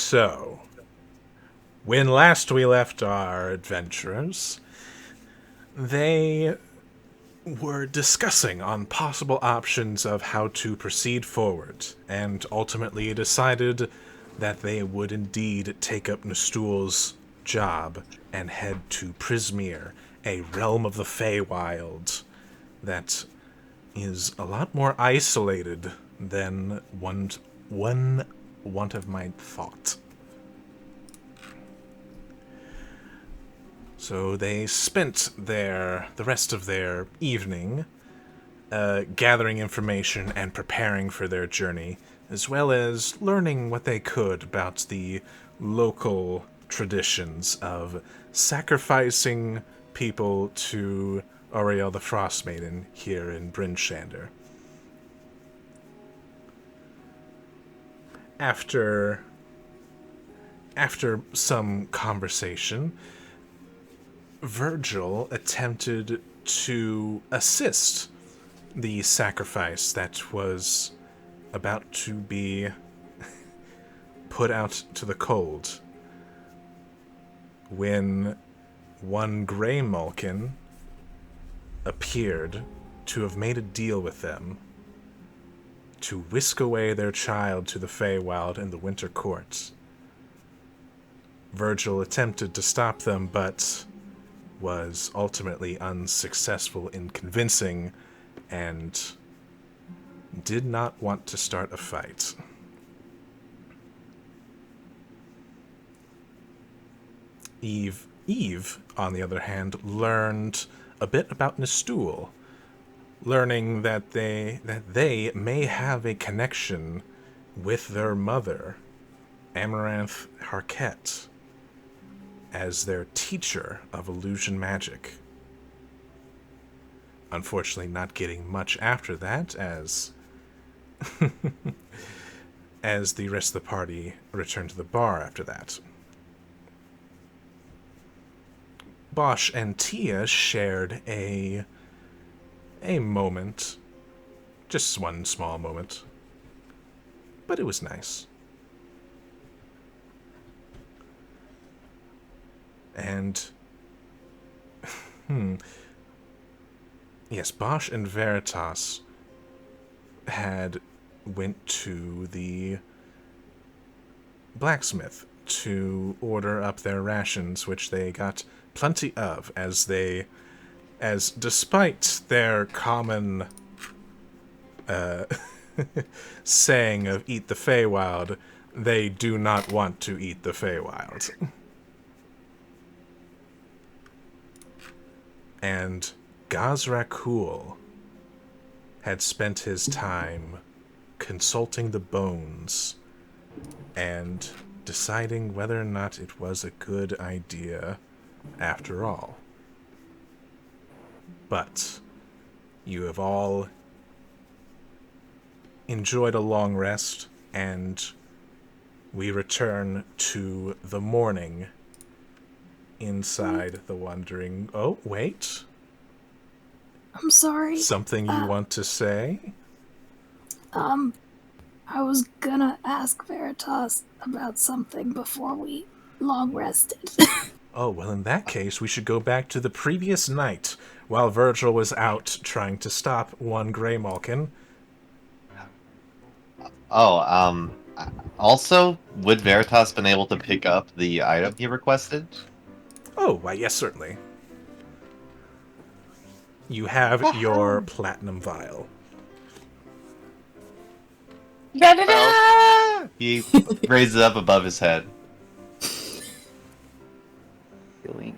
So, when last we left our adventurers, they were discussing on possible options of how to proceed forward, and ultimately decided that they would indeed take up Nastul's job and head to Prismere, a realm of the Feywild that is a lot more isolated than one might thought. So they spent the rest of their evening gathering information and preparing for their journey, as well as learning what they could about the local traditions of sacrificing people to Auriel the Frostmaiden here in Brynshander. After some conversation, Virgil attempted to assist the sacrifice that was about to be put out to the cold when one Grey Malkin appeared to have made a deal with them to whisk away their child to the Feywild in the Winter Court. Virgil attempted to stop them, but was ultimately unsuccessful in convincing and did not want to start a fight. Eve, on the other hand, learned a bit about Nastul, learning that they may have a connection with their mother, Amaranth Harket, as their teacher of illusion magic. Unfortunately, not getting much after that, as as the rest of the party returned to the bar after that. Bosch and Tia shared a moment, just one small moment, but it was nice. And yes, Bosch and Veritas had went to the blacksmith to order up their rations, which they got plenty of, as despite their common saying of eat the Feywild, they do not want to eat the Feywild. And Gazrakul had spent his time consulting the bones and deciding whether or not it was a good idea after all. But you have all enjoyed a long rest, and we return to the morning inside the Wandering... Oh, wait. I'm sorry. Something you want to say? I was gonna ask Veritas about something before we long rested. Oh, well, in that case, we should go back to the previous night, while Virgil was out trying to stop one Grey Malkin. Oh, also, would Veritas been able to pick up the item he requested? Oh, why, yes, certainly. You have your platinum vial. Da-da-da! He raises it up above his head. Wink.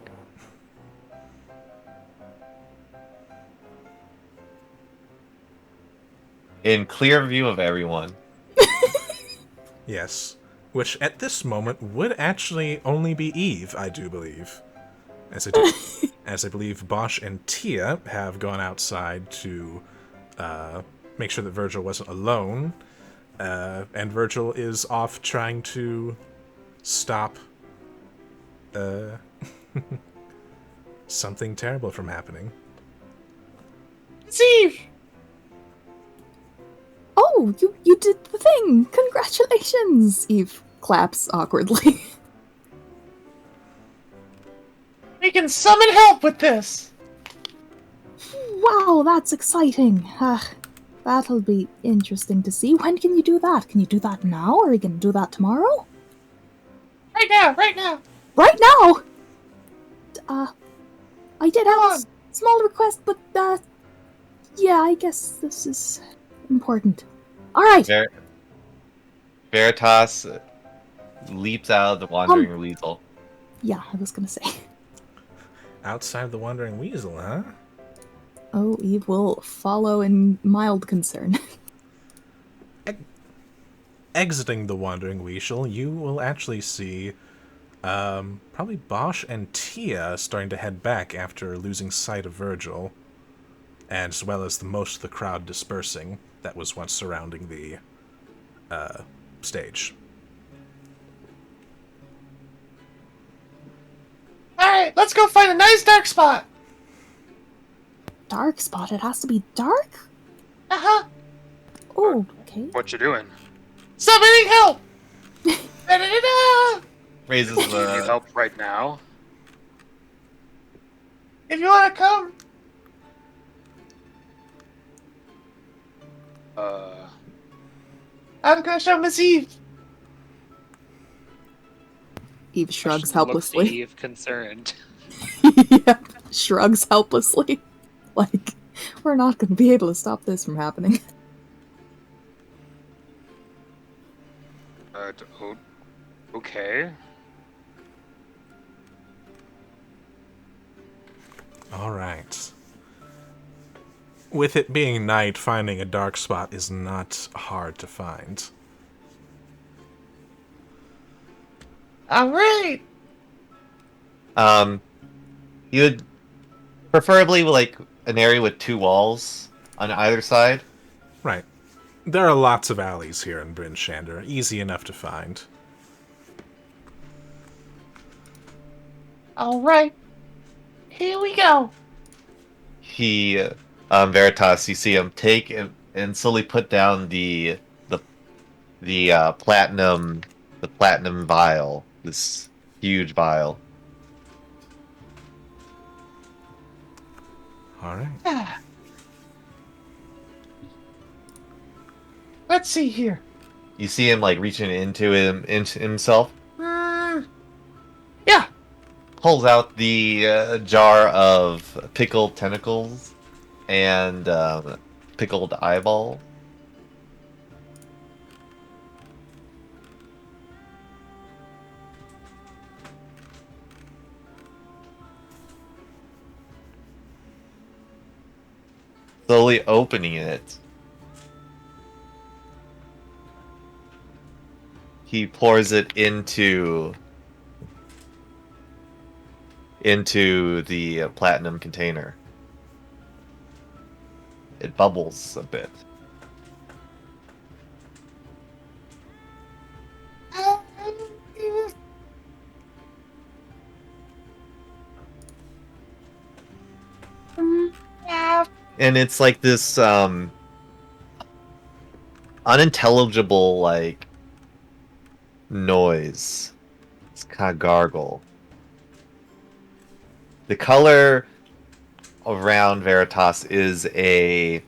In clear view of everyone. Yes. Which, at this moment, would actually only be Eve, I do believe. As I believe Bosch and Tia have gone outside to make sure that Virgil wasn't alone. And Virgil is off trying to stop something terrible from happening. Steve! Oh, you did the thing! Congratulations! Eve claps awkwardly. We can summon help with this! Wow, that's exciting. That'll be interesting to see. When can you do that? Can you do that now? Or are you going to do that tomorrow? Right now, right now! Right now! I did have a small request, but, yeah, I guess this is important. Alright! Veritas leaps out of the wandering weasel. Yeah, I was gonna say. Outside the Wandering Weasel, huh? Oh, Eve will follow in mild concern. Exiting the Wandering Weasel, you will actually see probably Bosch and Tia starting to head back after losing sight of Virgil, as well as most of the crowd dispersing that was once surrounding the stage. Alright, let's go find a nice dark spot! Dark spot? It has to be dark? Uh-huh. Oh, okay. What you doing? Summoning help! Da-da-da-da! Raises You need the... help right now? If you wanna come! I'm gonna show Miss Eve! Eve shrugs Looks helplessly. Eve concerned. Yeah, shrugs helplessly. Like, we're not going to be able to stop this from happening. Okay. Alright. With it being night, finding a dark spot is not hard to find. Alright! You would preferably like an area with 2 walls on either side. Right. There are lots of alleys here in Bryn Shander, easy enough to find. Alright. Here we go. He, Veritas, you see him take and slowly put down the platinum vial, this huge vial. Alright. Let's see here. You see him like reaching into himself. Yeah. Pulls out the jar of pickled tentacles and pickled eyeball. Slowly opening it. He pours it into the platinum container. It bubbles a bit. And it's like this unintelligible like noise. It's kind of gargle. The color around Veritas is a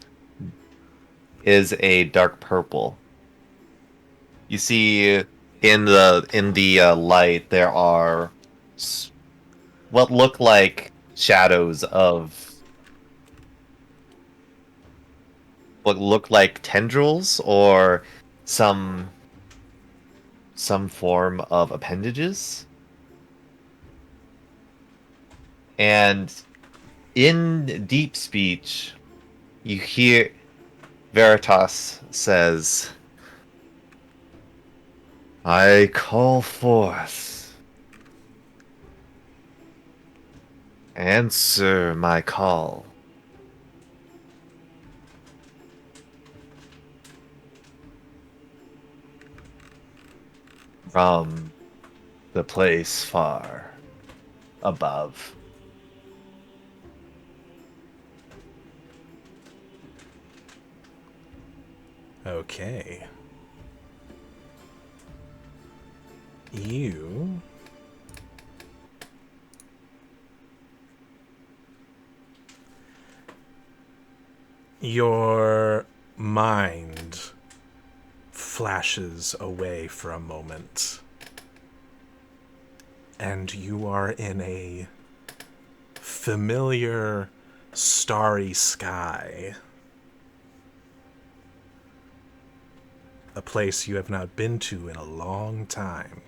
dark purple. You see in the light there are what look like shadows of what look like tendrils or some form of appendages. And in deep speech, you hear Veritas says, "I call forth. Answer my call." From the place far above. Okay. you your mind flashes away for a moment, and you are in a familiar starry sky. A place you have not been to in a long time.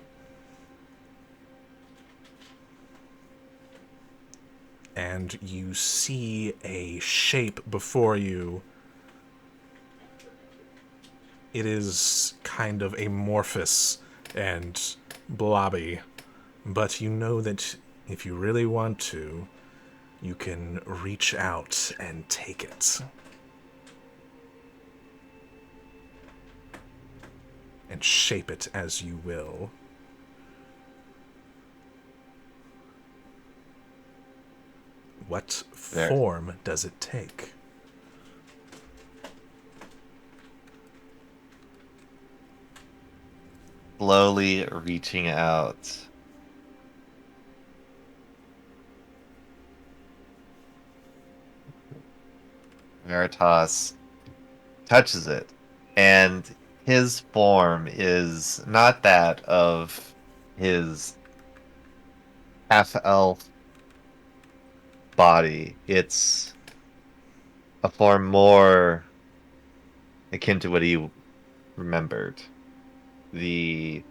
And you see a shape before you. It is kind of amorphous and blobby, but you know that if you really want to, you can reach out and take it. And shape it as you will. What There. form does it take? Slowly reaching out. Veritas touches it, and his form is not that of his half-elf body. It's a form more akin to what he remembered. The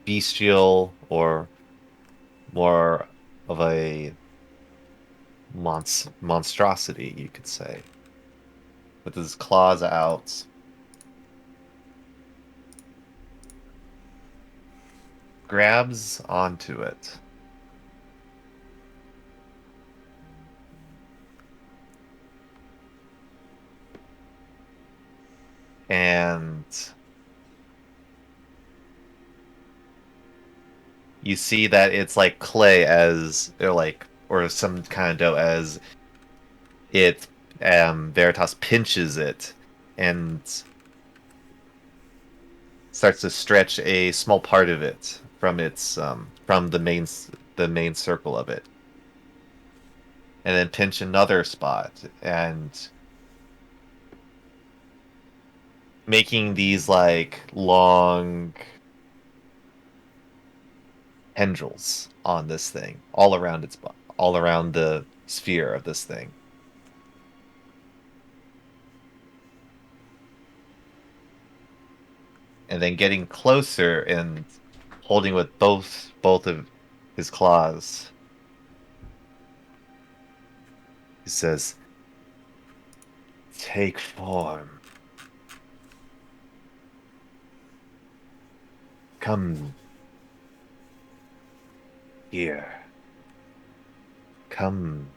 bestial, or more of a monstrosity, you could say. With his claws out. Grabs onto it. And you see that it's like clay or some kind of dough as it Veritas pinches it and starts to stretch a small part of it from its from the main circle of it. And then pinch another spot, and making these like long tendrils on this thing all around all around the sphere of this thing. And then getting closer and holding with both of his claws, he says, "Take form. Come here. Come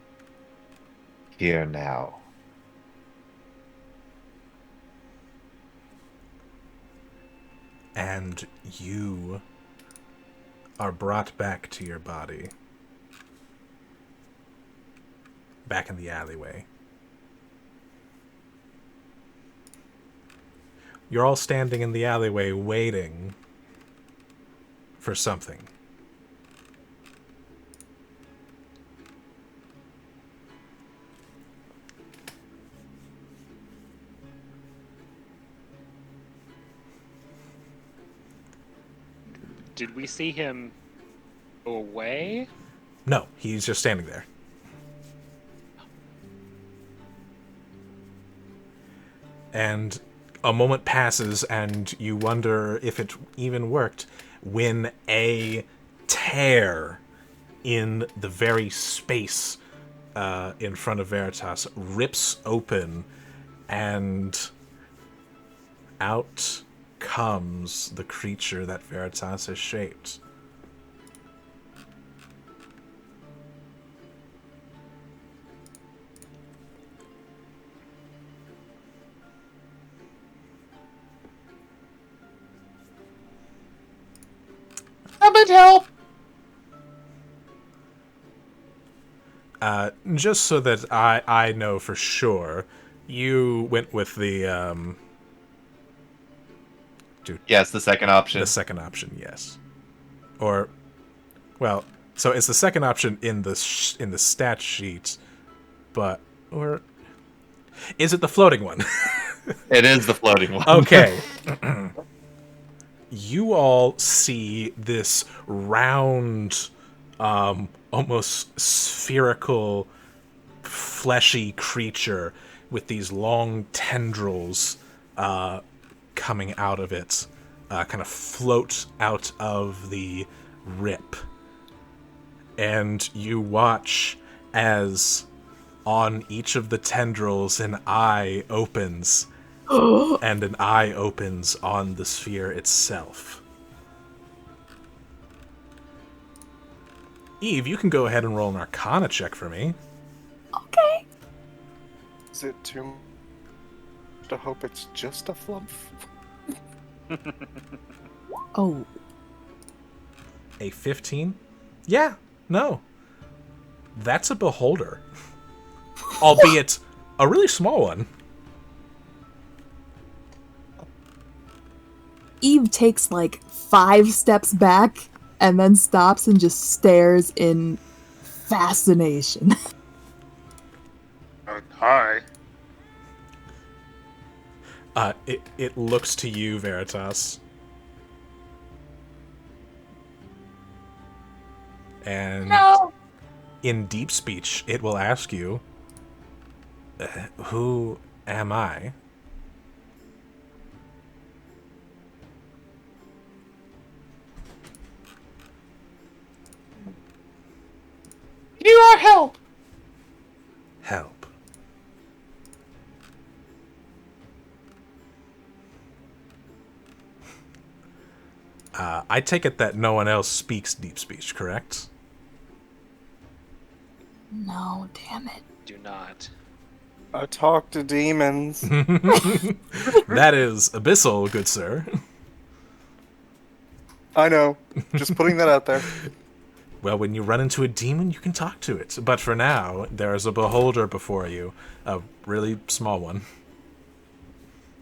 here now." And you are brought back to your body. Back in the alleyway. You're all standing in the alleyway waiting for something. Did we see him away? No, he's just standing there. And a moment passes and you wonder if it even worked when a tear in the very space in front of Veritas rips open, and out comes the creature that Veritas has shaped. Somebody help! Just so that I know for sure, you went with the Yeah, it's the second option. The second option, yes. Or, well, so it's the second option in the stat sheet, but or is it the floating one? It is the floating one. Okay. You all see this round, almost spherical, fleshy creature with these long tendrils coming out of it, kind of float out of the rip. And you watch as on each of the tendrils an eye opens, and an eye opens on the sphere itself. Eve, you can go ahead and roll an Arcana check for me. Okay. Is it too much to hope it's just a flump? Oh, A 15? Yeah, no. That's a beholder. Albeit a really small one. Eve takes like 5 steps back and then stops and just stares in fascination. Hi. It looks to you, Veritas. And in deep speech, it will ask you, who am I? You are help! Help. I take it that no one else speaks deep speech, correct? No, damn it. Do not. I talk to demons. That is abyssal, good sir. I know. Just putting that out there. Well, when you run into a demon, you can talk to it. But for now, there is a beholder before you, a really small one.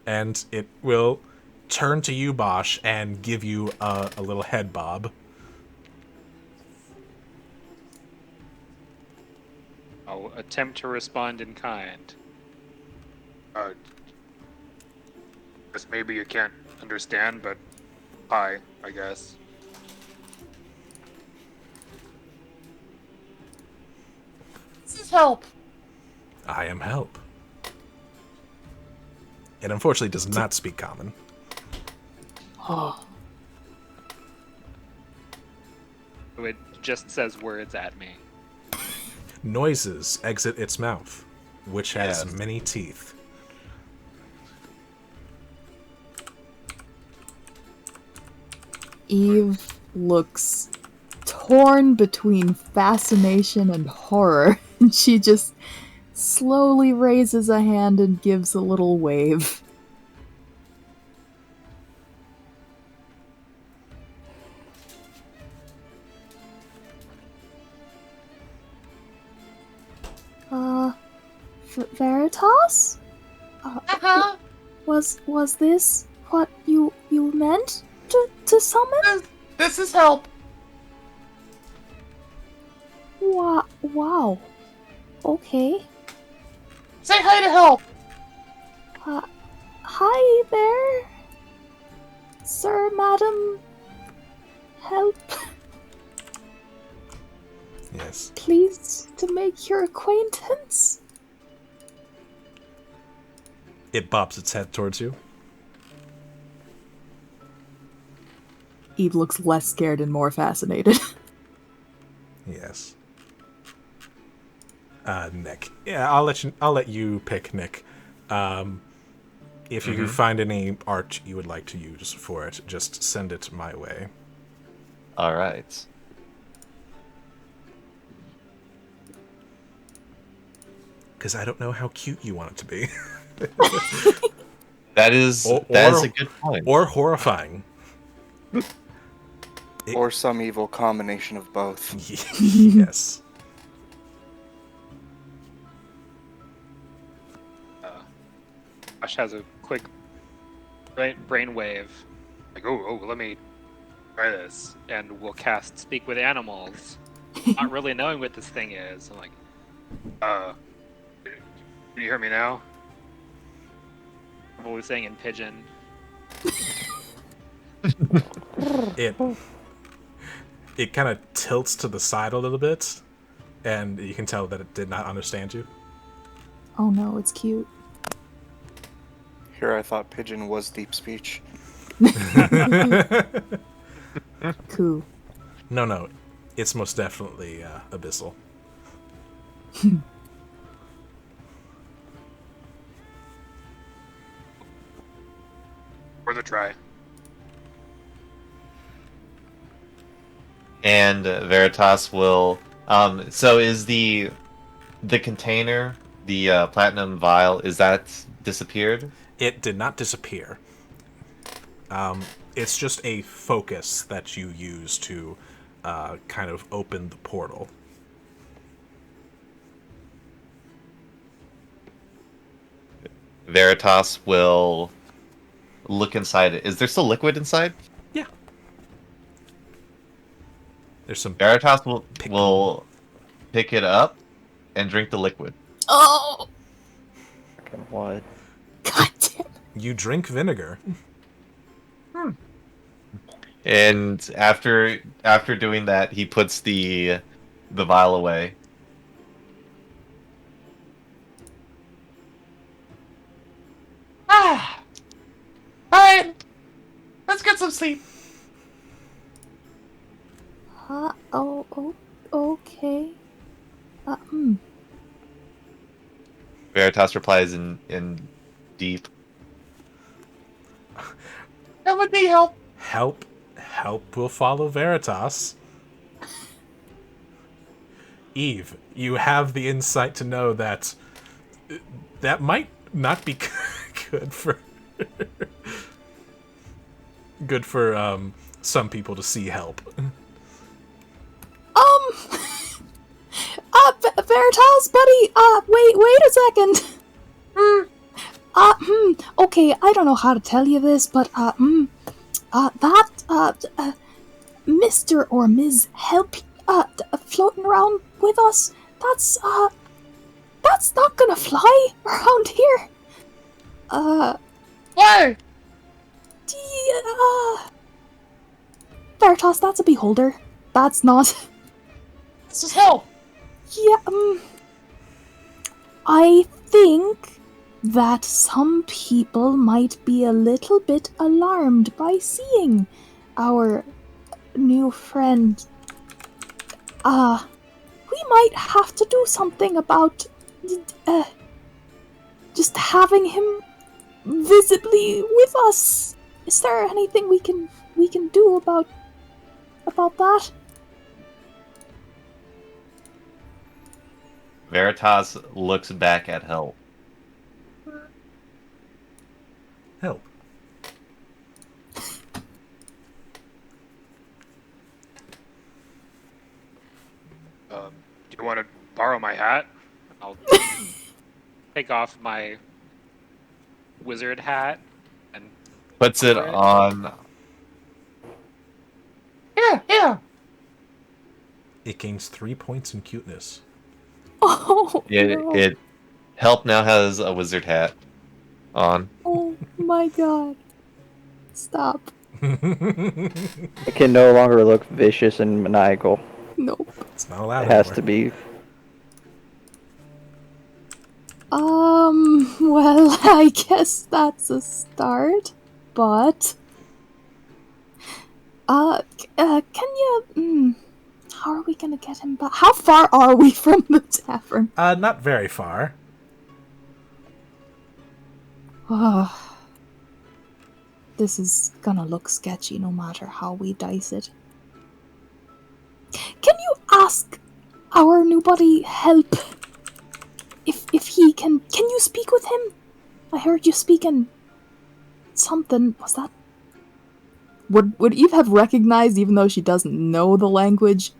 And it will turn to you, Bosch, and give you a little head bob. I'll attempt to respond in kind. Guess maybe you can't understand, but hi, I guess. This is help. I am help. It unfortunately does not speak common. Oh, It just says words at me. Noises exit its mouth, which has Yes. many teeth. Eve looks torn between fascination and horror. And she just slowly raises a hand and gives a little wave. Veritas? Was this what you meant to summon? This is help. Wow. Okay. Say hi to help. Hi there, sir, madam. Help. Yes. Pleased to make your acquaintance. It bobs its head towards you. Eve looks less scared and more fascinated. Yes. Nick. Yeah, I'll let you pick Nick. If you find any art you would like to use for it, just send it my way. All right. Because I don't know how cute you want it to be. That is Or- a good point. Or horrifying. Or some evil combination of both. Yes. Ash has a quick brain wave Like, oh, let me try this, and we'll cast Speak with Animals, not really knowing what this thing is. I'm like, can you hear me now? Probably saying in pigeon. It kind of tilts to the side a little bit, and you can tell that it did not understand you. Oh no, it's cute. Here I thought pigeon was deep speech. Cool. No, it's most definitely abyssal. Worth a try. And Veritas will. So is the container, the platinum vial, is that disappeared? It did not disappear. It's just a focus that you use to kind of open the portal. Veritas will look inside it. Is there still liquid inside? Yeah. There's some. Veritas will pick it up and drink the liquid. Oh! Fucking what? God damn. You drink vinegar. And after doing that, he puts the vial away. Ah! Alright! Let's get some sleep. Okay. Veritas replies in deep. That would be help. Help will follow Veritas. Eve, you have the insight to know that that might not be good for some people to see help. Veritas, buddy, wait a second. Okay, I don't know how to tell you this, but, Mr. or Ms. Help, floating around with us, that's not gonna fly around here. Why? Veritas, that's a beholder. That's not... This is help. Yeah, I think that some people might be a little bit alarmed by seeing our new friend. We might have to do something about, just having him visibly with us. Is there anything we can do about that? Veritas looks back at help. Help. Do you want to borrow my hat? I'll take off my wizard hat and Puts it Alright. on. Yeah. It gains 3 points in cuteness. Oh, no. It help now has a wizard hat on. Oh my god. Stop. It can no longer look vicious and maniacal. Nope. It's not allowed It has anymore. to be. Well, I guess that's a start, but... can you... how are we gonna get him back? How far are we from the tavern? Not very far. This is gonna look sketchy no matter how we dice it. Can you ask our new buddy Help if he can you speak with him? I heard you speaking something. Was that... Would Eve have recognized, even though she doesn't know the language,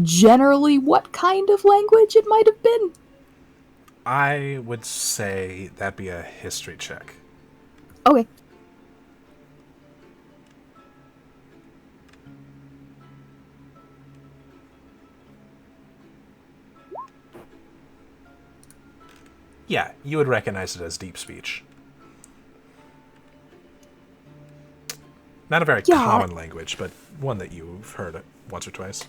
generally what kind of language it might have been? I would say that'd be a history check. Okay. Yeah, you would recognize it as deep speech. Not a very Yeah. common language, but one that you've heard it once or twice.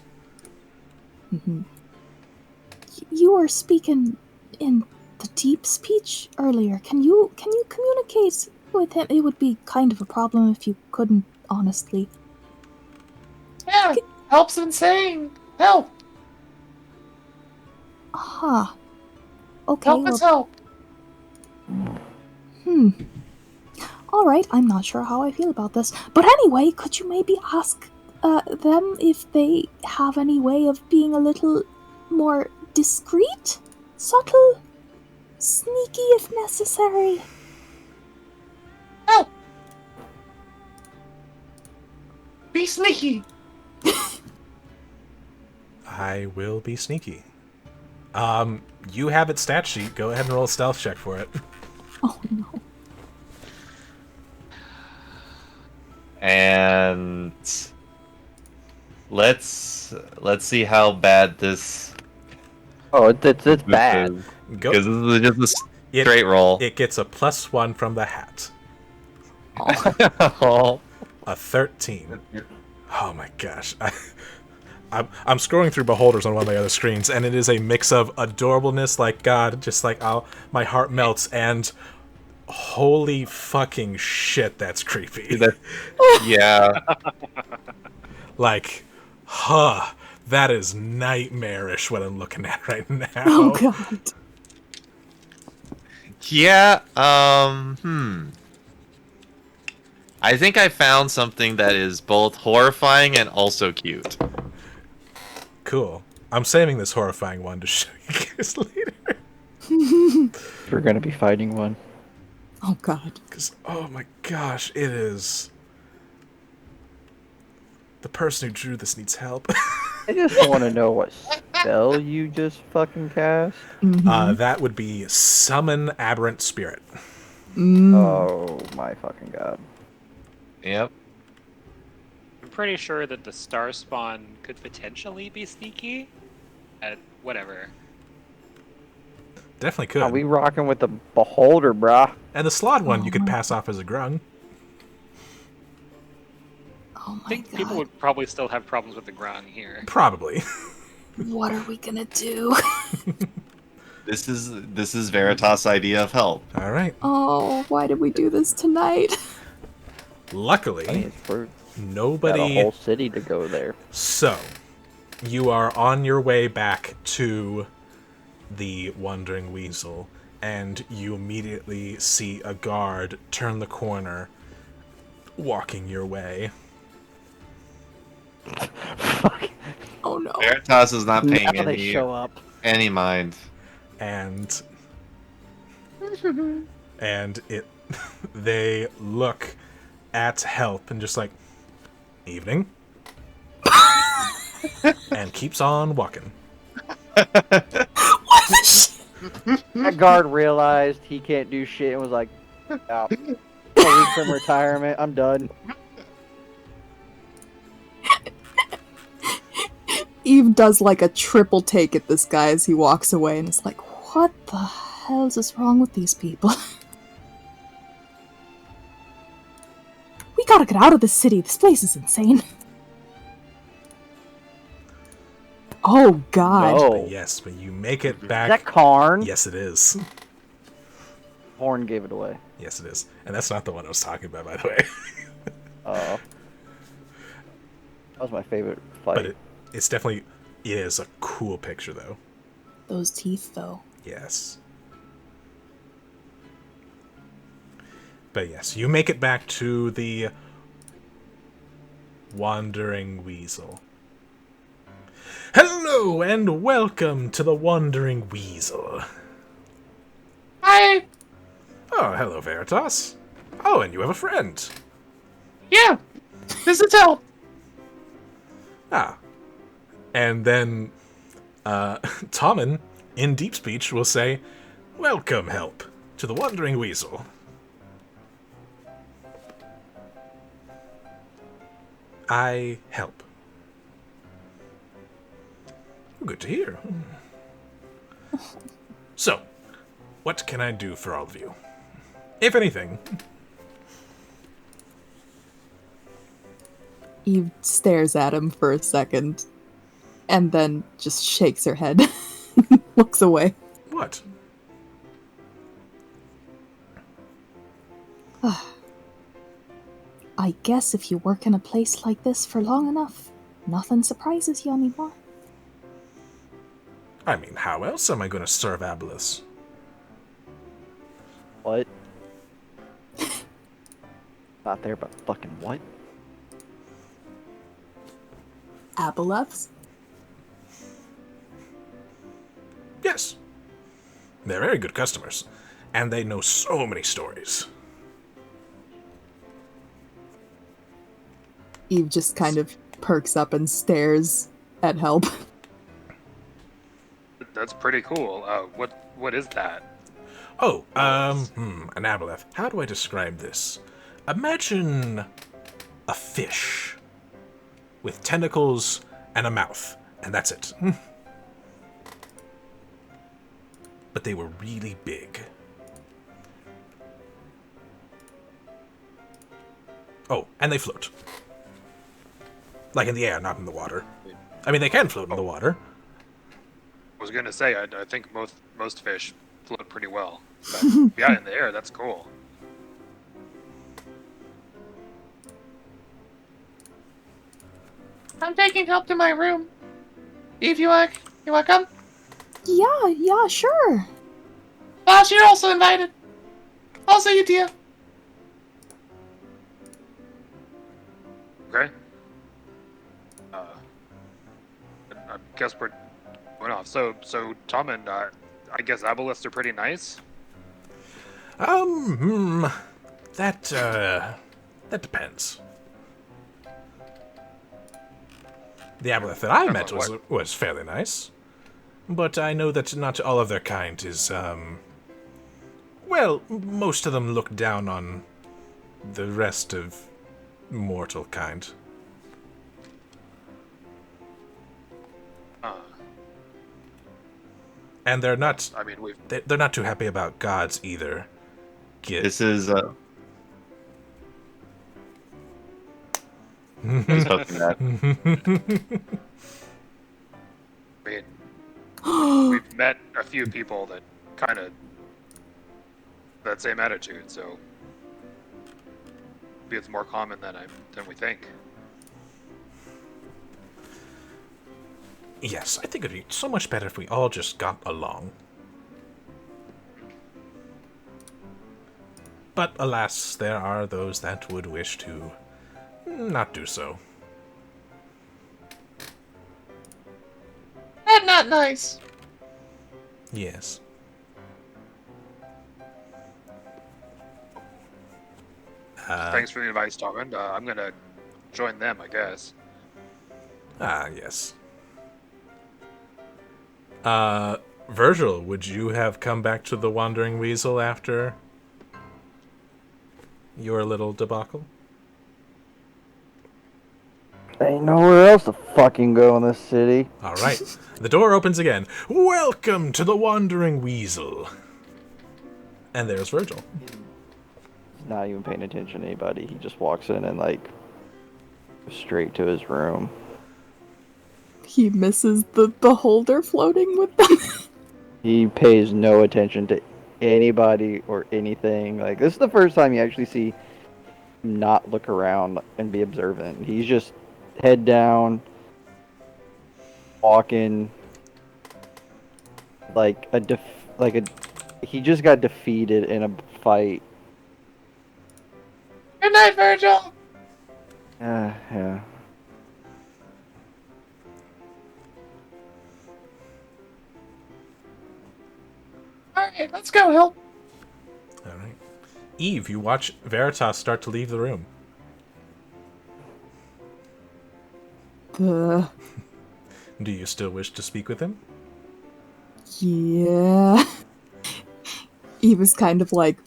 You were speaking in the deep speech earlier. Can you communicate with him? It would be kind of a problem if you couldn't, honestly. Yeah, help's insane. Help! Aha. Okay, Help well, us help! all right. I'm not sure how I feel about this, but anyway, could you maybe ask them if they have any way of being a little more discreet, subtle, sneaky if necessary? Help! Be sneaky! I will be sneaky. You have its stat sheet. Go ahead and roll a stealth check for it. Oh no. And let's see how bad this Oh, it's bad. Go. because this is just a It- straight roll. It gets a +1 from the hat. Oh. A 13. Oh my gosh. I'm scrolling through Beholders on one of my other screens, and it is a mix of adorableness, like God, just like oh, my heart melts, and holy fucking shit, that's creepy. Yeah. Like, that is nightmarish what I'm looking at right now. Oh god. Yeah. I think I found something that is both horrifying and also cute. Cool. I'm saving this horrifying one to show you guys later. We're gonna be fighting one. Oh god. Because, oh my gosh, it is... The person who drew this needs help. I just want to know what spell you just fucking cast. That would be Summon Aberrant Spirit. Oh my fucking god. Yep. I'm pretty sure that the Star Spawn could potentially be sneaky. Whatever. Definitely could. Are we rocking with the beholder, brah? And the Slod one you could pass off as a grung. Oh I my think god. people would probably still have problems with the grung here. Probably. What are we gonna do? This is Veritas' idea of help. Alright. Oh, why did we do this tonight? I mean, Luckily, it's for got a nobody... whole city to go there. So, you are on your way back to the Wandering Weasel, and you immediately see a guard turn the corner, walking your way. Oh no. Veritas is not paying Now they show up. any mind. And it they look at Help and just like, evening, and keeps on walking. That guard realized he can't do shit and was like, out. A week from retirement, I'm done. Eve does like a triple take at this guy as he walks away and is like, what the hell is wrong with these people? We gotta get out of this city. This place is insane. Oh god. No. But yes, but you make it Is back. that Karn? Yes, it is. Horn gave it away. Yes, it is. And that's not the one I was talking about, by the way. That was my favorite fight. But it's definitely, it is a cool picture, though. Those teeth, though. Yes. But yes, you make it back to the Wandering Weasel. Hello, and welcome to the Wandering Weasel. Hi. Oh, hello, Veritas. Oh, and you have a friend. Yeah. This is help. Ah. And then, Tommen, in deep speech, will say, welcome, Help, to the Wandering Weasel. I help. Good to hear. So, What can I do for all of you? If anything. Eve stares at him for a second, and then just shakes her head, looks away. What? I guess if you work in a place like this for long enough, nothing surprises you anymore. I mean, how else am I going to serve Aboleths? What? Not there, but fucking what? Aboleths? Yes. They're very good customers, and they know so many stories. Eve just kind of perks up and stares at Help. That's pretty cool. What is that? Oh, an aboleth. How do I describe this? Imagine a fish with tentacles and a mouth, and that's it. But they were really big. Oh, and they float. Like in the air, not in the water. I mean, they can float in the water. I was gonna say, I think most fish float pretty well. But yeah, in the air, that's cool. I'm taking Help to my room. Eve, you want to come? Yeah, sure. Boss, you're also invited. Also, you, Tia. Okay. I guess we're going off. So Tom and I guess aboleths are pretty nice. That depends. The aboleth that I met was fairly nice, but I know that not all of their kind is, well, most of them look down on the rest of mortal kind. And they're not. I mean, They're not too happy about gods either. This is I was hoping that. I mean, we've met a few people that kind of that same attitude, so maybe it's more common than we think. Yes, I think it'd be so much better if we all just got along. But alas, there are those that would wish to not do so. That's not nice. Yes. Thanks for the advice, Tom, and I'm gonna join them, I guess. Yes. Virgil, would you have come back to the Wandering Weasel after your little debacle? Ain't nowhere else to fucking go in this city. All right. The door opens again. Welcome to the Wandering Weasel. And there's Virgil. He's not even paying attention to anybody. He just walks in and, like, straight to his room. He misses the holder floating with them. He pays no attention to anybody or anything. Like, this is the first time you actually see him not look around and be observant. He's just head down, walking he just got defeated in a fight. Good night, Virgil. Yeah. Alright, let's go, Help. All right. Eve, you watch Veritas start to leave the room. The... Do you still wish to speak with him? Yeah. Eve is kind of like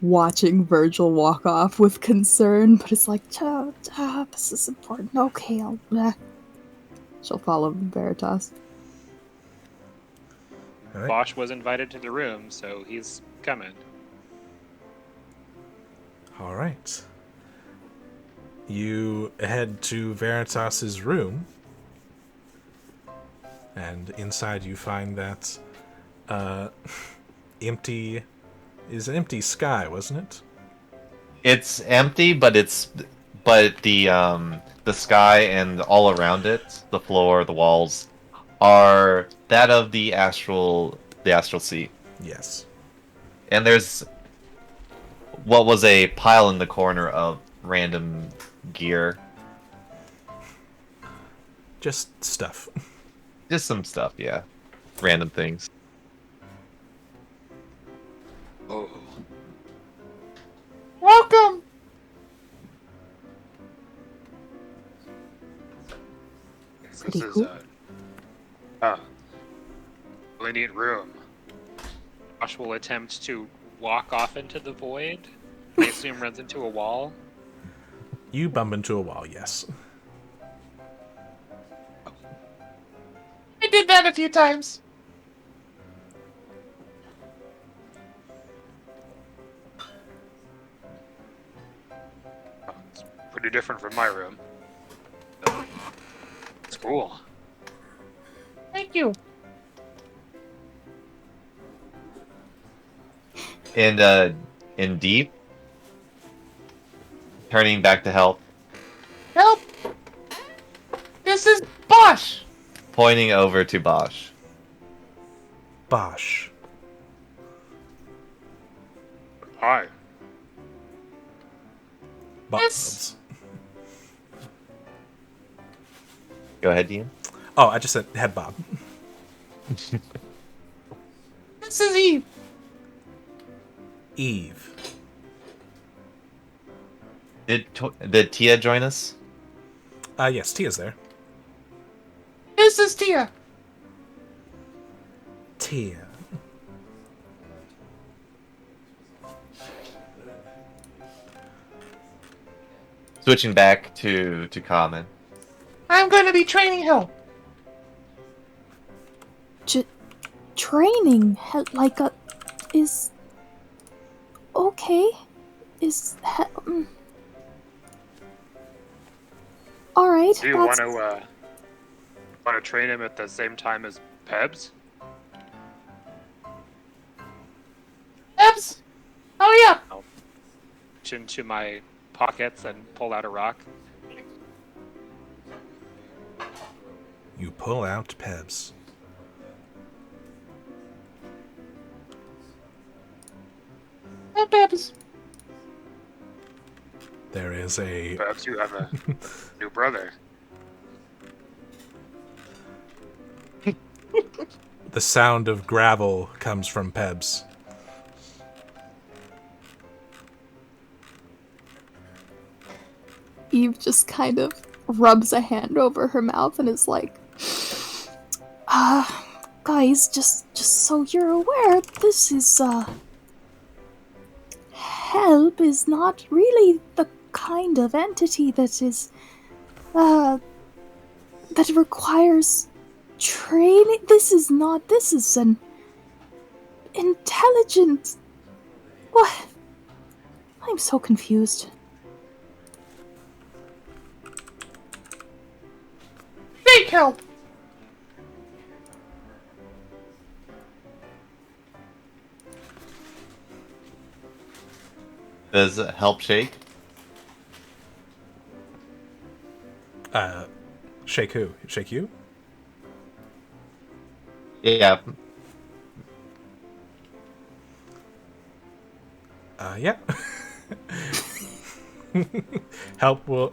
watching Virgil walk off with concern, but it's like, this is important. Okay, She'll follow Veritas. All right. Bosch was invited to the room, so he's coming. All right. You head to Veritas's room, and inside you find that empty is an empty sky, wasn't it? It's empty, but the sky and all around it, the floor, the walls, are that of the astral sea. Yes. And there's what was a pile in the corner of random gear. Just stuff. Just some stuff, yeah. Random things. Oh. Welcome. Pretty This is cool. really neat room. Bosch will attempt to walk off into the void. I assume runs into a wall. You bump into a wall, yes. I did that a few times. Oh, it's pretty different from my room. It's cool. Thank you. And in deep, turning back to help, Help. This is Bosch. pointing over to Bosch. Bosch. Hi. Yes. Go ahead, Ian. Oh, I just said head bob. This is Eve. Eve. Did Tia join us? Yes, Tia's there. This is Tia. Tia. Switching back to common. I'm going to be training help. Training, like a, is okay. Is all right. Do you want to train him at the same time as Pebs? Ebs. Oh yeah. Reach into my pockets and pull out a rock. You pull out Pebs. Hey, Ebs. There is a Pebs, you have a new brother. the sound of gravel comes from Pebs. Eve just kind of rubs a hand over her mouth and is like, guys, just so you're aware, this is help is not really the kind of entity that is that requires training. This is an intelligent. What? I'm so confused. Fake help. Does it help shake? Shake who? Shake you? Yeah. Yeah. help will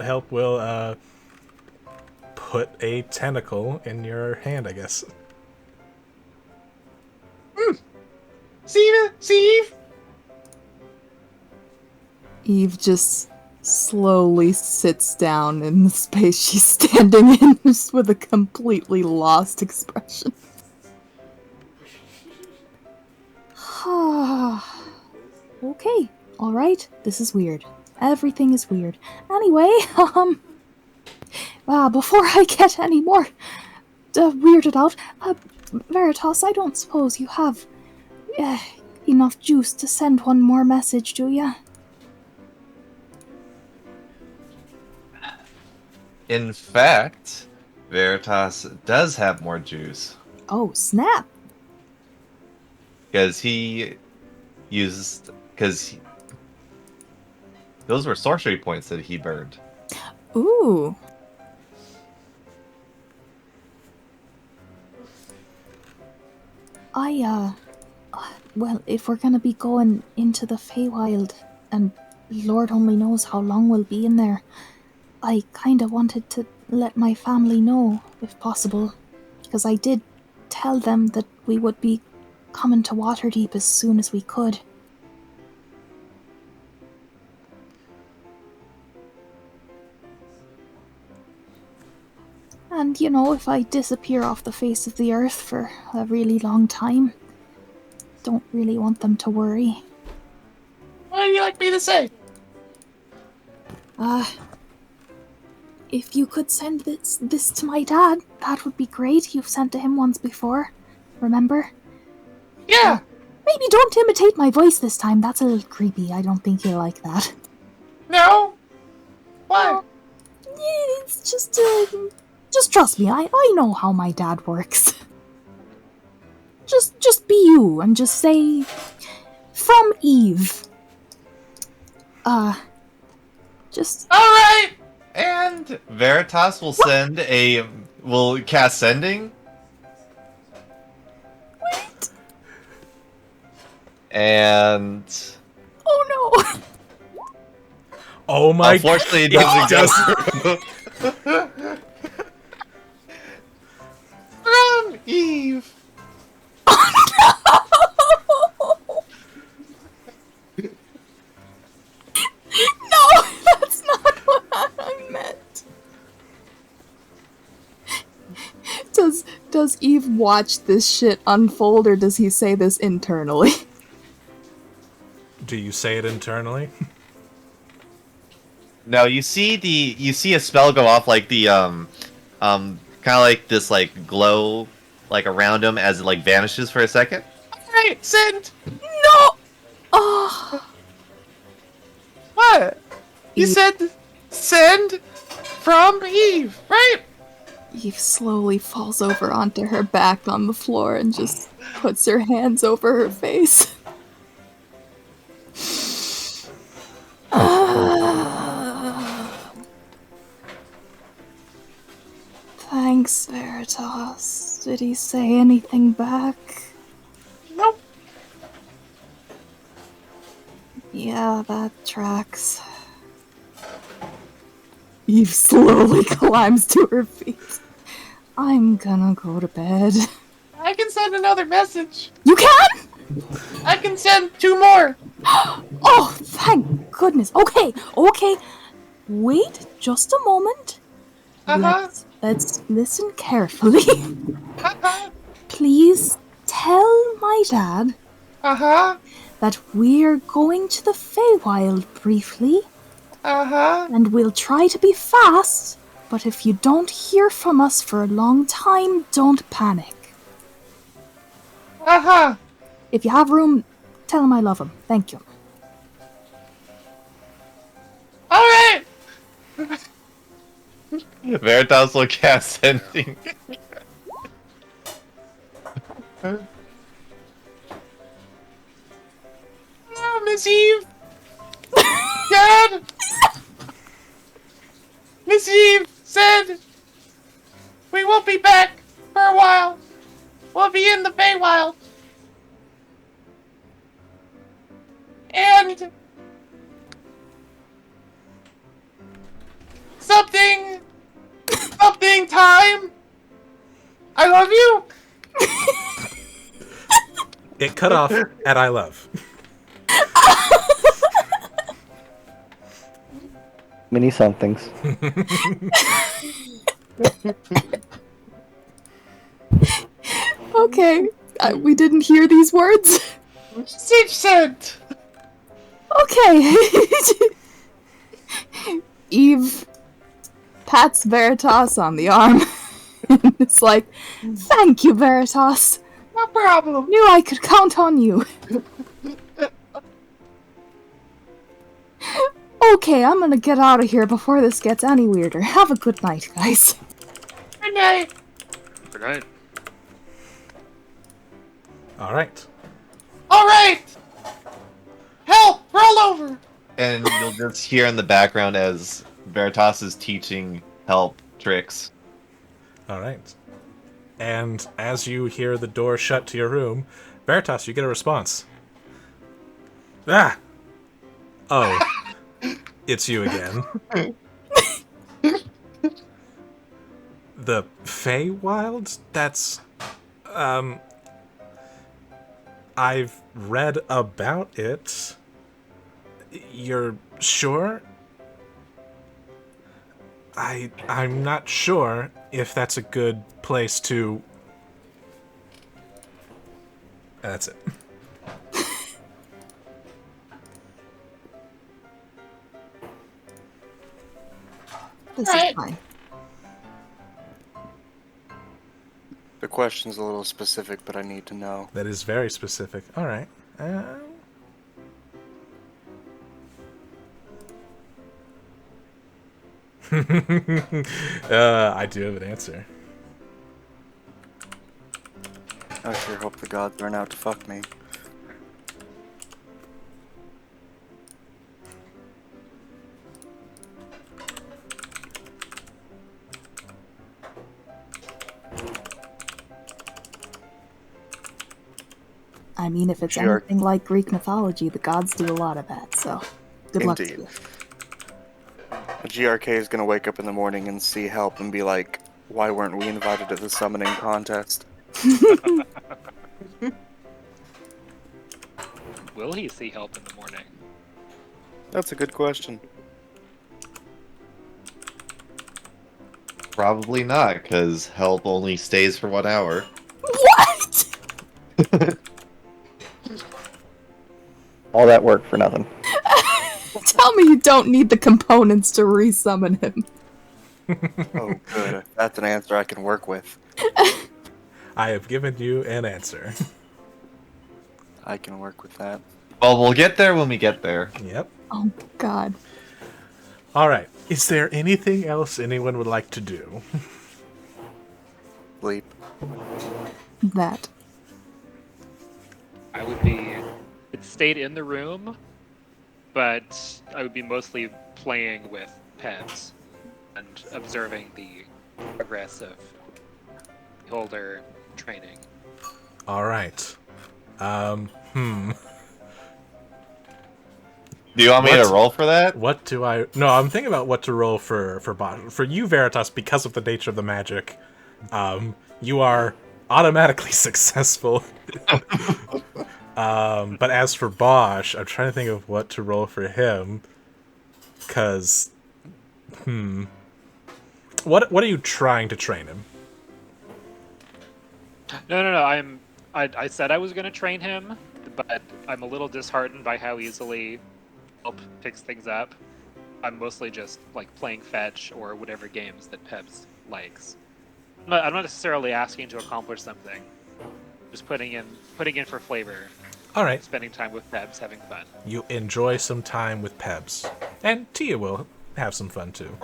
put a tentacle in your hand, I guess. See Eve? Eve just slowly sits down in the space she's standing in, just with a completely lost expression. Okay, alright, this is weird. Everything is weird. Anyway, before I get any more weirded out, Veritas, I don't suppose you have enough juice to send one more message, do ya? In fact, Veritas does have more juice Oh, snap! because he used those were sorcery points that he burned. Ooh. Well, if we're gonna be going into the Feywild, and Lord only knows how long we'll be in there, I kinda wanted to let my family know, if possible, because I did tell them that we would be coming to Waterdeep as soon as we could. And, you know, if I disappear off the face of the earth for a really long time, don't really want them to worry. What do you like me to say? If you could send this to my dad, that would be great. You've sent to him once before, remember? Yeah. Maybe don't imitate my voice this time. That's a little creepy. I don't think he'll like that. No. Why? It's just trust me. I know how my dad works. Just be you and just say, from Eve. Just. All right. And Veritas will will cast sending. Wait. And Oh no. Oh my! unfortunately, it It doesn't go. From Eve. No, that's not what I meant. Does Eve watch this shit unfold, or does he say this internally? Do you say it internally? No, you see a spell go off, like the kind of like this like glow like around him as it like vanishes for a second. All right. Send. No. Oh. What? You said send from Eve, right? Eve slowly falls over onto her back on the floor and just puts her hands over her face. Thanks, Veritas. Did he say anything back? Nope. Yeah, that tracks. Eve slowly climbs to her feet. I'm gonna go to bed. I can send another message. You can? I can send 2 more. Oh, thank goodness. Okay. Wait just a moment. Let's listen carefully. Please tell my dad that we're going to the Feywild briefly, and we'll try to be fast, but if you don't hear from us for a long time, don't panic. If you have room, tell him I love him. Thank you. All right. Veritas will cast sending. Oh, Miss Eve. Dad. Miss Eve said we won't be back for a while. We'll be in the Feywild. And something time. I love you. It cut off at I love. Many somethings. Okay, we didn't hear these words. Message sent. Okay. Eve pats Veritas on the arm It's like, thank you, Veritas. No problem. Knew I could count on you. Okay, I'm gonna get out of here before this gets any weirder. Have a good night, guys. Good night. Good night. All right. All right. Help! Roll over. And you'll just hear in the background as Veritas is teaching Help tricks. All right. And as you hear the door shut to your room, Veritas, you get a response. Ah! Oh. It's you again. The Feywild? That's... I've read about it. You're sure? I'm not sure if that's a good place to... That's it. This Right. is fine. The question's a little specific, but I need to know. That is very specific. All right. I do have an answer. I sure hope the gods aren't out to fuck me. I mean, if it's Sure. anything like Greek mythology, the gods do a lot of that, so good luck to Indeed. you. A GRK is gonna wake up in the morning and see Help and be like, why weren't we invited to the summoning contest? Will he see help in the morning? That's a good question. Probably not, because Help only stays for 1 hour. What? All that work for nothing. Tell me you don't need the components to resummon him. Oh, good. That's an answer I can work with. I have given you an answer. I can work with that. Well, we'll get there when we get there. Yep. Oh, God. All right. Is there anything else anyone would like to do? Sleep. That. I would be it stayed in the room, but I would be mostly playing with pets and observing the progress of beholder training. All right. Do you want me to What? roll for that? What do I... No, I'm thinking about what to roll for bot. For you, Veritas, because of the nature of the magic, you are automatically successful. But as for Bosch, I'm trying to think of what to roll for him. Because... What are you trying to train him? No. I said I was going to train him, but I'm a little disheartened by how easily Help picks things up. I'm mostly just like playing fetch or whatever games that Peps likes. I'm not necessarily asking to accomplish something. Just putting in for flavor, All right. spending time with Peps, having fun. You enjoy some time with Pebs. And Tia will have some fun too.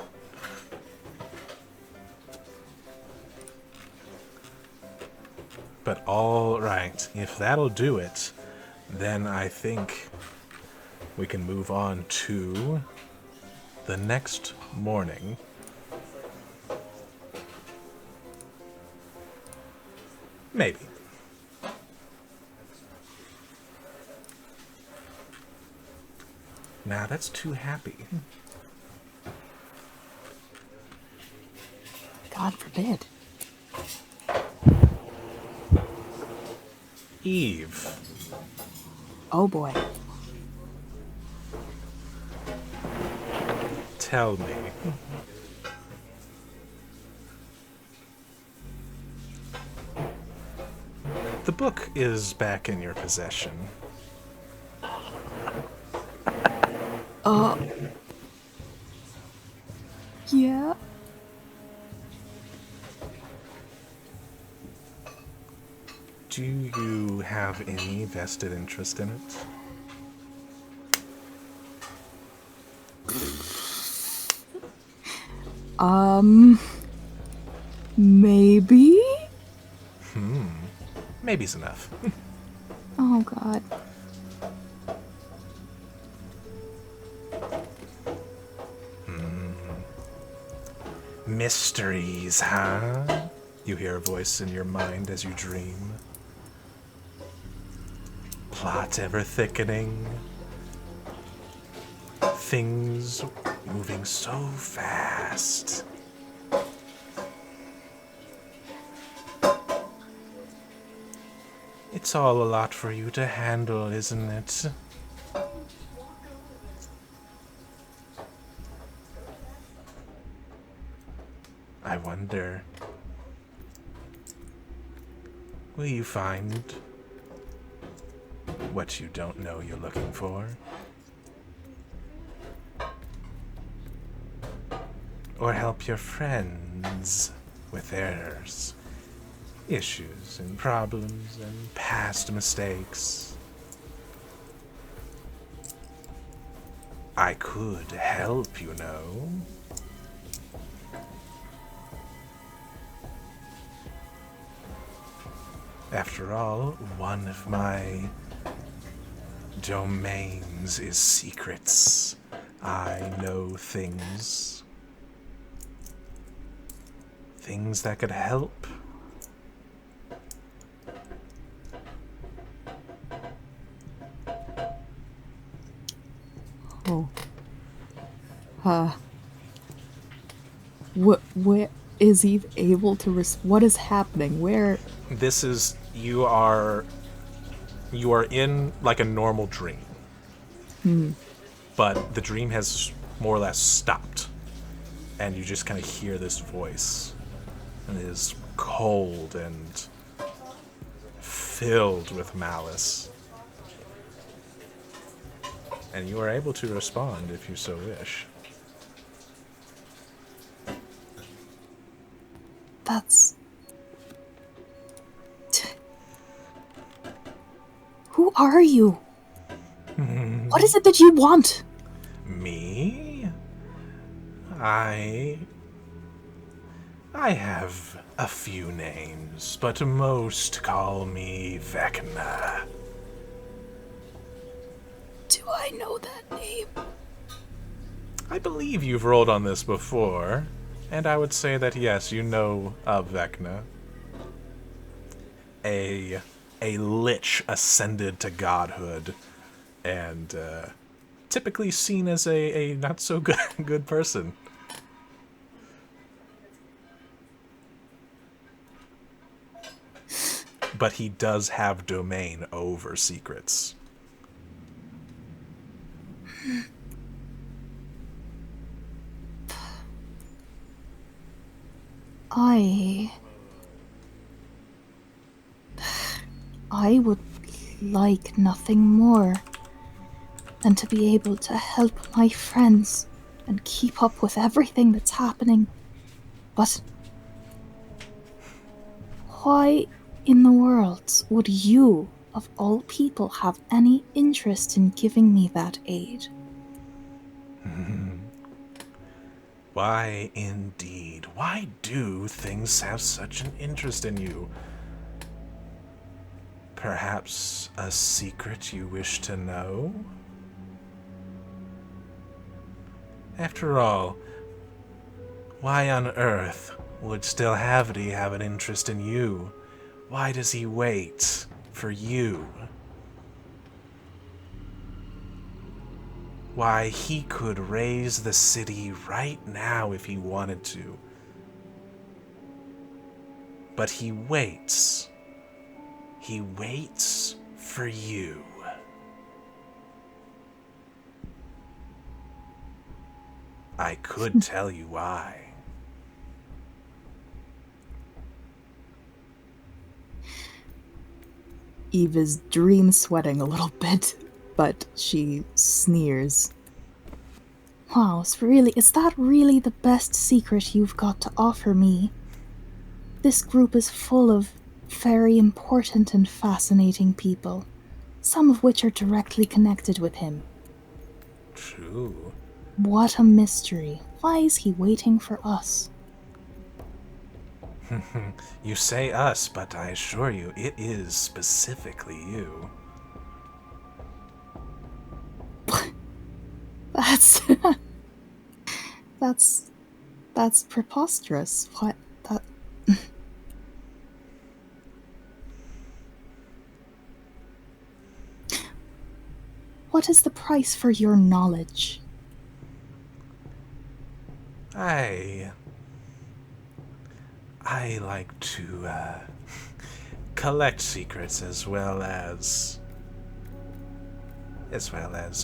But all right, if that'll do it, then I think we can move on to the next morning. Maybe. Nah, that's too happy. God forbid. Eve. Oh, boy. Tell me. The book is back in your possession. Yeah. Do you have any vested interest in it? Maybe? Maybe's enough. Oh god. Mysteries, huh? You hear a voice in your mind as you dream. Plot ever thickening. Things moving so fast. It's all a lot for you to handle, isn't it? I wonder, will you find what you don't know you're looking for? Or help your friends with theirs? Issues and problems and past mistakes. I could help, you know. After all, one of my domains is secrets. I know things. Things that could help. Oh. Where is he able to what is happening? Where? This is you are in like a normal dream. But the dream has more or less stopped. And you just kind of hear this voice. And it is cold and filled with malice. And you are able to respond if you so wish. That's... Who are you? What is it that you want? Me? I have a few names, but most call me Vecna. Do I know that name? I believe you've rolled on this before, and I would say that yes, you know of Vecna. A lich ascended to godhood, and typically seen as a not so good person. But he does have domain over secrets. I would like nothing more than to be able to help my friends and keep up with everything that's happening. But why in the world would you, of all people, have any interest in giving me that aid? Why indeed? Why do things have such an interest in you? Perhaps a secret you wish to know? After all, why on earth would Stillhavity have an interest in you? Why does he wait for you? Why, he could raise the city right now if he wanted to. But he waits. He waits for you. I could tell you why. Eve is dream sweating a little bit, but she sneers. Wow, is that really the best secret you've got to offer me? This group is full of very important and fascinating people, some of which are directly connected with him. True. What a mystery. Why is he waiting for us? You say us, but I assure you, it is specifically you. That's that's that's preposterous. What that What is the price for your knowledge? I like to collect secrets as well as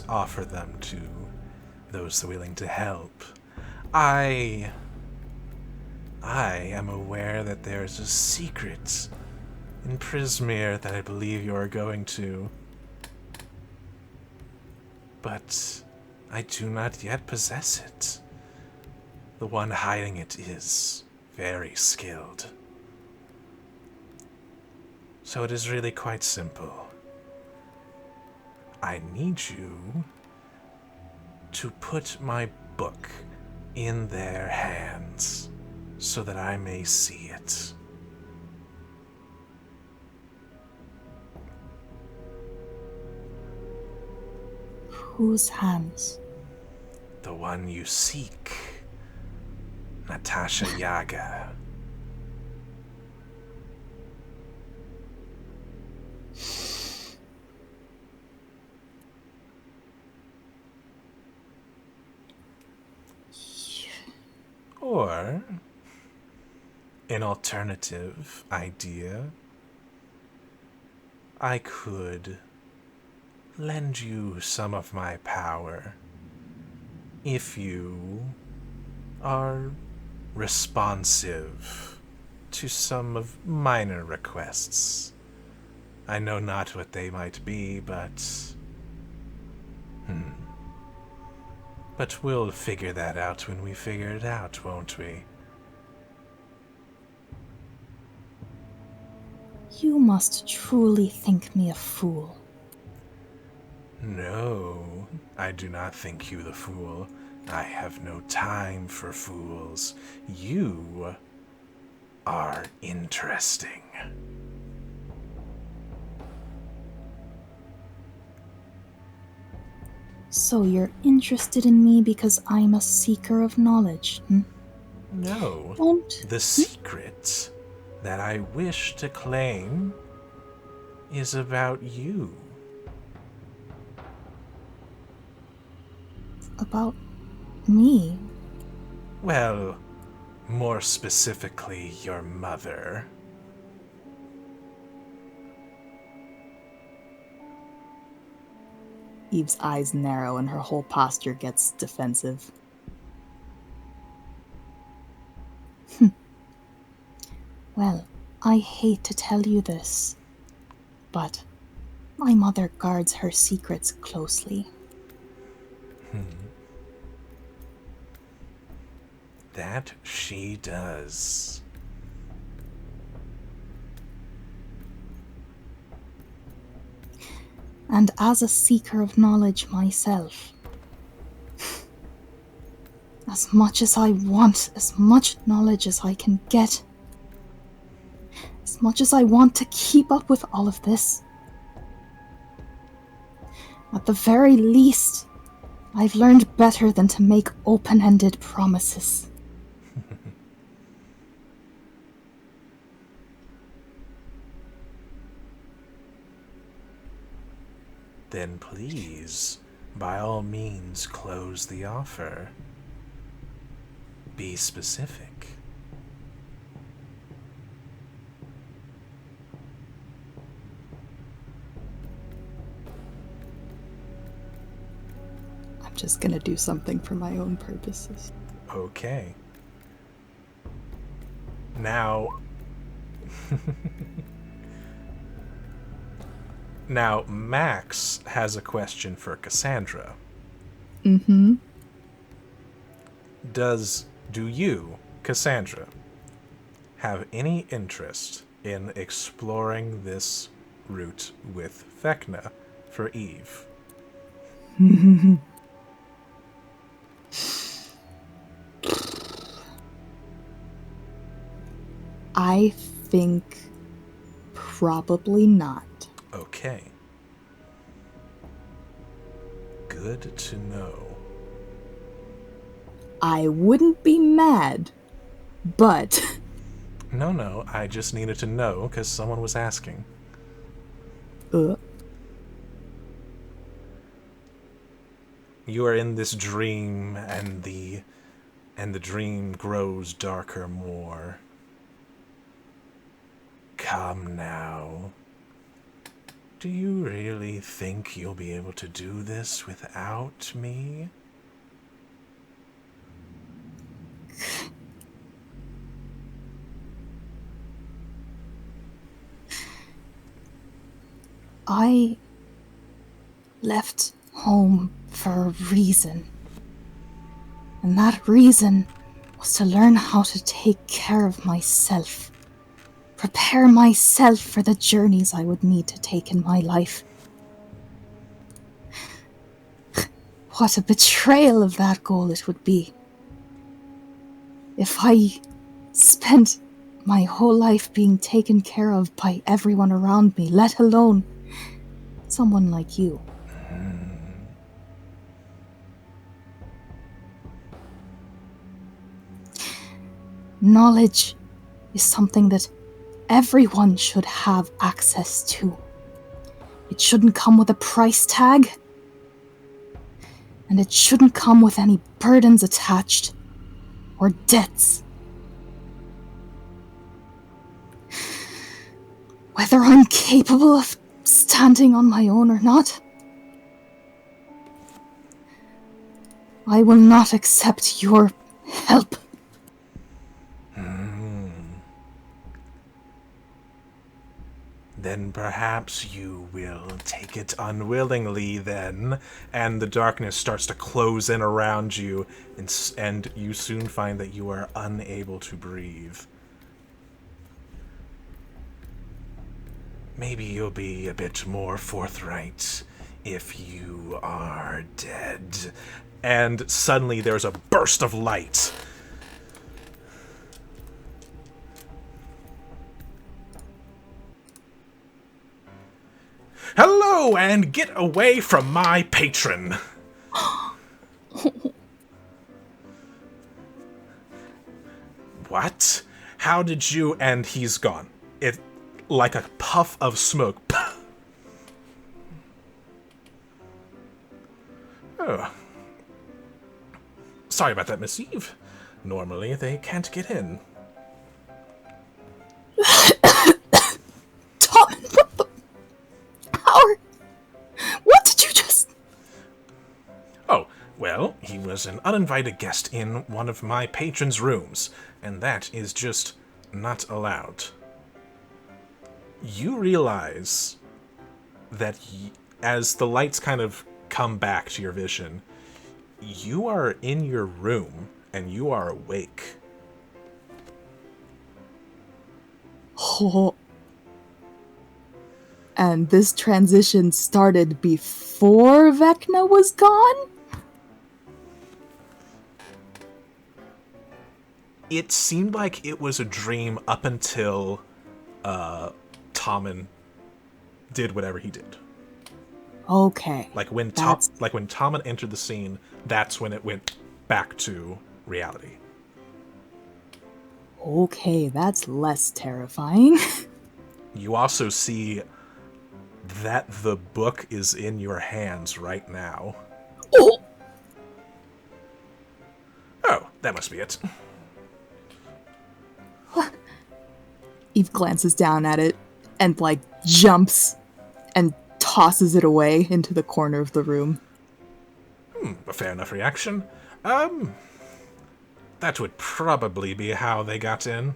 offer them to those willing to help. I am aware that there's a secret in Prismere that I believe you are going to, but I do not yet possess it. The one hiding it is very skilled. So it is really quite simple. I need you to put my book in their hands so that I may see it. Whose hands? The one you seek, Natasha Yaga. Or an alternative idea, I could lend you some of my power if you are responsive to some of minor requests. I know not what they might be, but we'll figure that out when we figure it out, won't we? You must truly think me a fool. No, I do not think you the fool. I have no time for fools. You are interesting. So you're interested in me because I'm a seeker of knowledge, hmm? No, Don't. the secret that I wish to claim is about you. About me? Well, more specifically, your mother. Eve's eyes narrow and her whole posture gets defensive. Well, I hate to tell you this, but my mother guards her secrets closely. That she does. And as a seeker of knowledge myself, as much as I want, as much knowledge as I can get, as much as I want to keep up with all of this, at the very least, I've learned better than to make open-ended promises. Then please, by all means, close the offer. Be specific. I'm just gonna do something for my own purposes. Okay. Now... Now, Max has a question for Cassandra. Mm-hmm. Do you, Cassandra, have any interest in exploring this route with Vecna for Eve? I think probably not. Okay. Good to know. I wouldn't be mad, but No, I just needed to know because someone was asking. You are in this dream, and the dream grows darker more. Come now. Do you really think you'll be able to do this without me? I left home for a reason. And that reason was to learn how to take care of myself. Prepare myself for the journeys I would need to take in my life. What a betrayal of that goal it would be. If I spent my whole life being taken care of by everyone around me, let alone someone like you. Knowledge is something that everyone should have access to. It shouldn't come with a price tag, and it shouldn't come with any burdens attached or debts. Whether I'm capable of standing on my own or not, I will not accept your help. Then perhaps you will take it unwillingly then, and the darkness starts to close in around you, and you soon find that you are unable to breathe. Maybe you'll be a bit more forthright if you are dead. And suddenly there's a burst of light. Hello, and get away from my patron. What? How did you... And he's gone. It... like a puff of smoke. Oh. Sorry about that, Miss Eve. Normally, they can't get in. Tom, what the... Howard, what did you just... Oh, well, he was an uninvited guest in one of my patron's rooms, and that is just not allowed. You realize that as the lights kind of come back to your vision, you are in your room and you are awake. oh. And this transition started before Vecna was gone? It seemed like it was a dream up until Tommen did whatever he did. Okay. Like when That's- Tommen entered the scene, that's when it went back to reality. Okay, that's less terrifying. You also see that the book is in your hands right now. Oh, Oh, that must be it. Eve glances down at it and, like, jumps and tosses it away into the corner of the room. A fair enough reaction. That would probably be how they got in.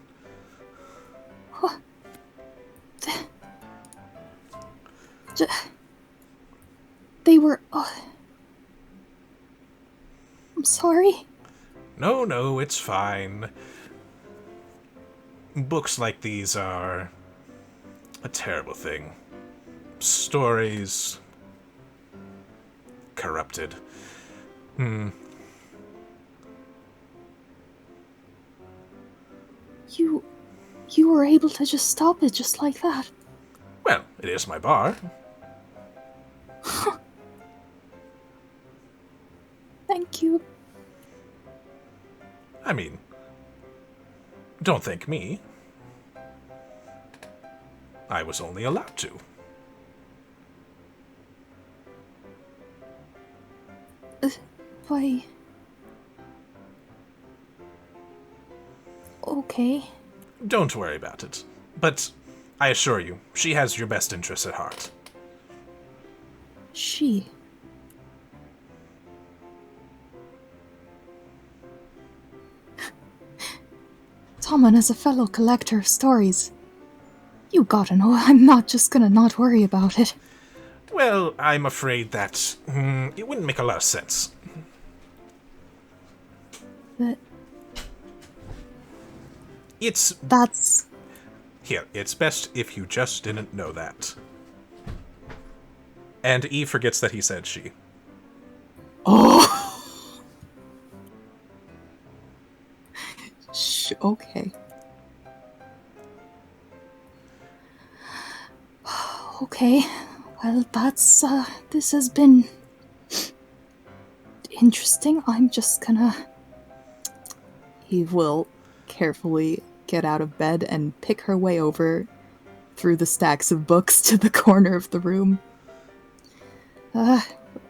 they were... Oh. I'm sorry. No, it's fine. Books like these are a terrible thing. Stories corrupted. You were able to just stop it just like that. Well, it is my bar. Thank you. I mean, don't thank me. I was only allowed to. Why? Okay. Don't worry about it. But I assure you, she has your best interests at heart. She. Tommen, as a fellow collector of stories, you gotta know I'm not just gonna not worry about it. Well, I'm afraid that it wouldn't make a lot of sense. But It's that's... here. It's best if you just didn't know that. And Eve forgets that he said she. Oh. Okay. Okay. Well, that's, this has been interesting. I'm just gonna... Eve will carefully get out of bed and pick her way over through the stacks of books to the corner of the room.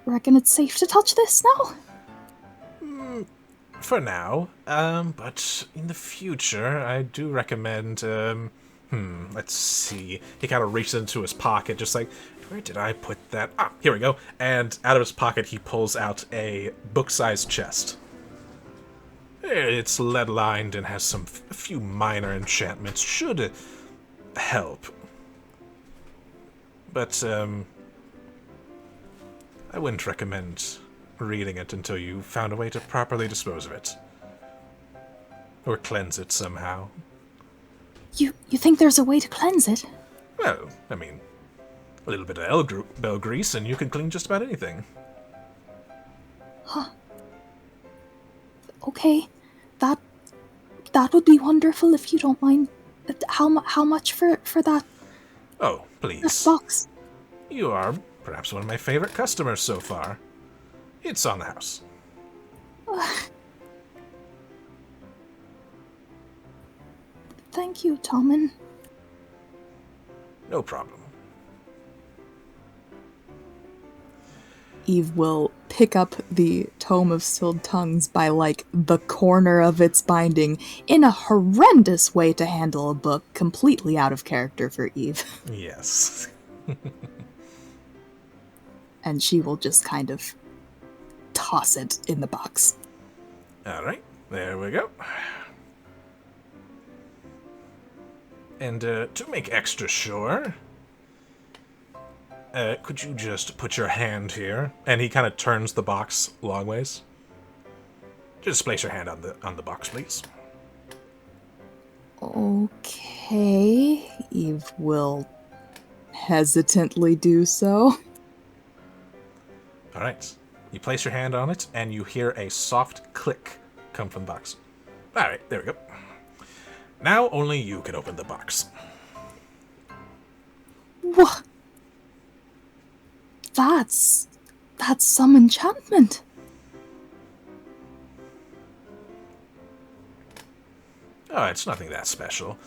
Reckon it's safe to touch this now? For now, but in the future, I do recommend, let's see. He kind of reaches into his pocket, just like, where did I put that? Ah, here we go. And out of his pocket, he pulls out a book-sized chest. It's lead-lined and has a few minor enchantments. Should help. But, I wouldn't recommend reading it until you found a way to properly dispose of it. Or cleanse it somehow. You think there's a way to cleanse it? Well, I mean, a little bit of bell grease and you can clean just about anything. Huh. Okay. That would be wonderful if you don't mind. How much for that Oh, please. box? You are perhaps one of my favorite customers so far. It's on the house. Thank you, Tommen. No problem. Eve will pick up the Tome of Stilled Tongues by, like, the corner of its binding in a horrendous way to handle a book, completely out of character for Eve. Yes. And she will just kind of toss it in the box. Alright, there we go. And to make extra sure, could you just put your hand here? And he kind of turns the box long ways. Just place your hand on the box, please. Okay. Eve will hesitantly do so. Alright. You place your hand on it, and you hear a soft click come from the box. Alright, there we go. Now only you can open the box. What? That's some enchantment. Oh, it's nothing that special.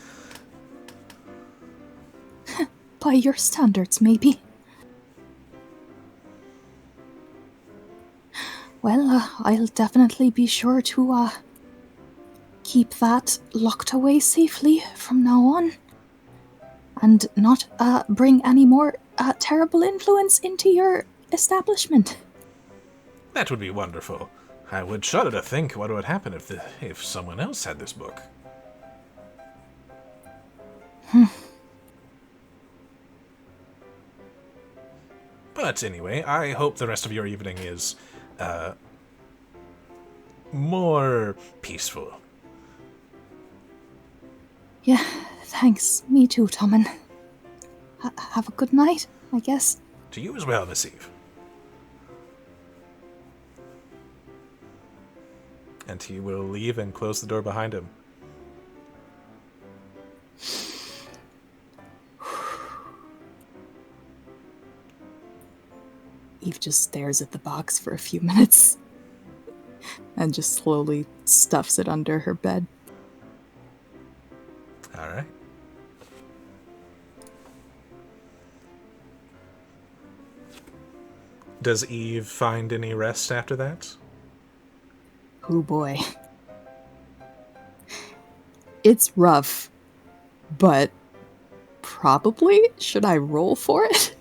By your standards, maybe. Well, I'll definitely be sure to, keep that locked away safely from now on. And not, bring any more, terrible influence into your establishment. That would be wonderful. I would shudder to think what would happen if someone else had this book. But anyway, I hope the rest of your evening is, more peaceful. Yeah, thanks. Me too, Tommen. have a good night, I guess. To you as well, Miss Eve. And he will leave and close the door behind him. Eve just stares at the box for a few minutes and just slowly stuffs it under her bed. All right. Does Eve find any rest after that? Oh boy. It's rough, but probably should I roll for it?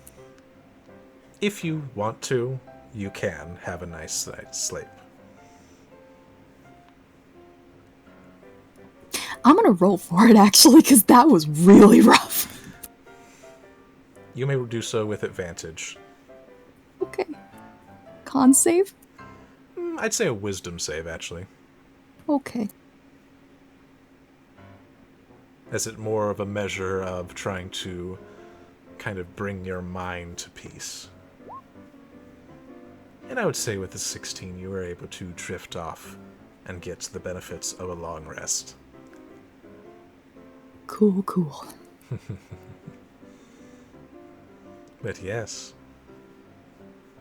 If you want to, you can have a nice night's sleep. I'm gonna roll for it actually, because that was really rough. You may do so with advantage. Okay. Con save? I'd say a wisdom save, actually. Okay. As it more of a measure of trying to kind of bring your mind to peace. And I would say with the 16, you were able to drift off and get the benefits of a long rest. Cool, cool. But yes.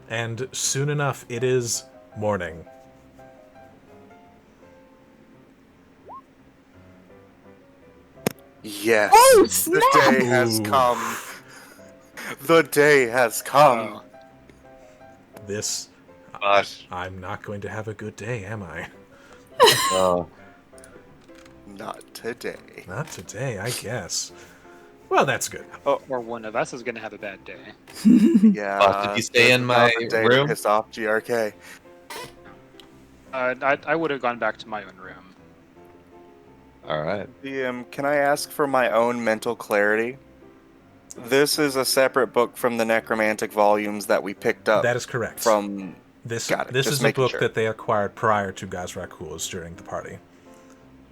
And soon enough, it is morning. Yes. Oh, The snap! day has Ooh. come. The day has come. This... Gosh. I'm not going to have a good day, am I? Oh. Not today. Not today, I guess. Well, that's good. Or one of us is gonna have a bad day. Yeah. Did you stay in now's my the day to room? piss off GRK. I would have gone back to my own room. All right. DM, can I ask for my own mental clarity? This is a separate book from the necromantic volumes that we picked up. That is correct. From This Got it, this just is a making book sure. that they acquired prior to Gazrakul's during the party.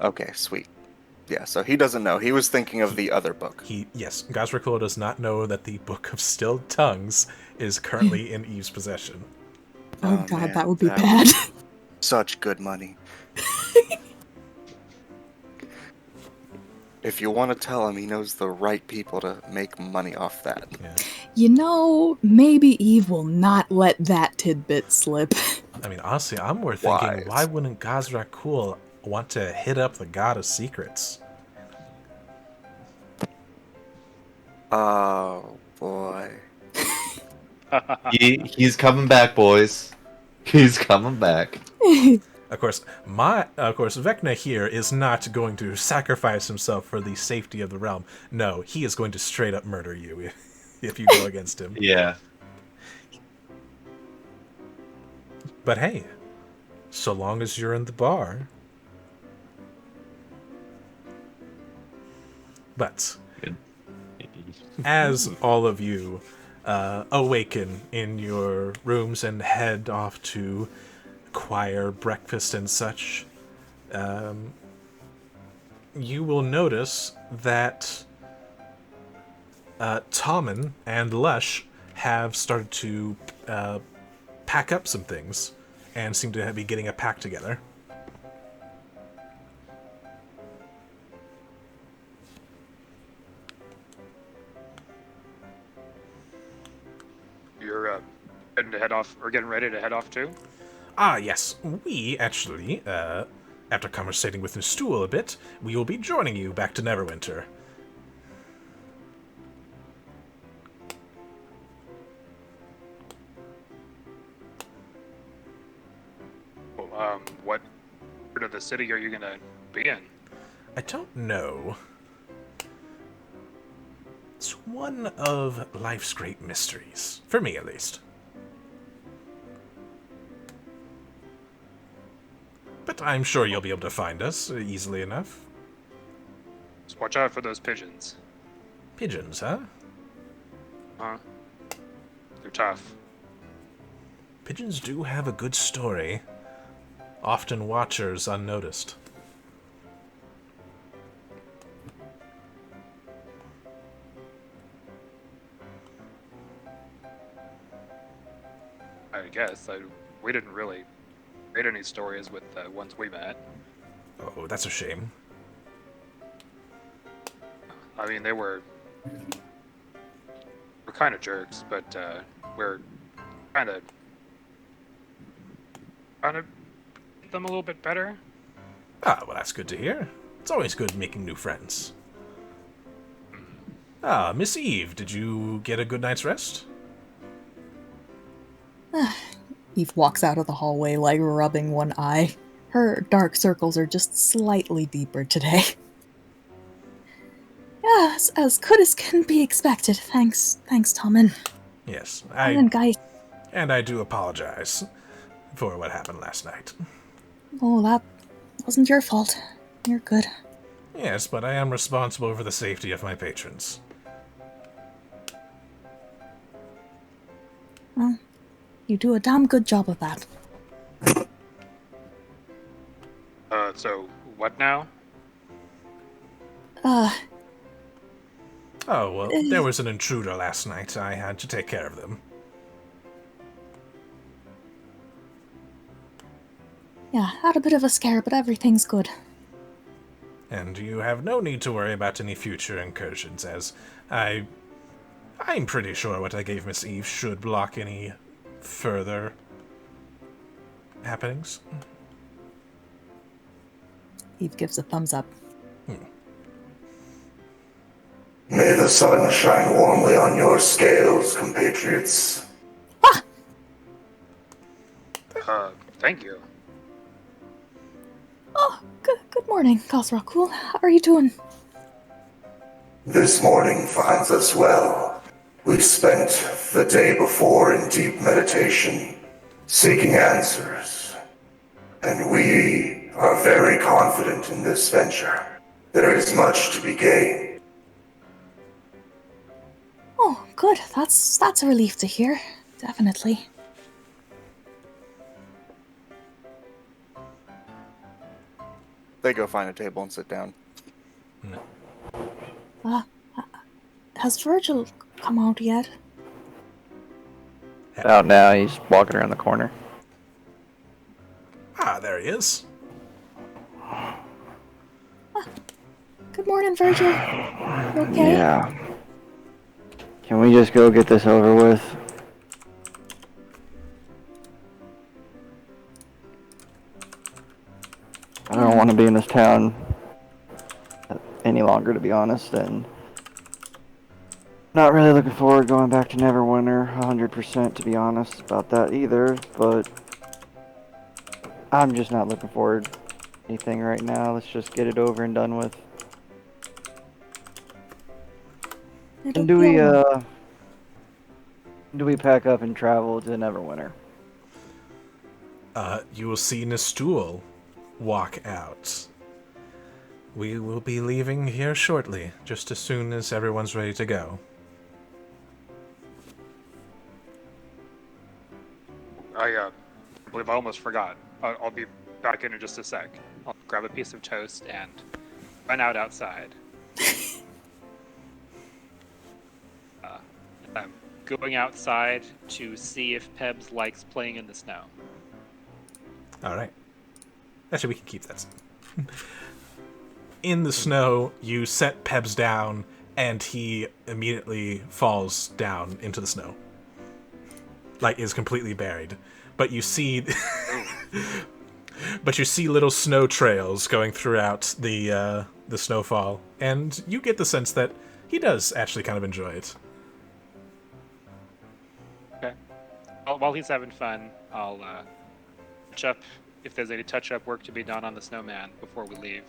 Okay, sweet. Yeah, so he doesn't know. He was thinking of the other book. Yes, Gazrakul does not know that the Book of Stilled Tongues is currently in Eve's possession. Oh, Oh, god, man, that would be that bad. Such good money. If you want to tell him, he knows the right people to make money off that. Yeah. You know, maybe Eve will not let that tidbit slip. I mean, honestly, I'm more thinking, Wise. why wouldn't Gazrakul want to hit up the God of Secrets? Oh, boy. He's coming back, boys. He's coming back. Of course, Vecna here is not going to sacrifice himself for the safety of the realm. No, he is going to straight up murder you if you go against him. Yeah. But hey, so long as you're in the bar. But as all of you awaken in your rooms and head off to choir, breakfast, and such, you will notice that Tommen and Lush have started to pack up some things and seem to be getting a pack together. You're getting ready to head off too? Ah, yes. We actually, after conversating with Nstool a bit, we will be joining you back to Neverwinter. Well, what part of the city are you gonna be in? I don't know. It's one of life's great mysteries. For me, at least. But I'm sure you'll be able to find us easily enough. Just watch out for those pigeons. Pigeons, huh? Huh? They're tough. Pigeons do have a good story. Often watchers unnoticed. I guess. We didn't really read any stories with the ones we met. Oh, that's a shame. I mean, they were kind of jerks, but we're kind of trying to get them a little bit better. Ah, well, that's good to hear. It's always good making new friends. Ah, Miss Eve, did you get a good night's rest? Eve walks out of the hallway, like rubbing one eye. Her dark circles are just slightly deeper today. Yeah, as good as can be expected. Thanks, Tommen. Yes, And guys, and I do apologize for what happened last night. oh, that wasn't your fault. You're good. Yes, but I am responsible for the safety of my patrons. Well, you do a damn good job of that. So what now? Oh, well, there was an intruder last night. I had to take care of them. Yeah, had a bit of a scare, but everything's good. And you have no need to worry about any future incursions, as I'm pretty sure what I gave Miss Eve should block any further happenings. Eve gives a thumbs up. May the sun shine warmly on your scales, compatriots. Thank you. Oh, good morning, Khosrakul. How are you doing? This morning finds us well. We spent the day before in deep meditation, seeking answers. And we are very confident in this venture. There is much to be gained. Oh, good. That's a relief to hear. Definitely. They go find a table and sit down. Has Virgil come out yet? Out now, he's walking around the corner. Ah, there he is. Good morning, Virgil. You okay? Yeah. Can we just go get this over with? I don't want to be in this town any longer, to be honest, and not really looking forward to going back to Neverwinter 100%, to be honest, about that either, but I'm just not looking forward to anything right now. Let's just get it over and done with. It'll And be alright. do we pack up and travel to Neverwinter? You will see Nestul walk out. We will be leaving here shortly, just as soon as everyone's ready to go. I believe I almost forgot. I'll be back in just a sec. I'll grab a piece of toast and run out outside. I'm going outside to see if Pebs likes playing in the snow. Alright. Actually, we can keep that. In the snow, you set Pebs down, and he immediately falls down into the snow. Like, is completely buried. But you see... but you see little snow trails going throughout the snowfall, and you get the sense that he does actually kind of enjoy it. Okay. While he's having fun, I'll touch up if there's any touch-up work to be done on the snowman before we leave.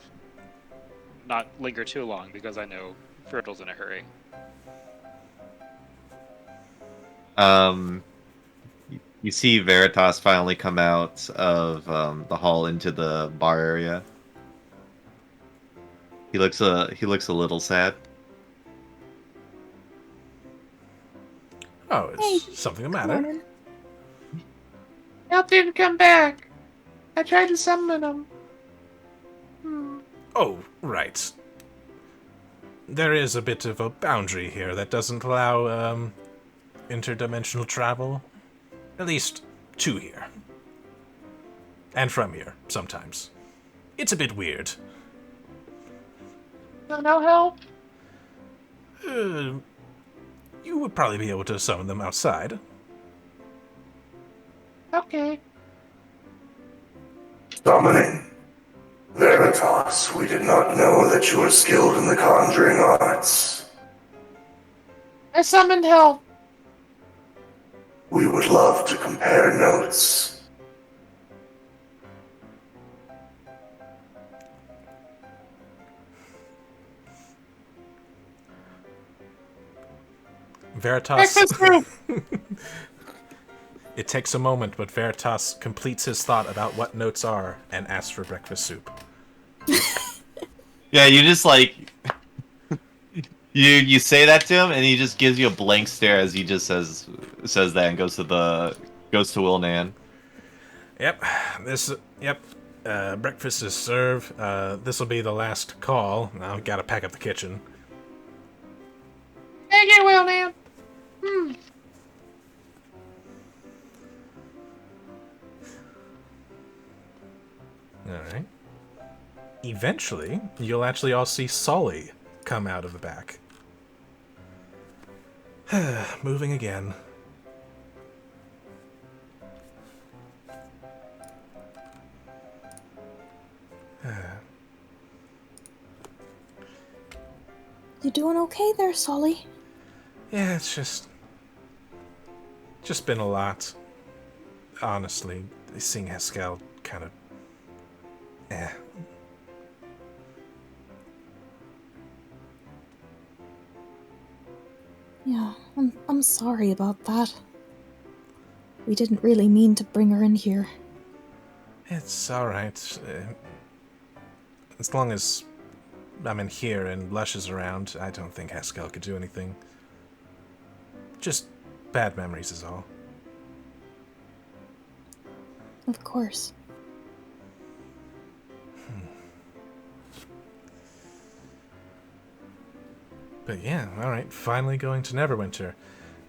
Not linger too long, because I know Virgil's in a hurry. You see Veritas finally come out of the hall into the bar area. He looks a little sad. Oh, it's something the matter. Morning. Help didn't come back. I tried to summon him. Oh, right. There is a bit of a boundary here that doesn't allow interdimensional travel. At least to here. And from here, sometimes. It's a bit weird. No help? You would probably be able to summon them outside. Okay. Summoning. Veritas, we did not know that you were skilled in the conjuring arts. I summoned help. We would love to compare notes. Veritas. Breakfast group. It takes a moment, but Veritas completes his thought about what notes are and asks for breakfast soup. Yeah, you just like you say that to him, and he just gives you a blank stare as he just says that and goes to Will Nan. Yep. Breakfast is served. This will be the last call. Now I've got to pack up the kitchen. Thank you, Will Nan. Alright. Eventually, you'll actually all see Sully come out of the back. Moving again. You doing okay there, Solly? Yeah, it's just been a lot. Honestly, seeing Haskell kind of... Yeah, I'm sorry about that. We didn't really mean to bring her in here. It's alright. As long as I'm in here and Lush is around, I don't think Haskell could do anything. Just bad memories is all. Of course. But yeah, alright, finally going to Neverwinter.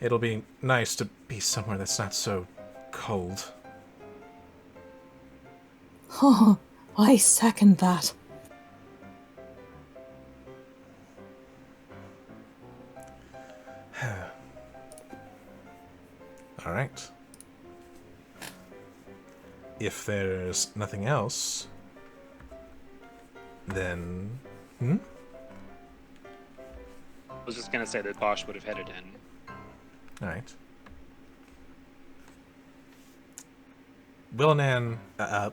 It'll be nice to be somewhere that's not so cold. Oh, I second that. Alright. If there's nothing else, then... I was just gonna say that Bosch would have headed in. Alright. Wilnan...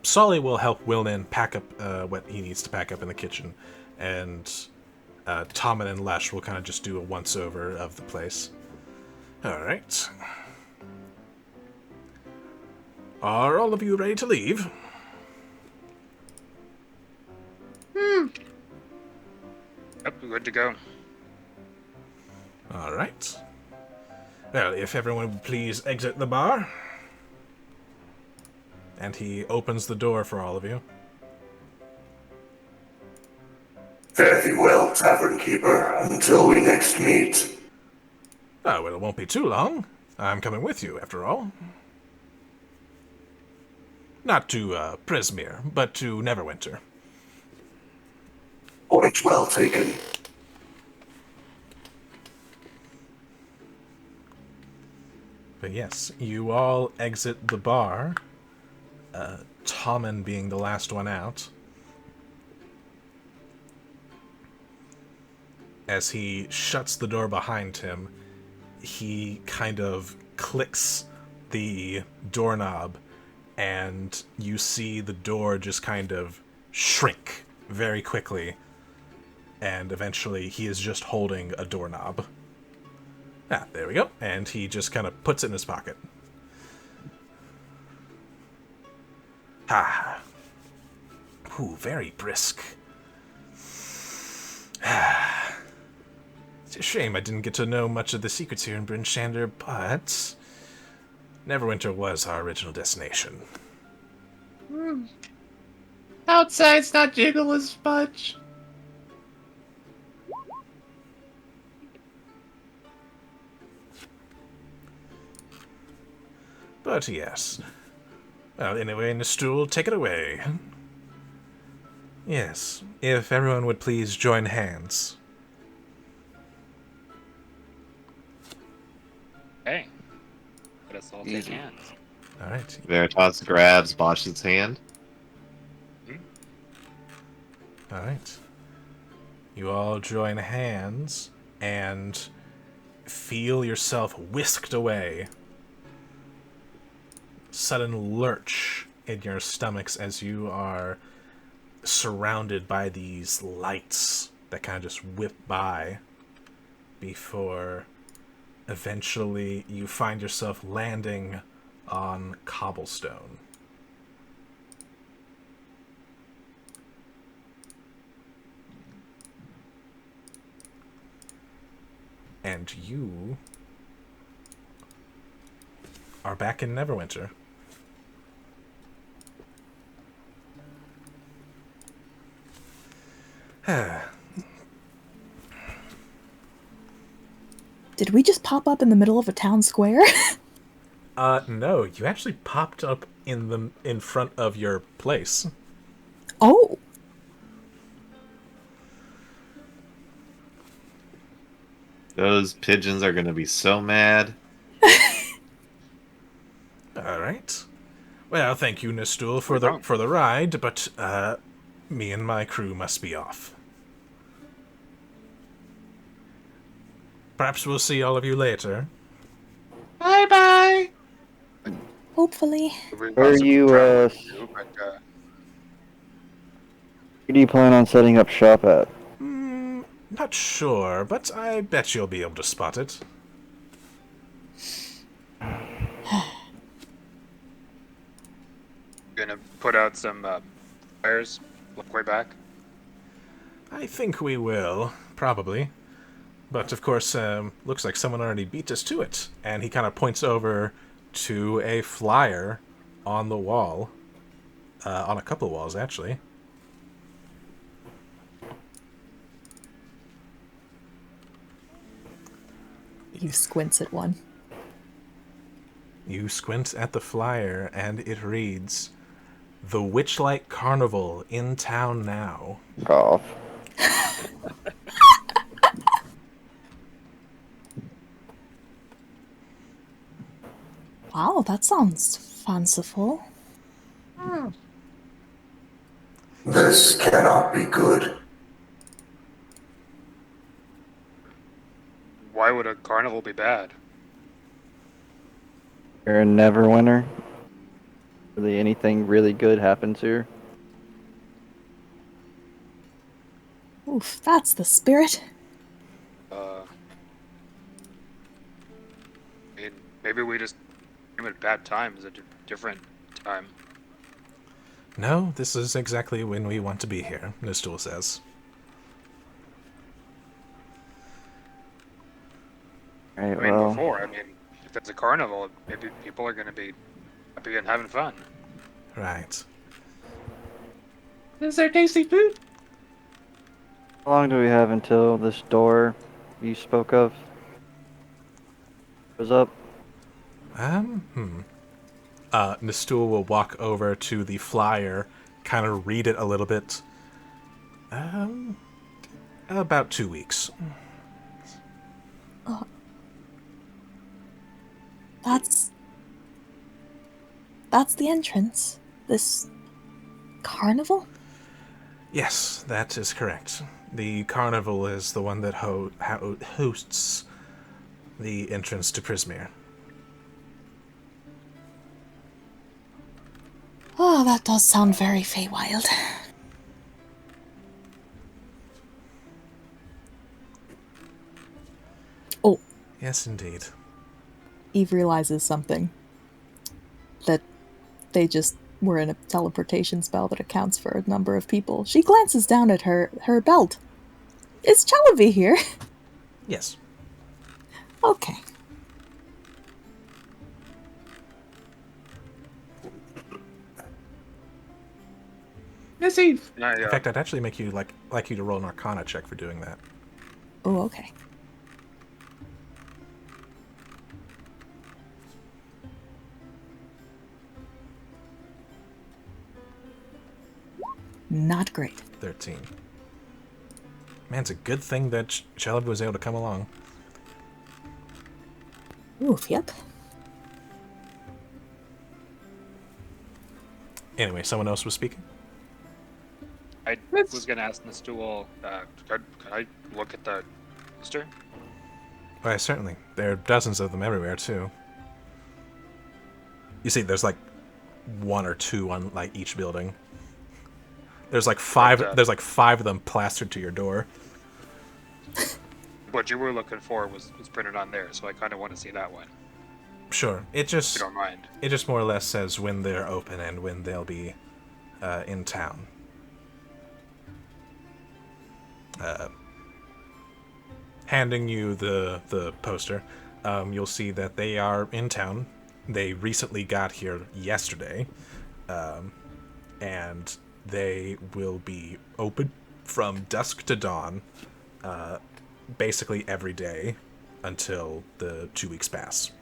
Solly will help Wilnan pack up what he needs to pack up in the kitchen, and Tommen and Lesh will kind of just do a once-over of the place. Alright. Are all of you ready to leave? Yep, we're good to go. Alright. Well, if everyone would please exit the bar. And he opens the door for all of you. Fare thee well, Tavern Keeper, until we next meet. Oh, well, it won't be too long. I'm coming with you, after all. Not to Prismere, but to Neverwinter. Point well taken. But yes, you all exit the bar. Tommen being the last one out. As he shuts the door behind him, he kind of clicks the doorknob, and you see the door just kind of shrink very quickly, and eventually he is just holding a doorknob. Ah, there we go. And he just kind of puts it in his pocket. Ah. Ooh, very brisk. It's a shame I didn't get to know much of the secrets here in Bryn Shander, but Neverwinter was our original destination. Outside's not jiggle as much. But yes, Well, anyway, Nistool, take it away. Yes, if everyone would please join hands. Okay. Let us all take Easy. hands. All right. Veritas grabs Bosch's hand. All right. You all join hands and feel yourself whisked away. Sudden lurch in your stomachs as you are surrounded by these lights that kind of just whip by before eventually you find yourself landing on cobblestone. And you are back in Neverwinter. Did we just pop up in the middle of a town square? No, you actually popped up in front of your place. Oh, Those pigeons are gonna be so mad. All right. Well, thank you, Nistool, for the ride, but me and my crew must be off. Perhaps we'll see all of you later. Bye bye. hopefully. We've Where got are some you, traveling to do, but, Where do you plan on setting up shop at? Not sure, but I bet you'll be able to spot it. Gonna put out some fires. Look way back. I think we will, probably. But of course, looks like someone already beat us to it. And he kind of points over to a flyer on the wall. On a couple of walls, actually. He squints at one. You squint at the flyer, and it reads, "The Witchlight Carnival in town now." Off. Wow, that sounds fanciful. This cannot be good. Why would a carnival be bad? You're a Neverwinter. Really, anything really good happens here? Oof, that's the spirit. I mean, maybe we just came at bad times at a different time. No, this is exactly when we want to be here, Nistool says. Right, I mean, well, before, I mean, if it's a carnival, maybe people are gonna be happy and having fun. Right. is there tasty food? how long do we have until this door you spoke of goes up? Nistool will walk over to the flyer, kind of read it a little bit. About 2 weeks. That's the entrance. This carnival? Yes, that is correct. The carnival is the one that hosts the entrance to Prismere. Oh, that does sound very Feywild. Oh, Yes, indeed. Eve realizes something. That they just were in a teleportation spell that accounts for a number of people. She glances down at her belt. Is Chalavi here? Yes. Okay. Miss Eve. In fact, I'd actually make you like you to roll an Arcana check for doing that. Oh, okay. Not great. 13. Man, it's a good thing that Shelby was able to come along. Oof, yep. Anyway, someone else was speaking? I was gonna ask Nastool, could I look at the poster? Why, certainly. There are dozens of them everywhere, too. You see, there's like one or two on like each building. There's like five. There's like 5 of them plastered to your door. What you were looking for was printed on there, so I kind of want to see that one. Sure. It If just you don't mind. it just more or less says when they're open and when they'll be in town. Handing you the poster, you'll see that they are in town. They recently got here yesterday, and they will be open from dusk to dawn, basically every day until the 2 weeks pass.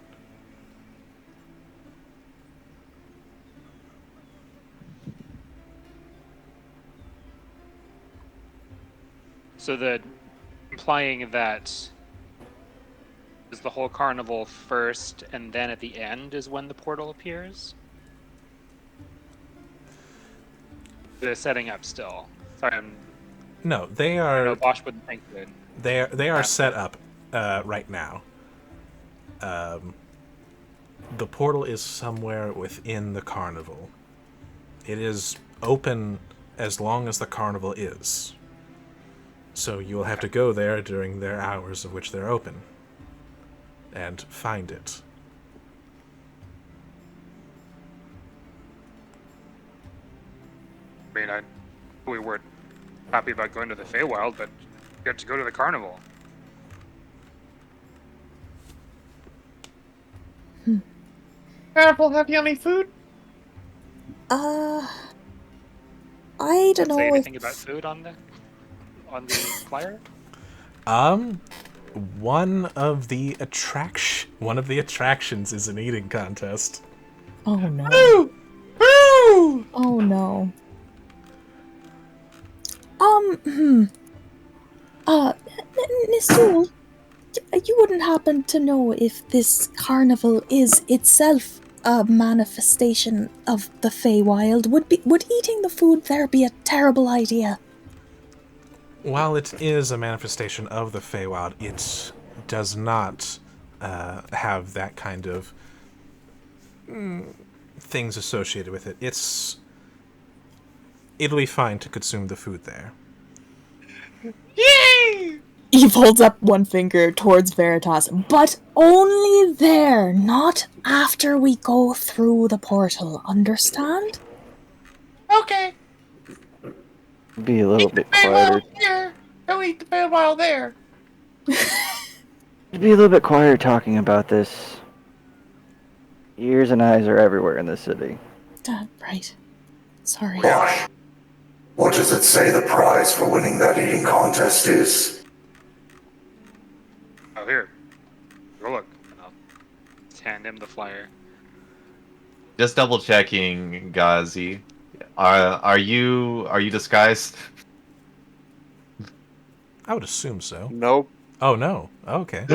So the implying that is the whole carnival first, and then at the end is when the portal appears. They're setting up still. Sorry, No, they I know are Bosch wouldn't think that. they are set up right now. The portal is somewhere within the carnival. It is open as long as the carnival is. So you will have to go there during their hours of which they're open and find it. I mean, we weren't happy about going to the Feywild, but you get to go to the carnival. Careful, have yummy food. I don't Does it know say if anything about food on the flyer? One of the attractions is an eating contest. Oh no. Boo! Boo! Oh no. Nistool, you wouldn't happen to know if this carnival is itself a manifestation of the Feywild? Would eating the food there be a terrible idea? While it is a manifestation of the Feywild, it does not have that kind of things associated with it. It'll be fine to consume the food there. Yay! Eve holds up one finger towards Veritas, but only there, not after we go through the portal, understand? Okay. Be a little Eat the bit quieter. Feywild here. Don't eat the Feywild there. Be a little bit quieter talking about this. Ears and eyes are everywhere in this city. Right. Sorry. Gosh, what does it say the prize for winning that eating contest is? Oh, here. Go look. And I'll hand him the flyer. Just double checking, Gazi. Are you disguised? I would assume so. Nope. Oh no. Okay.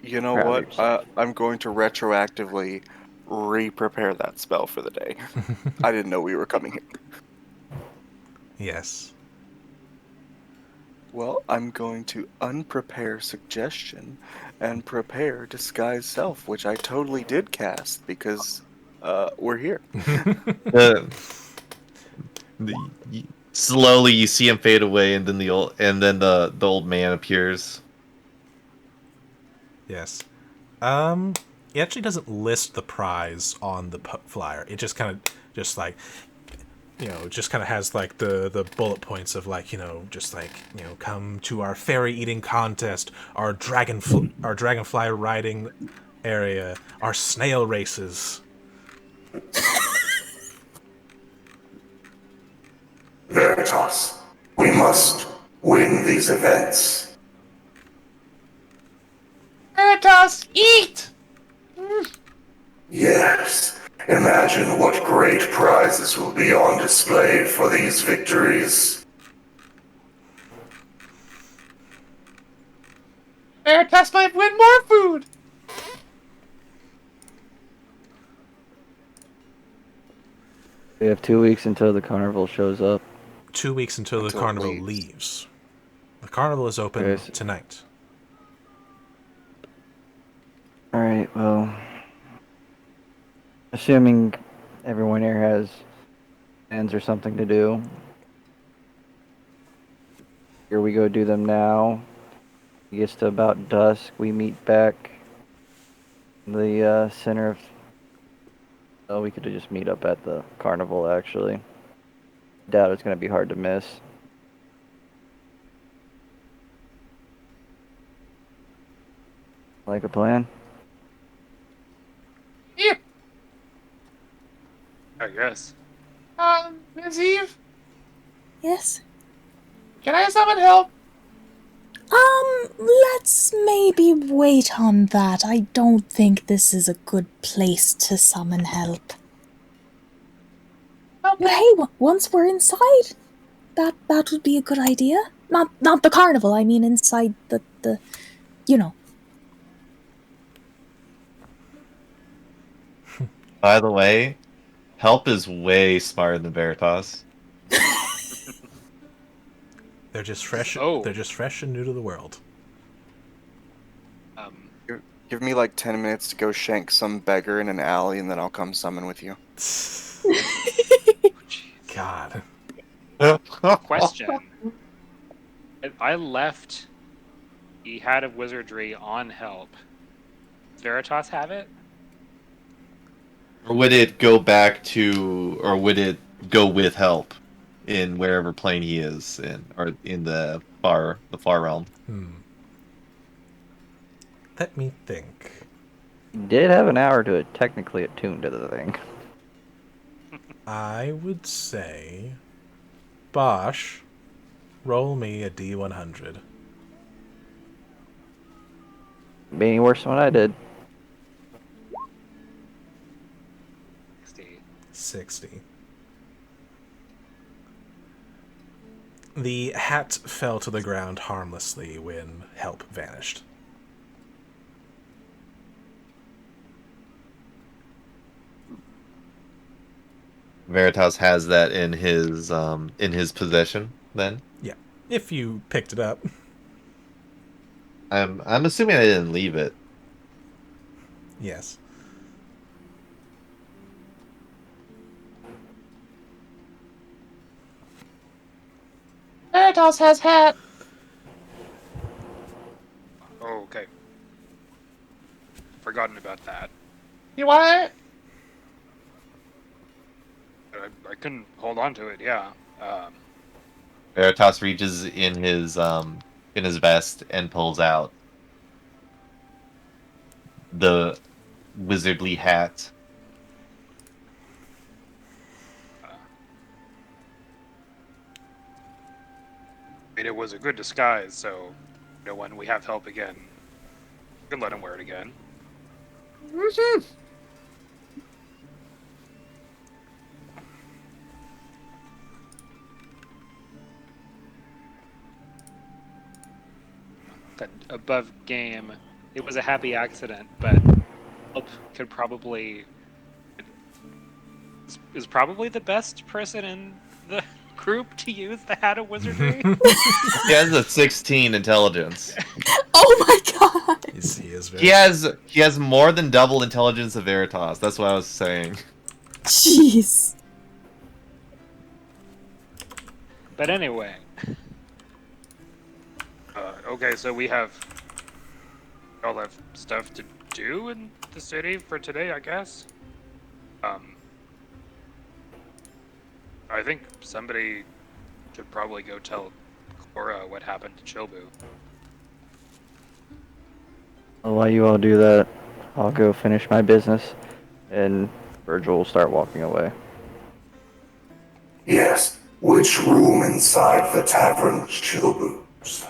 You know Proud of what? yourself. I'm going to retroactively re-prepare that spell for the day. I didn't know we were coming here. Yes. Well, I'm going to unprepare suggestion and prepare disguise self, which I totally did cast because we're here. Slowly, you see him fade away, and then the old man appears. Yes. It actually doesn't list the prize on the flyer. It just kind of just like just kind of has like the bullet points of like just like come to our fairy eating contest, our dragonfly riding area, our snail races. Veritas, we must win these events. Veritas, eat! Yes, Imagine what great prizes will be on display for these victories. Veritas might win more food. We have 2 weeks until the carnival shows up. 2 weeks until the Until it carnival leaves. leaves. The carnival is open Yes. tonight. Alright, well. Assuming everyone here has plans or something to do. Here we go do them now. It gets to about dusk. We meet back in the center of. Oh, we could just meet up at the carnival, actually. Doubt it's going to be hard to miss. Like a plan? Yeah. I guess. Ms. Eve, Yes? can I summon help? Let's maybe wait on that. I don't think this is a good place to summon help. Okay. But hey, once we're inside, that would be a good idea. Not the carnival, I mean inside the you know. By the way, Help is way smarter than Veritas. They're just fresh. Oh. They're just fresh and new to the world. Give me like 10 minutes to go shank some beggar in an alley, and then I'll come summon with you. God. Question. I left the Hat of Wizardry on help. Does Veritas have it? Or would it go back to, or would it go with Help in wherever plane he is in, or in the far realm? Let me think. You did have an hour to technically attune to the thing. I would say, Bosch, roll me a D100. Be any worse than what I did. 60. 60. The hat fell to the ground harmlessly when Help vanished. Veritas has that in his possession. Then Yeah, if you picked it up. I'm assuming I didn't leave it. Yes. Veritas has hat. Oh, okay. Forgotten about that. You want it? I couldn't hold on to it, yeah. Veritas reaches in his vest and pulls out the wizardly hat. I mean, it was a good disguise, so when we have help again, we can let him wear it again. Mm-hmm. That above game, it was a happy accident, but help could probably is probably the best person in the group to use the Hat of Wizardry. He has a 16 intelligence. Oh my god! He is very... He has more than double intelligence of Veritas. That's what I was saying. Jeez. But anyway, okay, so we all have stuff to do in the city for today, I guess. I think somebody should probably go tell Cora what happened to Chilbu. Well, while you all do that, I'll go finish my business, and Virgil will start walking away. Yes, which room inside the tavern, Chilboo's?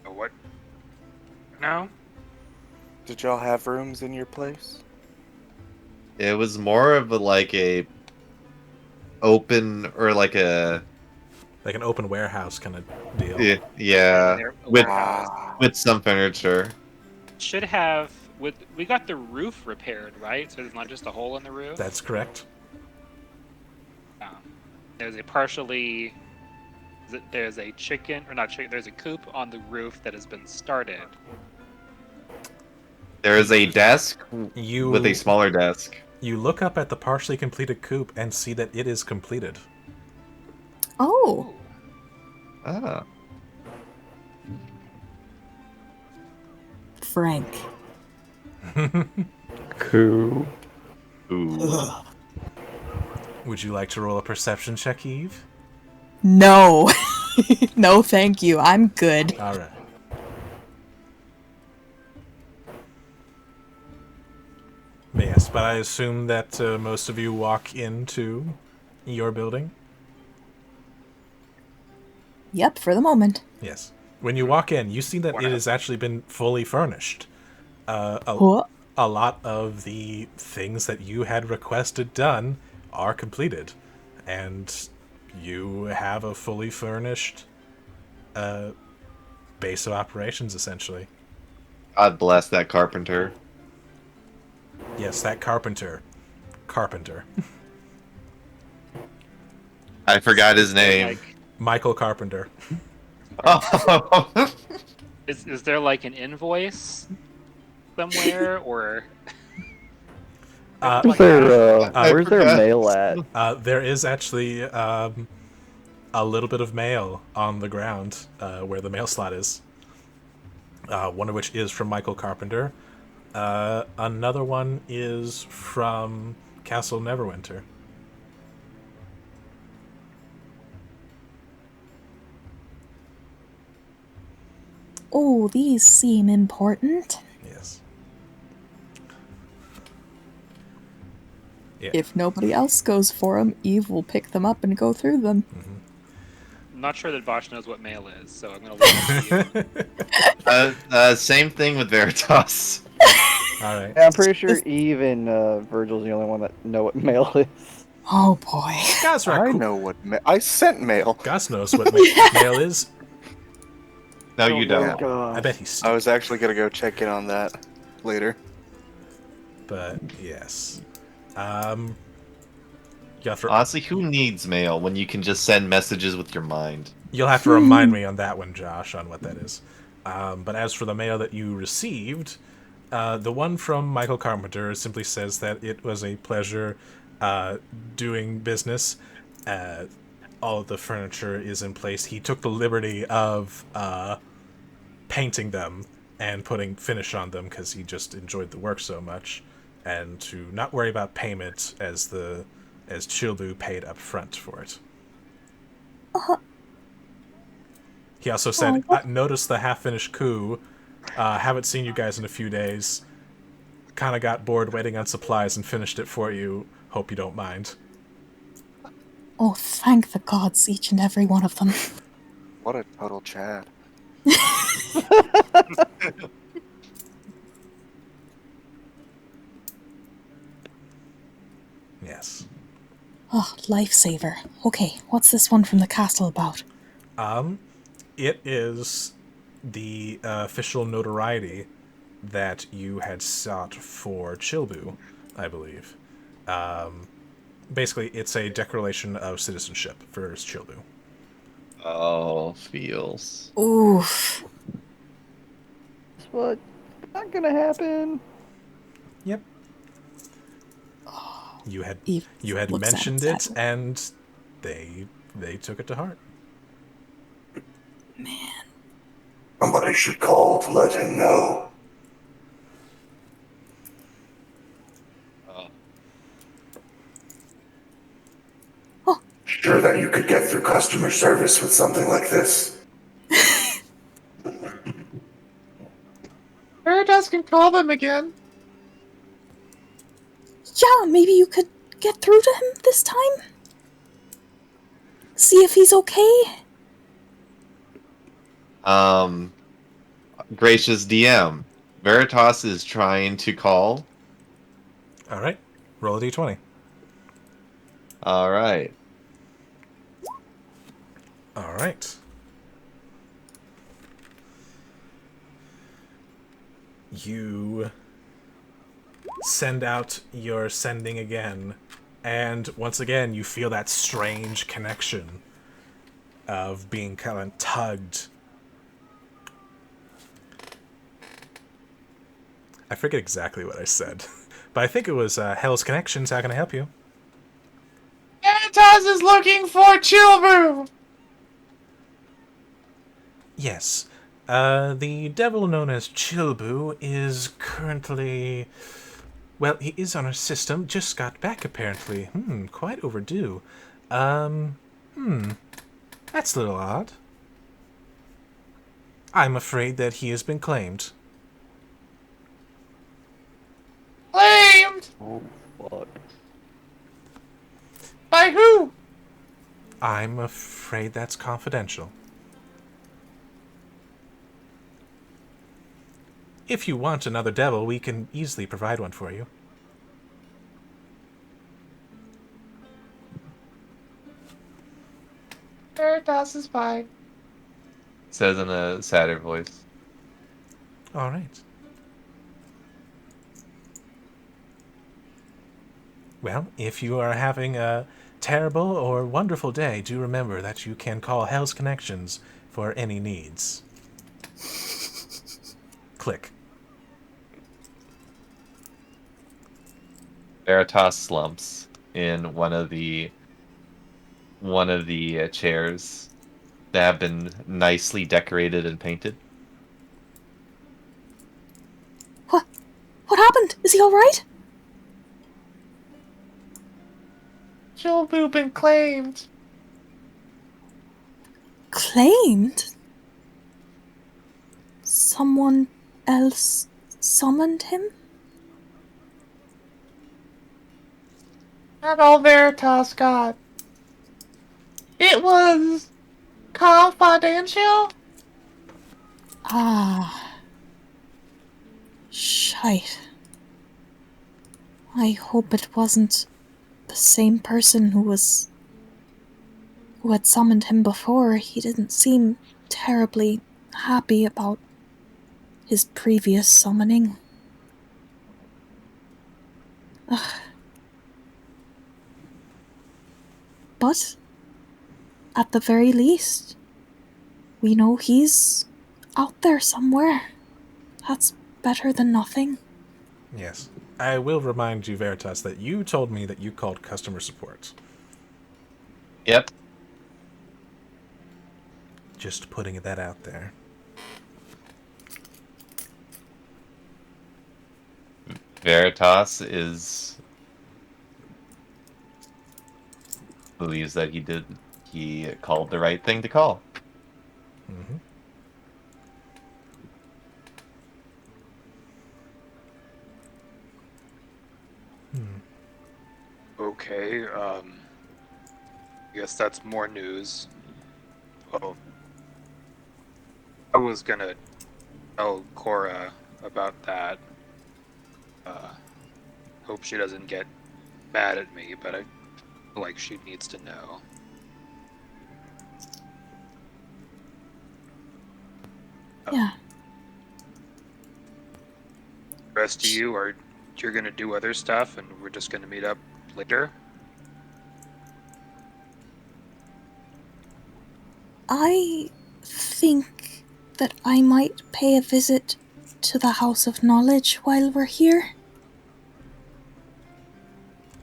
Oh, what? No? Did y'all have rooms in your place? It was more of a open or like a Like an open warehouse kind of deal. yeah A with warehouse. with some furniture. Should have. We got the roof repaired, right? So there's not just a hole in the roof. That's correct. There's a partially. There's a chicken, or not chicken. There's a coop on the roof that has been started. There is a desk You with a smaller desk. You look up at the partially completed coop and see that it is completed. Oh, Ah. Frank. Cool. Ooh. Would you like to roll a perception check, Eve? No. No, thank you. I'm good. All right. Yes, but I assume that most of you walk into your building? Yep, for the moment. Yes. When you walk in, you see that it has actually been fully furnished. Huh? A lot of the things that you had requested done are completed. And you have a fully furnished base of operations, essentially. God bless that carpenter. Yes, that carpenter. I forgot his name. Like, Michael Carpenter. Oh. is there like an invoice somewhere, or Where's their, I where's their forgot. mail at? There is actually a little bit of mail on the ground where the mail slot is. One of which is from Michael Carpenter. Another one is from Castle Neverwinter. Oh, these seem important. Yes. If nobody else goes for them, Eve will pick them up and go through them. I'm not sure that Bosch knows what mail is, so I'm gonna leave it to you. Same thing with Veritas. All right. Yeah, I'm pretty sure Eve and Virgil's the only one that know what mail is. Oh boy. Gus, I know what I sent mail. Gus knows what mail is. No, you don't. God. I bet he's. I was actually gonna go check in on that later. But yes. You'll have, to, Honestly, who needs mail when you can just send messages with your mind? you'll have to remind me on that one, Josh, on what that is. But as for the mail that you received, the one from Michael Carpenter simply says that it was a pleasure doing business. All of the furniture is in place. He took the liberty of painting them and putting finish on them because he just enjoyed the work so much, and to not worry about payment as Chilbu paid up front for it. He also said, notice the half-finished coup. Haven't seen you guys in a few days. Kind of got bored waiting on supplies and finished it for you. Hope you don't mind. Oh, thank the gods, each and every one of them. What a total Chad. Yes. Oh, lifesaver. Okay, what's this one from the castle about? It is the official notoriety that you had sought for Chilbu, I believe. Basically, it's a declaration of citizenship for Chilbu. Oh, feels. Oof. That's what? Not gonna happen. Yep. You had Eve looks at mentioned him it, sadly. and they took it to heart. Somebody should call to let him know. Sure that you could get through customer service with something like this. Veritas can call them again. Yeah, maybe you could get through to him this time? See if he's okay? Gracious DM, Veritas is trying to call. All right. Roll a d20. All right. All right. You send out your sending again, and once again you feel that strange connection of being kind of tugged. I forget exactly what I said, but I think it was Hell's Connections. How can I help you? Veritas is looking for Chilbru. Yes. The devil known as Chilbu is currently... Well, he is on our system. Just got back, apparently. Quite overdue. That's a little odd. I'm afraid that he has been claimed. Claimed Oh, fuck. by who? I'm afraid that's confidential. If you want another devil, we can easily provide one for you. Veritas is fine. Says in a sadder voice. All right. Well, if you are having a terrible or wonderful day, do remember that you can call Hell's Connections for any needs. Click. Veritas slumps in one of the chairs that have been nicely decorated and painted. What? What happened? Is he all right? Chilbru been claimed. Claimed? Someone else summoned him? Not all Veritas got. It was confidential. Ah. Shite. I hope it wasn't the same person who had summoned him before. He didn't seem terribly happy about his previous summoning. Ugh. But, at the very least, we know he's out there somewhere. That's better than nothing. Yes. I will remind you, Veritas, that you told me that you called customer support. Yep. Just putting that out there. Veritas believes that he called the right thing to call. Mm-hmm. Okay, I guess that's more news. Well, I was gonna tell Cora about that. Hope she doesn't get mad at me, but I feel like she needs to know. Yeah. The rest of you you're gonna do other stuff, and we're just gonna meet up later. I think that I might pay a visit to the House of Knowledge while we're here.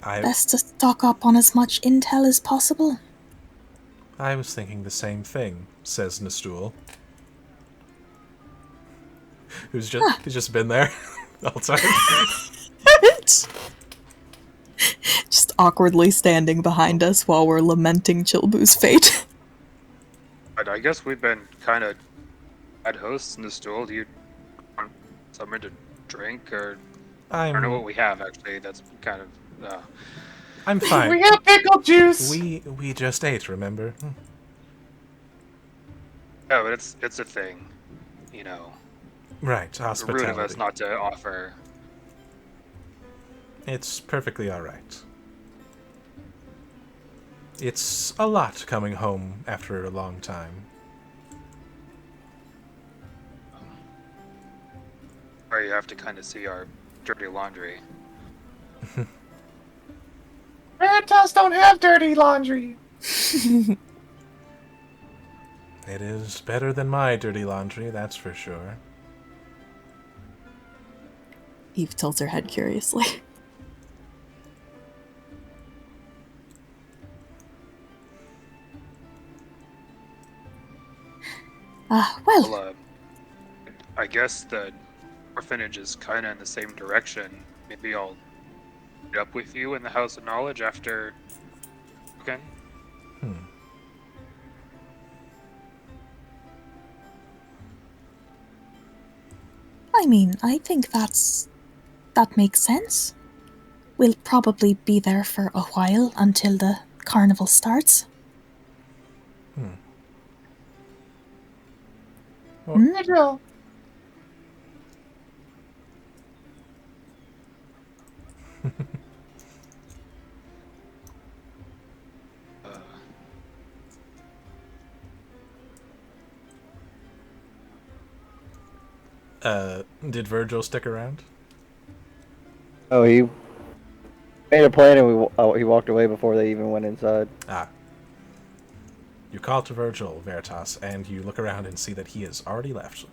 Best to stock up on as much intel as possible. I was thinking the same thing, says Nastul. Who's just been there the whole time. Just awkwardly standing behind us while we're lamenting Chilbu's fate. But I guess we've been kind of bad hosts in the stool. Do you want something to drink, or I don't know what we have actually. That's kind of. I'm fine. We got pickle juice. We just ate, remember? Yeah, but it's a thing, you know. Right, hospitality. Rude of us not to offer. It's perfectly alright. It's a lot coming home after a long time. Or you have to kind of see our dirty laundry. Veritas don't have dirty laundry. It is better than my dirty laundry, that's for sure. Eve tilts her head curiously. Well. I guess the orphanage is kind of in the same direction. Maybe I'll meet up with you in the House of Knowledge after. Okay. I mean, I think that makes sense. We'll probably be there for a while until the carnival starts. Virgil. Did Virgil stick around? Oh, he made a plan and he walked away before they even went inside. Ah. You call to Virgil, Veritas, and you look around and see that he has already left.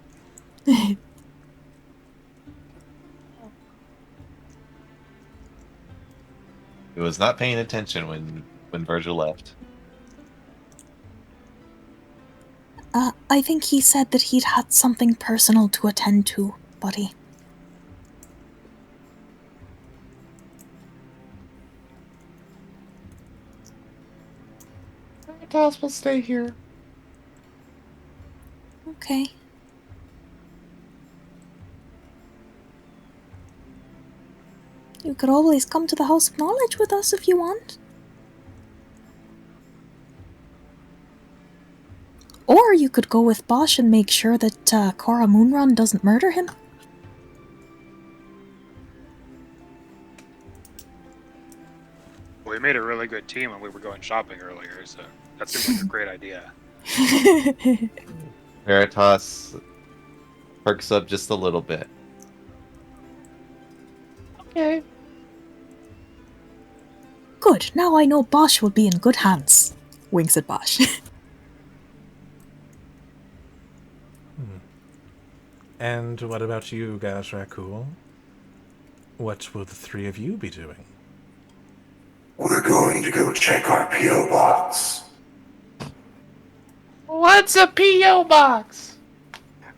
He was not paying attention when Virgil left. I think he said that he'd had something personal to attend to, buddy. Veritas will stay here. Okay. You could always come to the House of Knowledge with us if you want. Or you could go with Bosch and make sure that Cora Moonrun doesn't murder him. We made a really good team when we were going shopping earlier, so that seems like a great idea. Veritas perks up just a little bit. Okay. Good, now I know Bosch will be in good hands. Winks at Bosch. And what about you, Gazrakul? What will the three of you be doing? We're going to go check our P.O. box. What's a P.O. box?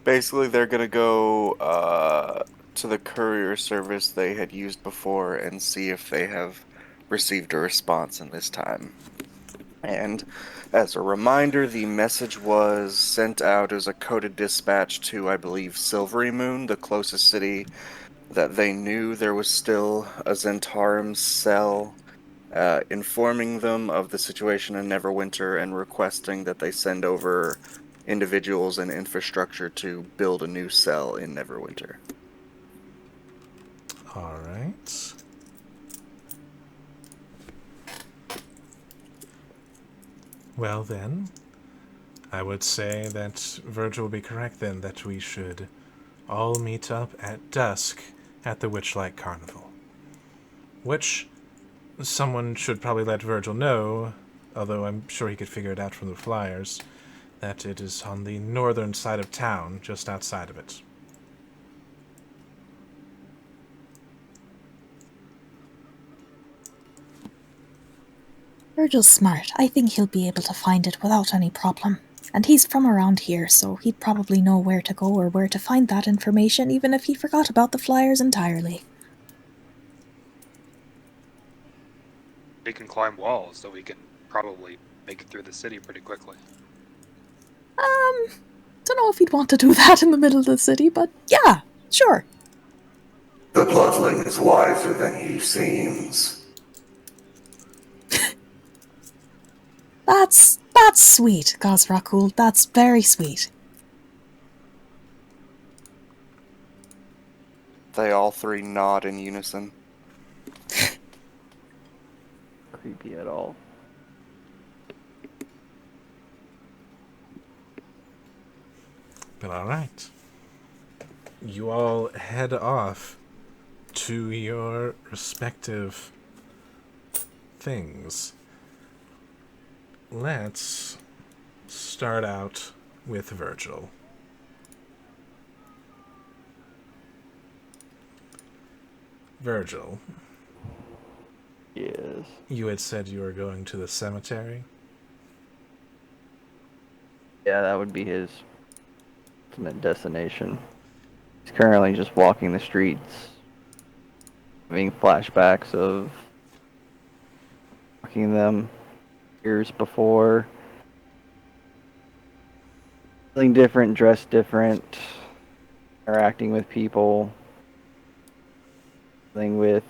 Basically, they're gonna go to the courier service they had used before and see if they have received a response in this time. And as a reminder, the message was sent out as a coded dispatch to, I believe, Silvery Moon, the closest city that they knew there was still a Zentarum cell, informing them of the situation in Neverwinter and requesting that they send over individuals and infrastructure to build a new cell in Neverwinter. All right. Well then, I would say that Virgil will be correct then that we should all meet up at dusk at the Witchlight Carnival. Which someone should probably let Virgil know, although I'm sure he could figure it out from the flyers, that it is on the northern side of town, just outside of it. Virgil's smart. I think he'll be able to find it without any problem. And he's from around here, so he'd probably know where to go or where to find that information, even if he forgot about the flyers entirely. He can climb walls, so we can probably make it through the city pretty quickly. Don't know if he'd want to do that in the middle of the city, but yeah, sure. The bloodling is wiser than he seems. That's sweet, Gazrakul. That's very sweet. They all three nod in unison. Creepy at all. But alright. You all head off to your respective things. Let's start out with Virgil. Virgil, Yes. you had said you were going to the cemetery? Yeah, that would be his ultimate destination. He's currently just walking the streets, having flashbacks of walking them years before, feeling different, dressed different, interacting with people, dealing with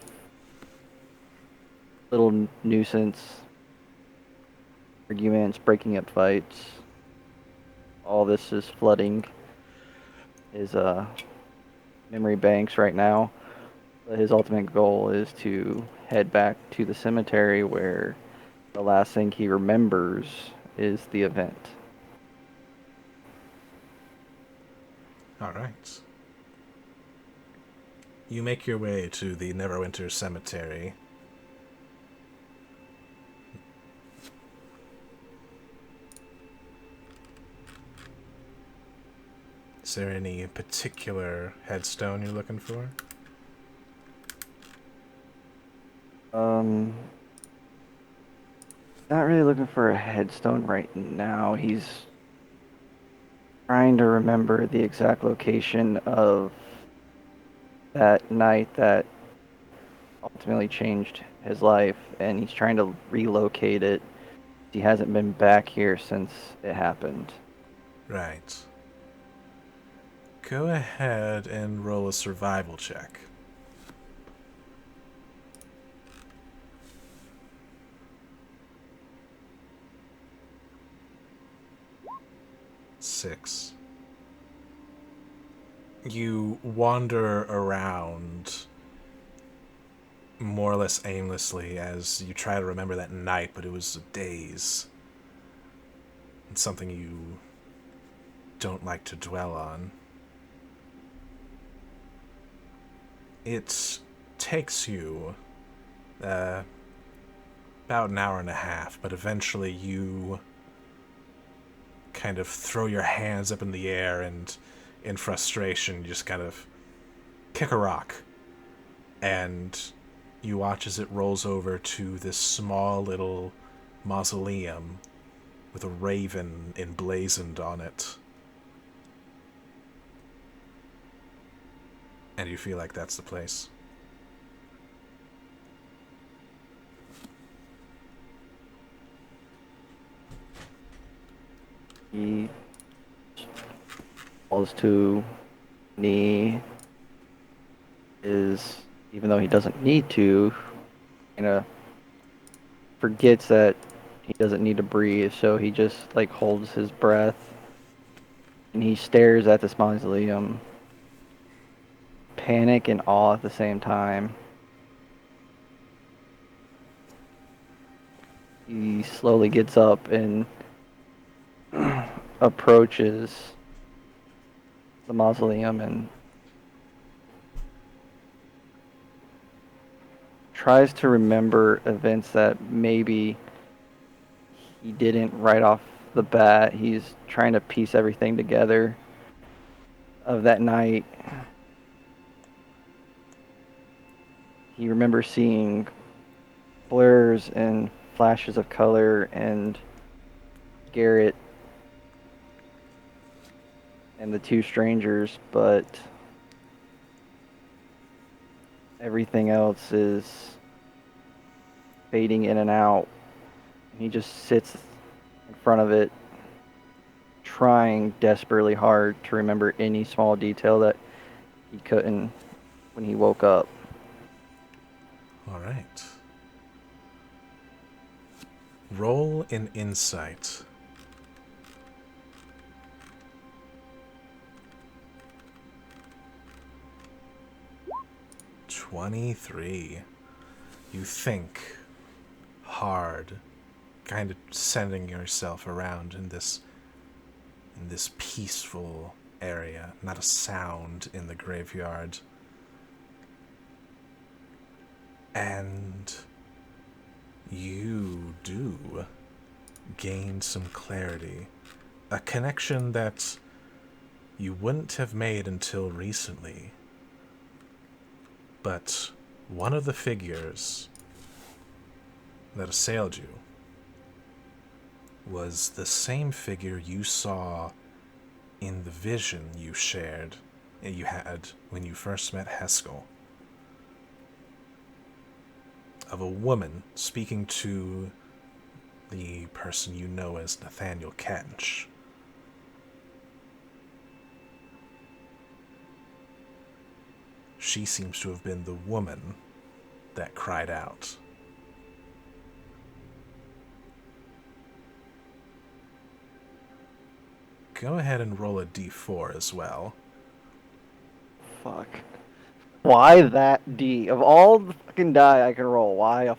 little nuisance arguments, breaking up fights. All this is flooding his memory banks right now. But his ultimate goal is to head back to the cemetery where the last thing he remembers is the event. Alright. You make your way to the Neverwinter Cemetery. Is there any particular headstone you're looking for? Not really looking for a headstone right now. He's trying to remember the exact location of that night that ultimately changed his life, and he's trying to relocate it. He hasn't been back here since it happened. Right. Go ahead and roll a survival check. Six. You wander around more or less aimlessly as you try to remember that night, but it was a daze. It's something you don't like to dwell on. It takes you about an hour and a half, but eventually you kind of throw your hands up in the air and in frustration you just kind of kick a rock, and you watch as it rolls over to this small little mausoleum with a raven emblazoned on it. And you feel like that's the place. He falls to knee, is, even though he doesn't need to, forgets that he doesn't need to breathe, so he just like holds his breath and he stares at this mausoleum, panic and awe at the same time. He slowly gets up and approaches the mausoleum and tries to remember events that maybe he didn't right off the bat. He's trying to piece everything together of that night. He remembers seeing blurs and flashes of color and Garrett and the two strangers, but everything else is fading in and out. He just sits in front of it, trying desperately hard to remember any small detail that he couldn't when he woke up. All right. Roll an insight. 23. You think hard, kind of centering yourself around in this peaceful area, not a sound in the graveyard. And you do gain some clarity. A connection that you wouldn't have made until recently. But one of the figures that assailed you was the same figure you saw in the vision you shared, you had when you first met Heskel. Of a woman speaking to the person you know as Nathaniel Kench. She seems to have been the woman that cried out. Go ahead and roll a d4 as well. Fuck. Why that D? Of all the fucking die I can roll, why a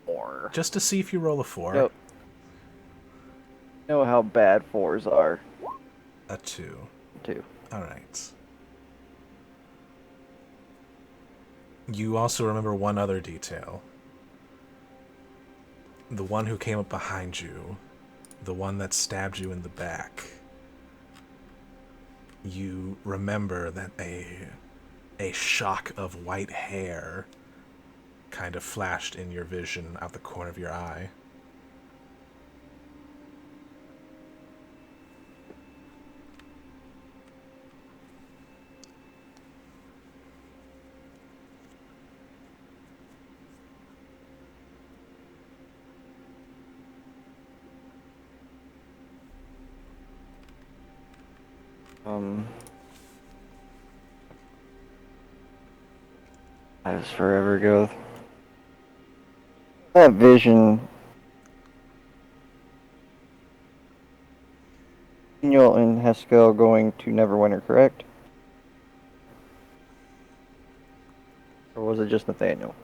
4? Just to see if you roll a 4. Nope. Know how bad 4s are. A 2. 2. Alright. You also remember one other detail. The one who came up behind you. The one that stabbed you in the back. You remember that a shock of white hair kind of flashed in your vision out the corner of your eye. I just forever go. That vision. Daniel and Heskel going to Neverwinter, correct? Or was it just Nathaniel?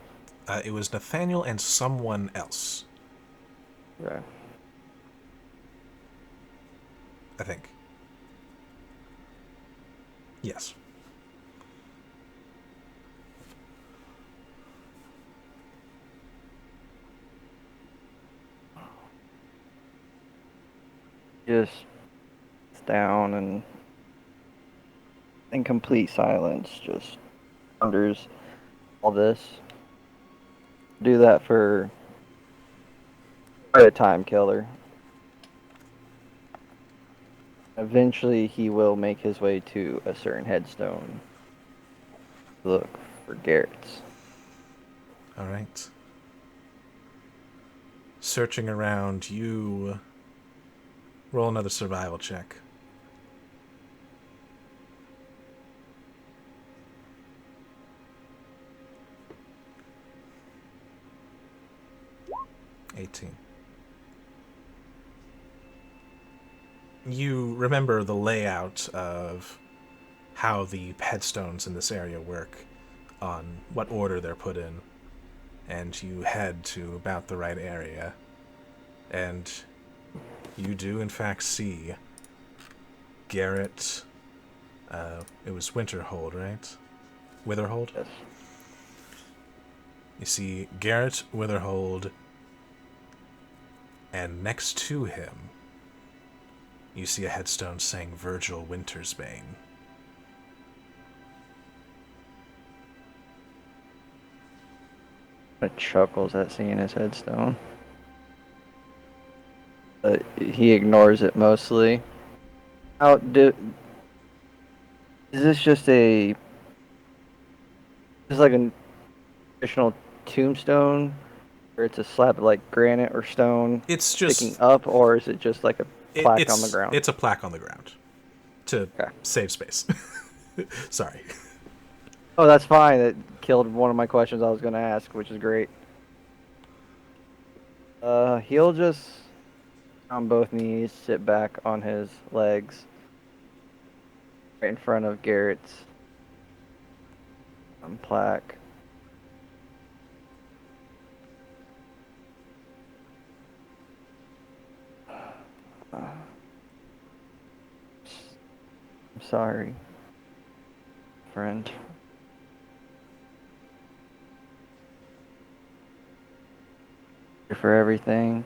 It was Nathaniel and someone else. Okay. I think. Yes. Just down and in complete silence, just wonders all this. Do that for a time killer. Eventually he will make his way to a certain headstone. Look for Garrett's. Alright. Searching around, you roll another survival check. You remember the layout of how the headstones in this area work, on what order they're put in, and you head to about the right area, and you do in fact see Garrett. It was Winterhold, right? Witherhold? Yes. You see Garrett Witherhold, and next to him, you see a headstone saying Virgil Wintersbane. I chuckles at seeing his headstone. But he ignores it mostly. Is this just like a traditional tombstone, where it's a slab of like granite or stone It's just sticking up, or is it just like a plaque on the ground? It's a plaque on the ground to Okay. save space. Sorry. Oh, that's fine. It killed one of my questions I was going to ask, which is great. He'll just on both knees sit back on his legs right in front of Garrett's plaque. I'm sorry, friend. For everything.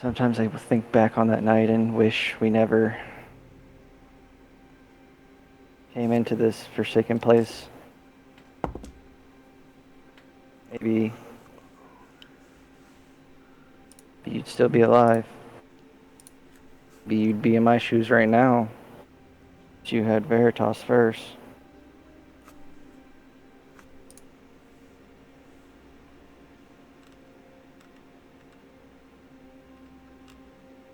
Sometimes I think back on that night and wish we never came into this forsaken place. Maybe you'd still be alive. Maybe you'd be in my shoes right now. But you had Veritas first.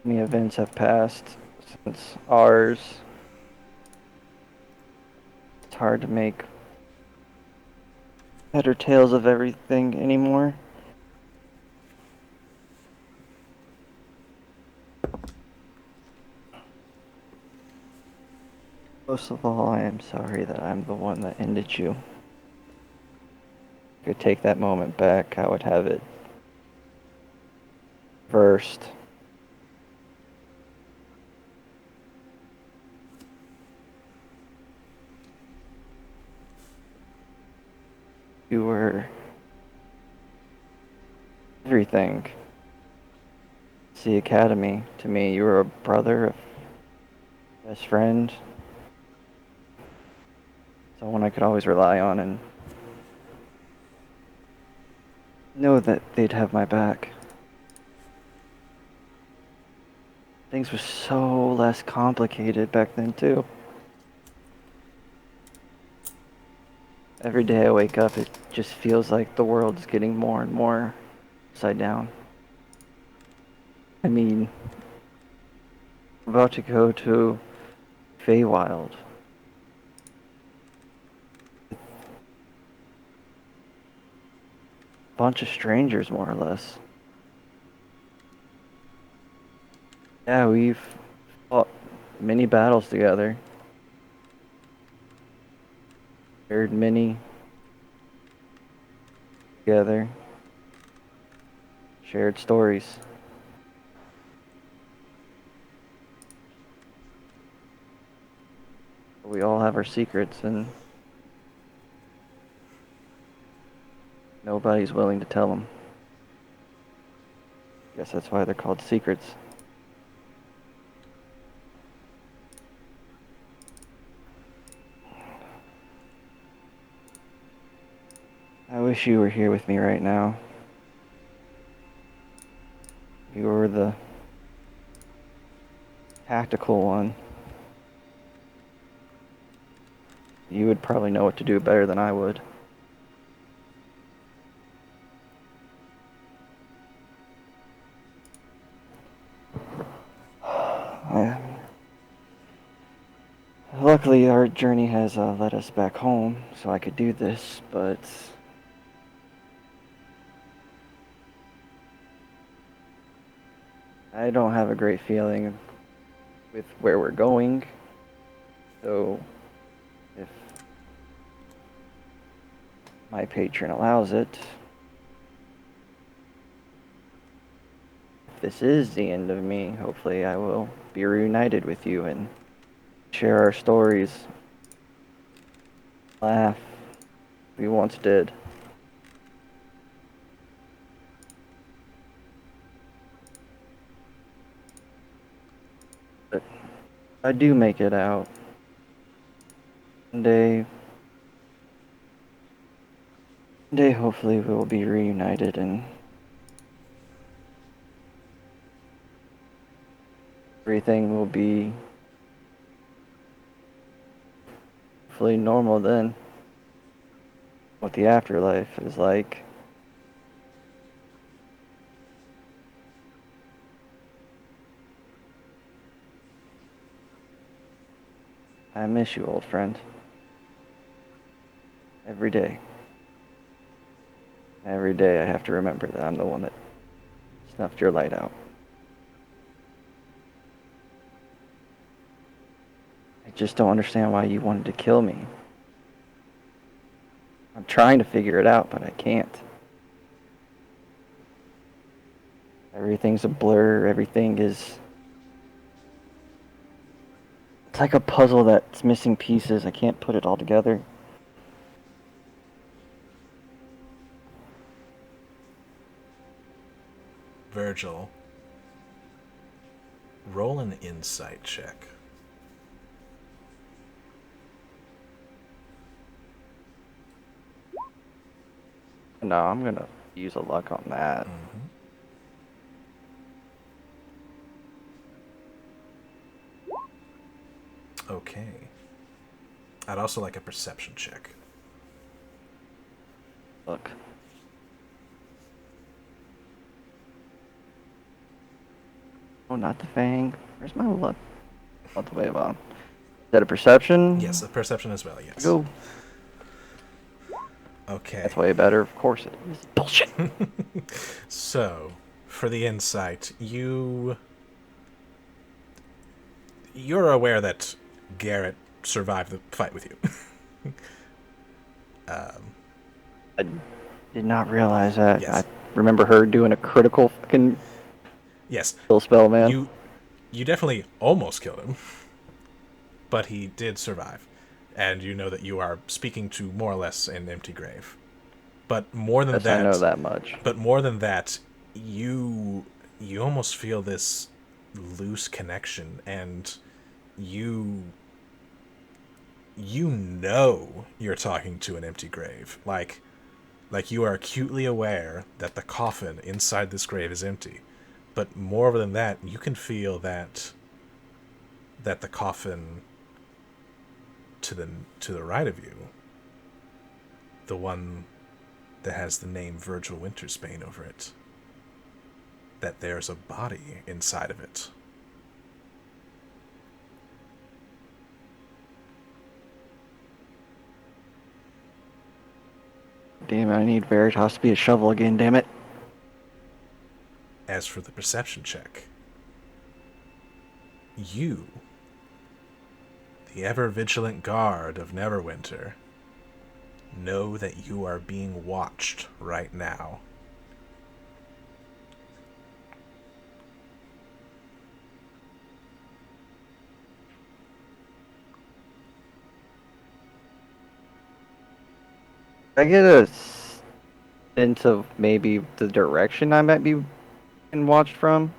Many events have passed since ours. It's hard to make better tales of everything anymore. Most of all, I am sorry that I'm the one that ended you. If I could take that moment back, I would have it first. You were everything. It's the academy. To me, you were a brother, a best friend, someone I could always rely on and know that they'd have my back. Things were so less complicated back then, too. Every day I wake up, it just feels like the world's getting more and more upside down. I mean, I'm about to go to Feywild. Bunch of strangers, more or less. Yeah, we've fought many battles together. Shared many together. Shared stories. We all have our secrets, and nobody's willing to tell them. Guess that's why they're called secrets. I wish you were here with me right now. You were the tactical one. You would probably know what to do better than I would. Luckily, our journey has led us back home, so I could do this, but I don't have a great feeling with where we're going. So, if my patron allows it, if this is the end of me, hopefully I will be reunited with you and share our stories, laugh, we once did. But I do make it out. One day hopefully we will be reunited and everything will be hopefully normal then. What the afterlife is like. I miss you, old friend. Every day. Every day I have to remember that I'm the one that snuffed your light out. I just don't understand why you wanted to kill me. I'm trying to figure it out, but I can't. I Everything's a blur. Everything is. It's like a puzzle that's missing pieces. I can't put it all together. Virgil, roll an insight check. No, I'm gonna use a luck on that. Okay. I'd also like a perception check. Look. Oh, not the fang. Where's my luck? Not the way on. Is that a perception? Yes, a perception as well, yes. Go. Okay. That's way better. Of course it is. Bullshit. So, for the insight, you're aware that Garrett survived the fight with you. I did not realize that. Yes. I remember her doing a critical fucking Yes. kill spell, man. You definitely almost killed him, but he did survive, and you know that you are speaking to more or less an empty grave. But more than Yes, that, I know that much. But more than that, you almost feel this loose connection, and you know you're talking to an empty grave. Like you are acutely aware that the coffin inside this grave is empty. But more than that, you can feel that the coffin to the right of you, the one that has the name Virgil Wintersbane over it, that there's a body inside of it. Damn it, I need Veritas to be a shovel again, damn it. As for the perception check, you, the ever-vigilant guard of Neverwinter, know that you are being watched right now. I get a sense of maybe the direction I might be being watched from.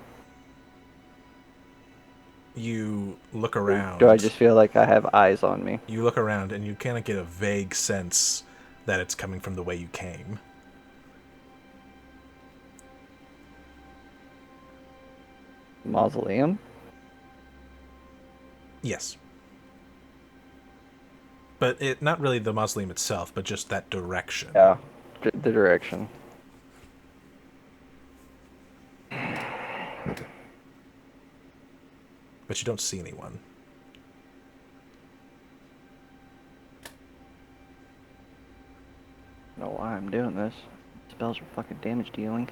You look around. Do I just feel like I have eyes on me? You look around and you kind of get a vague sense that it's coming from the way you came. Mausoleum? Yes. But not really the mausoleum itself, but just that direction. Yeah, the direction. But you don't see anyone. I don't know why I'm doing this. Spells are fucking damage dealing.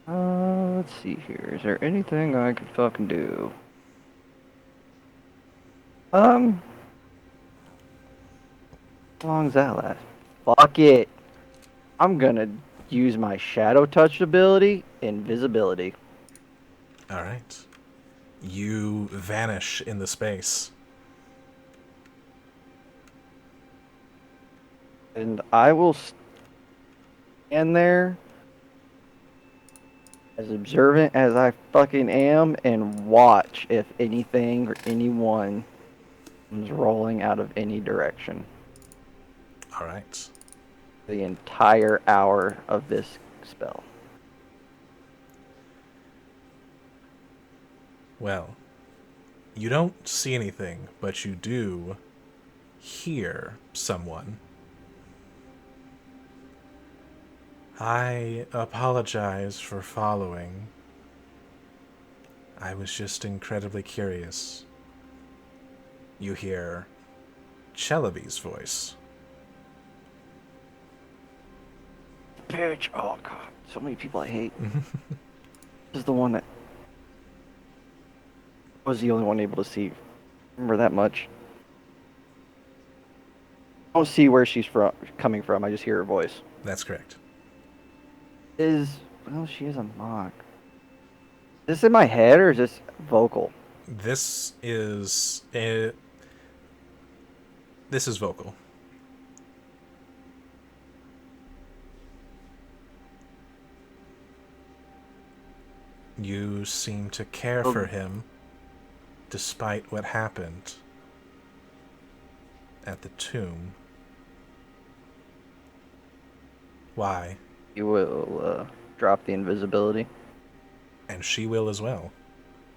Let's see here. Is there anything I could fucking do? How long does that last? Fuck it. I'm gonna use my shadow touch ability, invisibility. Alright. You vanish in the space. And I will stand there as observant as I fucking am and watch if anything or anyone comes rolling out of any direction. Alright. The entire hour of this spell. Well, you don't see anything, but you do hear someone. I apologize for following. I was just incredibly curious. You hear Chelaby's voice. Bitch, oh god, so many people I hate. This is the one that was the only one able to see. Remember that much. I don't see where she's coming from. I just hear her voice. That's correct. Well, she is a mock. Is this in my head or is this vocal? This is vocal. You seem to care for him despite what happened at the tomb. Why? You will drop the invisibility. And she will as well.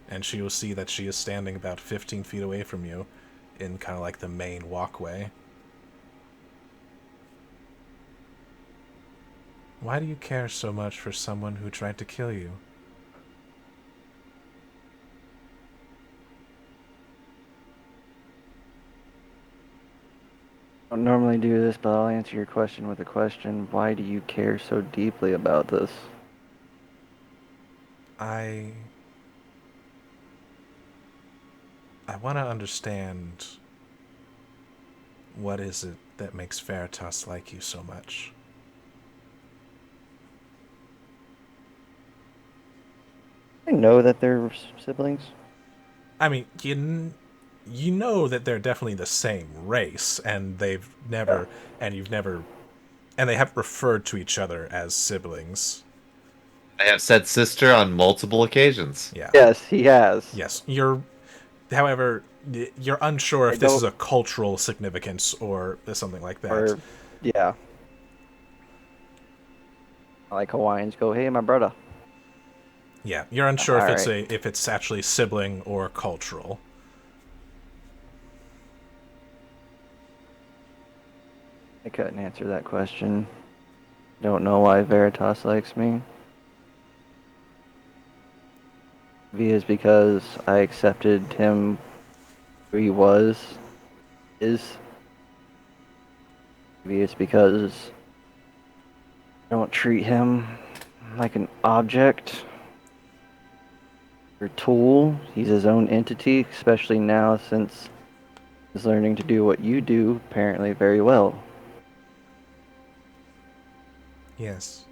And she will see that she is standing about 15 feet away from you in kind of like the main walkway. Why do you care so much for someone who tried to kill you? I don't normally do this, but I'll answer your question with a question. Why do you care so deeply about this? I want to understand what is it that makes Veritas like you so much. I know that they're siblings. I mean, you know that they're definitely the same race, and they've never, and you've never, and they have referred to each other as siblings. I have said sister on multiple occasions. Yeah. Yes, he has. Yes. However, you're unsure if I this is don't- a cultural significance or something like that. Or, yeah. Like Hawaiians go, hey, my brother. Yeah, you're unsure if Alright. if it's actually sibling or cultural. I couldn't answer that question. Don't know why Veritas likes me. Maybe it's because I accepted him who he is. Maybe it's because I don't treat him like an object or tool. He's his own entity, especially now since he's learning to do what you do apparently very well. Yes.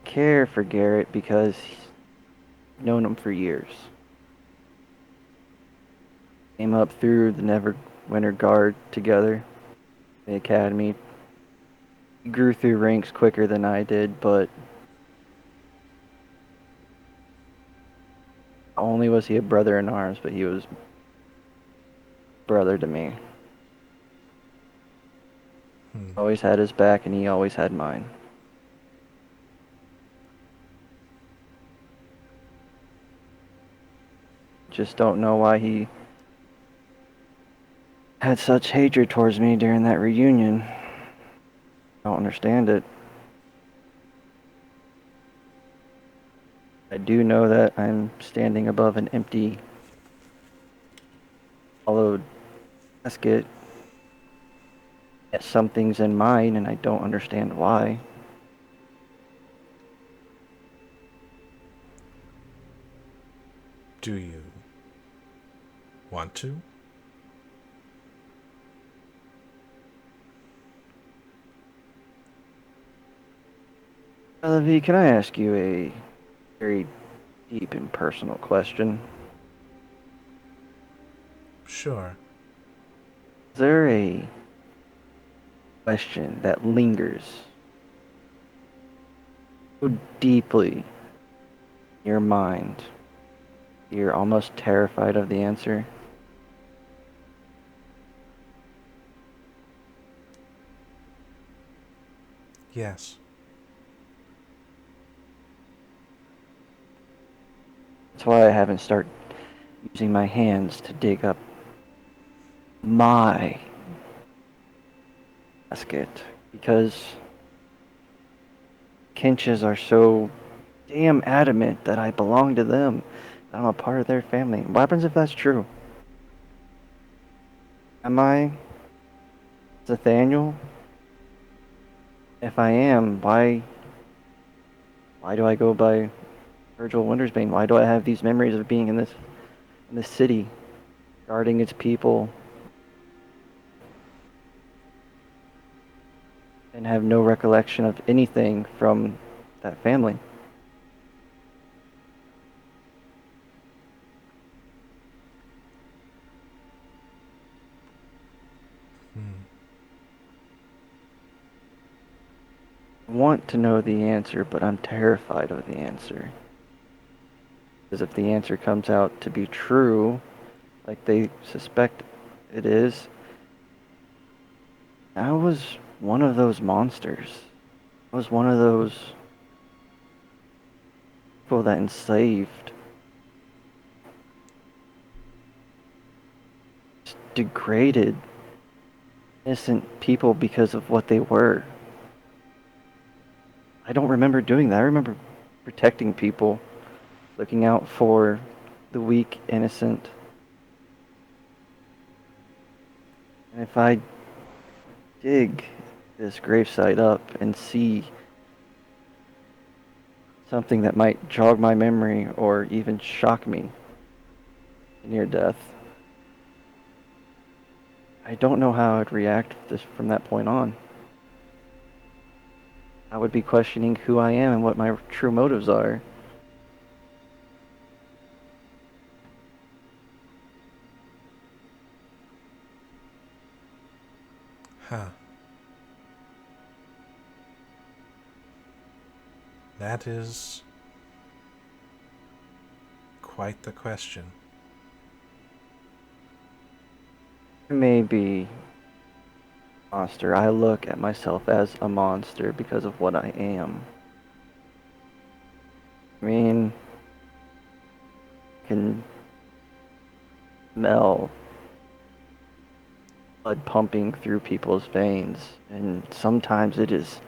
Care for Garrett because I've known him for years. Came up through the Neverwinter Guard together, the academy. He grew through ranks quicker than I did, but not only was he a brother in arms, but he was brother to me. Always had his back and he always had mine. Just don't know why he had such hatred towards me during that reunion. Don't understand it. I do know that I'm standing above an empty, hollowed casket. Yet something's in mine and I don't understand why. Do you want to? Levi, can I ask you a very deep and personal question? Sure. Is there a question that lingers so deeply in your mind you're almost terrified of the answer? Yes. That's why I haven't started using my hands to dig up my basket, because Kinches are so damn adamant that I belong to them, that I'm a part of their family. What happens if that's true? Am I Nathaniel? If I am, why do I go by Virgil Wintersbane? Why do I have these memories of being in this city, guarding its people, and have no recollection of anything from that family. I want to know the answer, but I'm terrified of the answer. Because if the answer comes out to be true, like they suspect it is, I was one of those monsters. I was one of those people that enslaved, degraded innocent people because of what they were. I don't remember doing that. I remember protecting people, looking out for the weak, innocent. And if I dig this gravesite up and see something that might jog my memory or even shock me near death, I don't know how I'd react from that point on. I would be questioning who I am and what my true motives are. Huh. That is quite the question. Maybe monster. I look at myself as a monster because of what I am. I mean, I can smell blood pumping through people's veins, and sometimes it is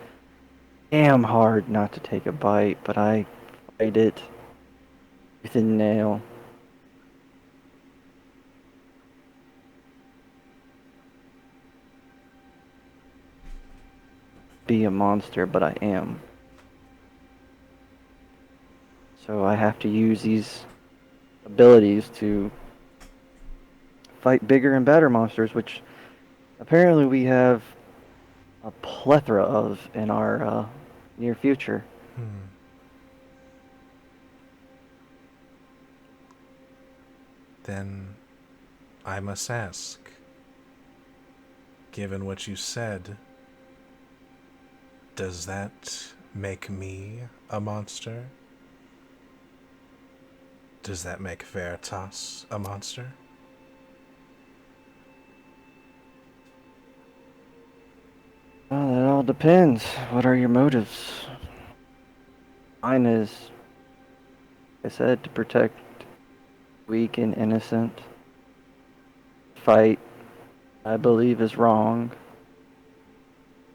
damn hard not to take a bite, but I fight it with a nail. Be a monster, but I am. So I have to use these abilities to fight bigger and better monsters, which apparently we have a plethora of in our near future. Then I must ask, given what you said, does that make me a monster? Does that make Veritas a monster? Well, it all depends. What are your motives? Mine is, like I said, to protect weak and innocent. Fight, I believe, is wrong.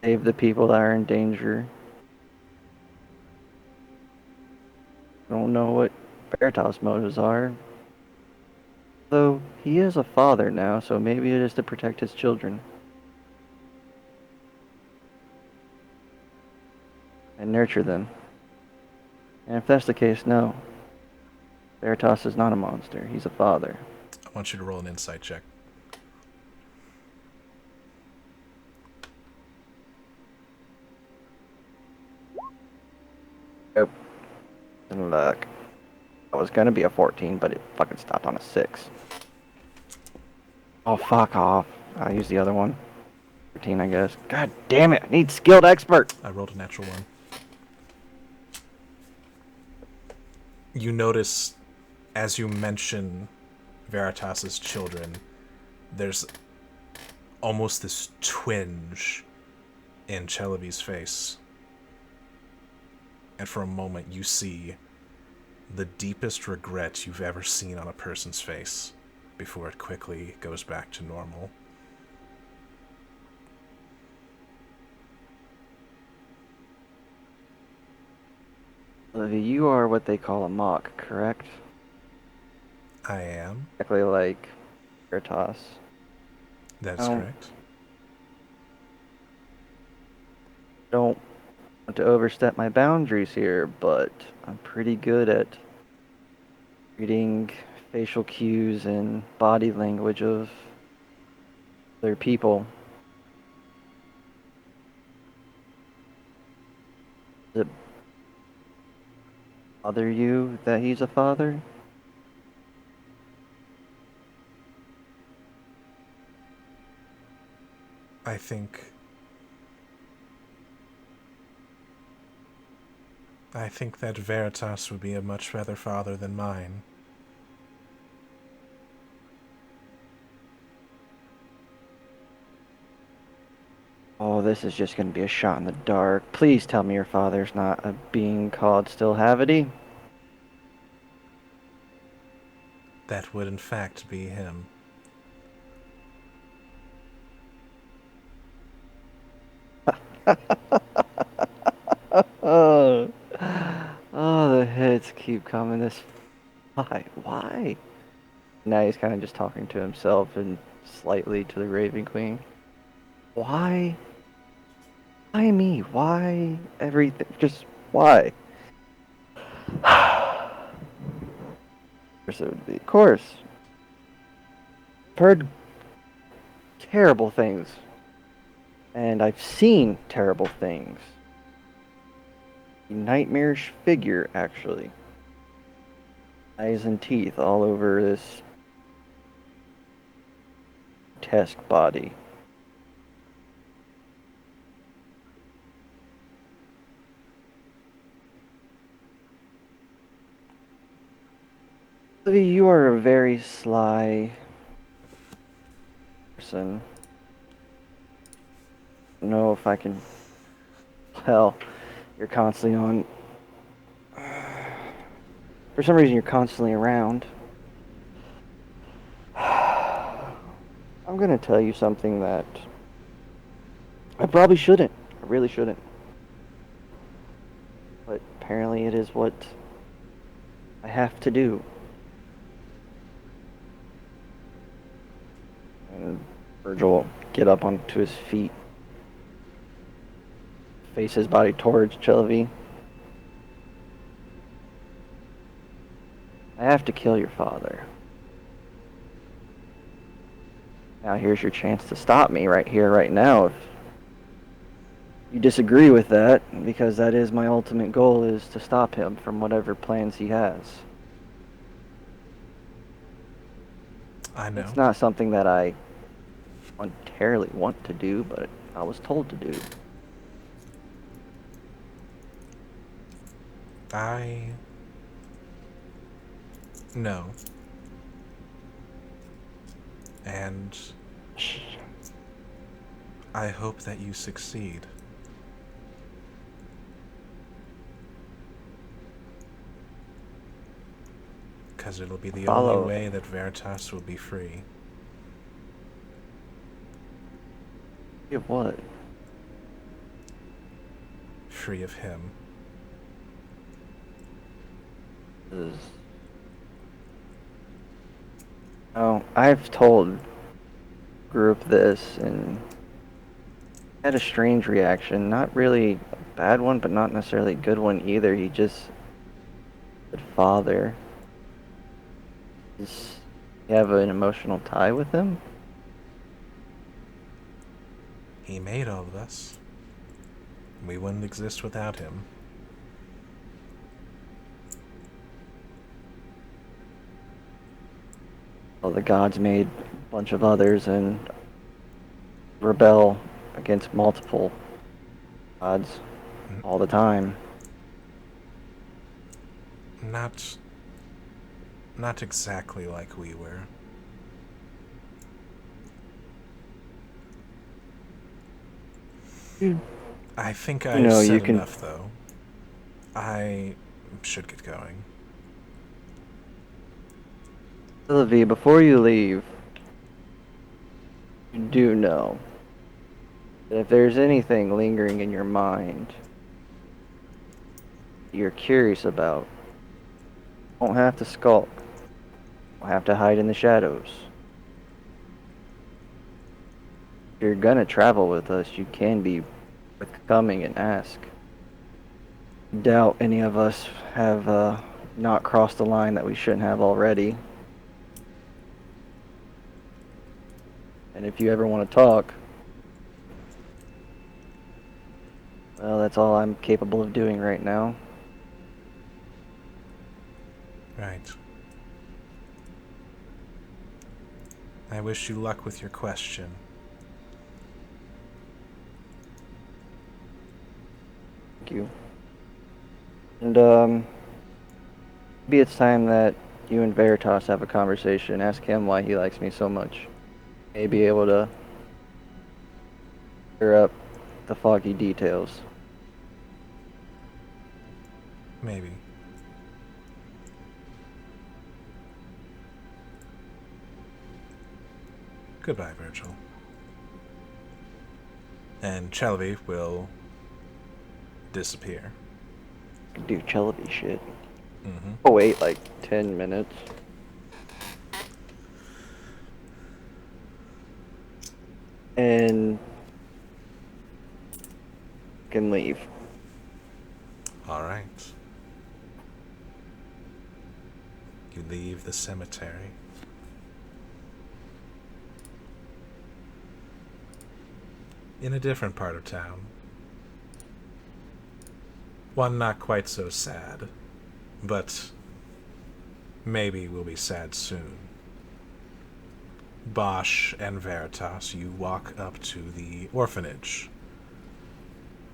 Save the people that are in danger. Don't know what Veritas' motives are. Though he is a father now, so maybe it is to protect his children. And nurture them. And if that's the case, no. Veritas is not a monster. He's a father. I want you to roll an insight check. Nope. And look. It was gonna be a 14, but it fucking stopped on a 6. Oh, fuck off. I'll use the other one. 13, I guess. God damn it. I need skilled expert. I rolled a natural 1. You notice, as you mention Veritas's children, there's almost this twinge in Chelaby's face. And for a moment, you see the deepest regret you've ever seen on a person's face before it quickly goes back to normal. Olivia, you are what they call a mock, correct? I am. Exactly like Veritas. That's correct. Don't want to overstep my boundaries here, but I'm pretty good at reading facial cues and body language of other people. Does it bother you that he's a father? I think that Veritas would be a much better father than mine. Oh, this is just going to be a shot in the dark. Please tell me your father's not a being called Stillhavity. That would in fact be him. Oh, the hits keep coming. Why? Now he's kind of just talking to himself and slightly to the Raven Queen. Why? Why me? Why everything? Just why? Of course. I've heard terrible things. And I've seen terrible things. A nightmarish figure, actually. Eyes and teeth all over this grotesque body. Livy, you are a very sly person. I don't know if I can tell. You're constantly on. For some reason, you're constantly around. I'm gonna tell you something that I probably shouldn't. I really shouldn't. But apparently, it is what I have to do. And Virgil will get up onto his feet, face his body towards Chelvy. I have to kill your father. Now here's your chance to stop me right here, right now, if you disagree with that, because that is my ultimate goal, is to stop him from whatever plans he has. I know. It's not something that I voluntarily want to do, but I was told to do. I know. And I hope that you succeed. Because it'll be the only way that Veritas will be free. Of what? Free of him. Oh, I've told group this and had a strange reaction. Not really a bad one, but not necessarily a good one either. He just said, "Father." Does he have an emotional tie with him? He made all of us. We wouldn't exist without him. Well, the gods made a bunch of others and rebel against multiple gods all the time. Not exactly like we were. I think I've said enough, though. I should get going. Sylvie, before you leave, you do know that if there's anything lingering in your mind you're curious about, you don't have to skulk. You don't have to hide in the shadows. If you're gonna travel with us, you can be forthcoming and ask. Doubt any of us have not crossed the line that we shouldn't have already. And if you ever want to talk, Well, that's all I'm capable of doing right now. Right. I wish you luck with your question. Thank you. And, maybe it's time that you and Veritas have a conversation. Ask him why he likes me so much. Maybe able to clear up the foggy details. Maybe. Goodbye, Virgil. And Shelby will disappear. Do Celebi shit. Mm-hmm. Oh, wait, like 10 minutes. And can leave. All right. You leave the cemetery. In a different part of town. One not quite so sad, but maybe will be sad soon. Bosch and Veritas, you walk up to the orphanage.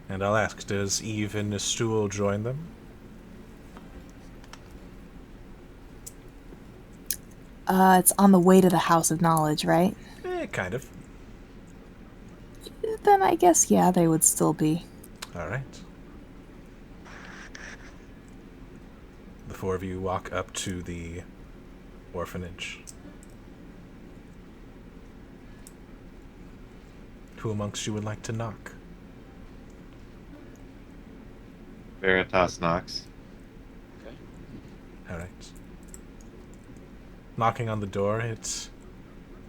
And I'll ask, does Eve and Nistool join them? It's on the way to the House of Knowledge, right? Kind of. Then I guess, yeah, they would still be. Alright. The four of you walk up to the orphanage. Who amongst you would like to knock? Veritas knocks. Alright. Knocking on the door, it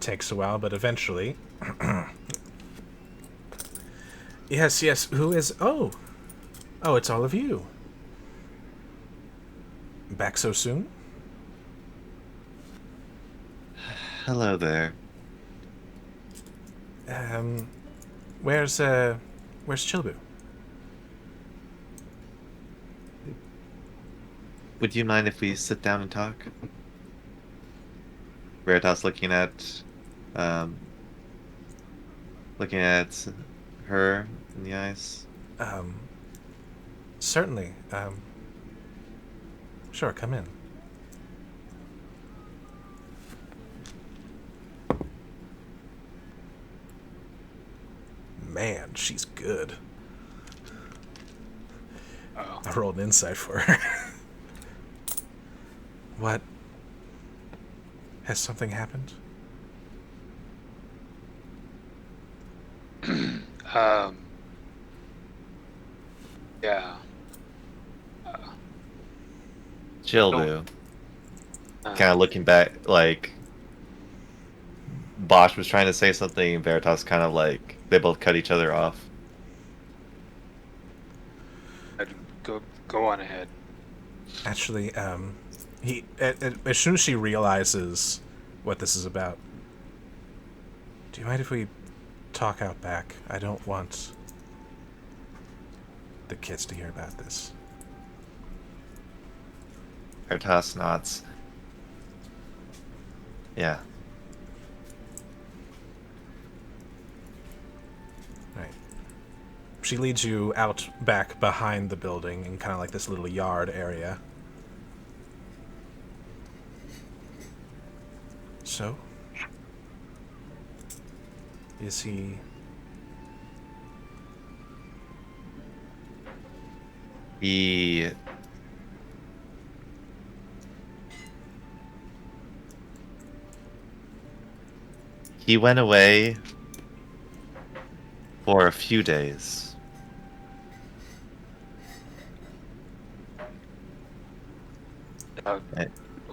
takes a while, but eventually... Yes, who is... Oh, it's all of you. Back so soon? Hello there. Where's Chilbu? Would you mind if we sit down and talk? Veritas looking at her in the eyes. Certainly. Sure, come in. Man, she's good. Oh. I rolled an insight for her. What? Has something happened? Yeah. Childu. Kind of looking back, like Bosch was trying to say something, and Veritas kind of like they both cut each other off. Go on ahead. Actually, as soon as she realizes what this is about, do you mind if we talk out back? I don't want the kids to hear about this. Veritas nods. Yeah. Right. She leads you out back behind the building in kind of like this little yard area. So? Is he... He went away for a few days.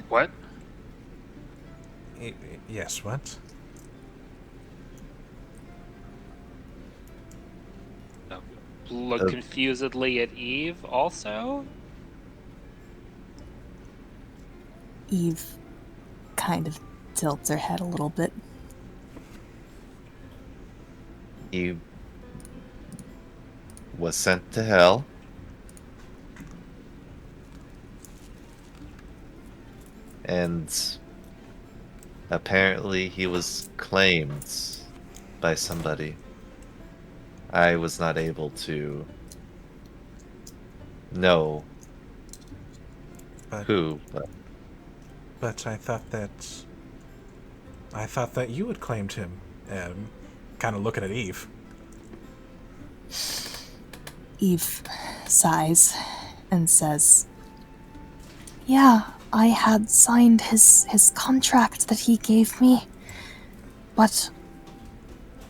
What? Yes, what? Look confusedly at Eve, also? Eve kind of tilts her head a little bit. was sent to hell. And apparently he was claimed by somebody. I was not able to know But who, but I thought that you had claimed him. Kind of looking at Eve. Eve sighs and says, "Yeah, I had signed his contract that he gave me. But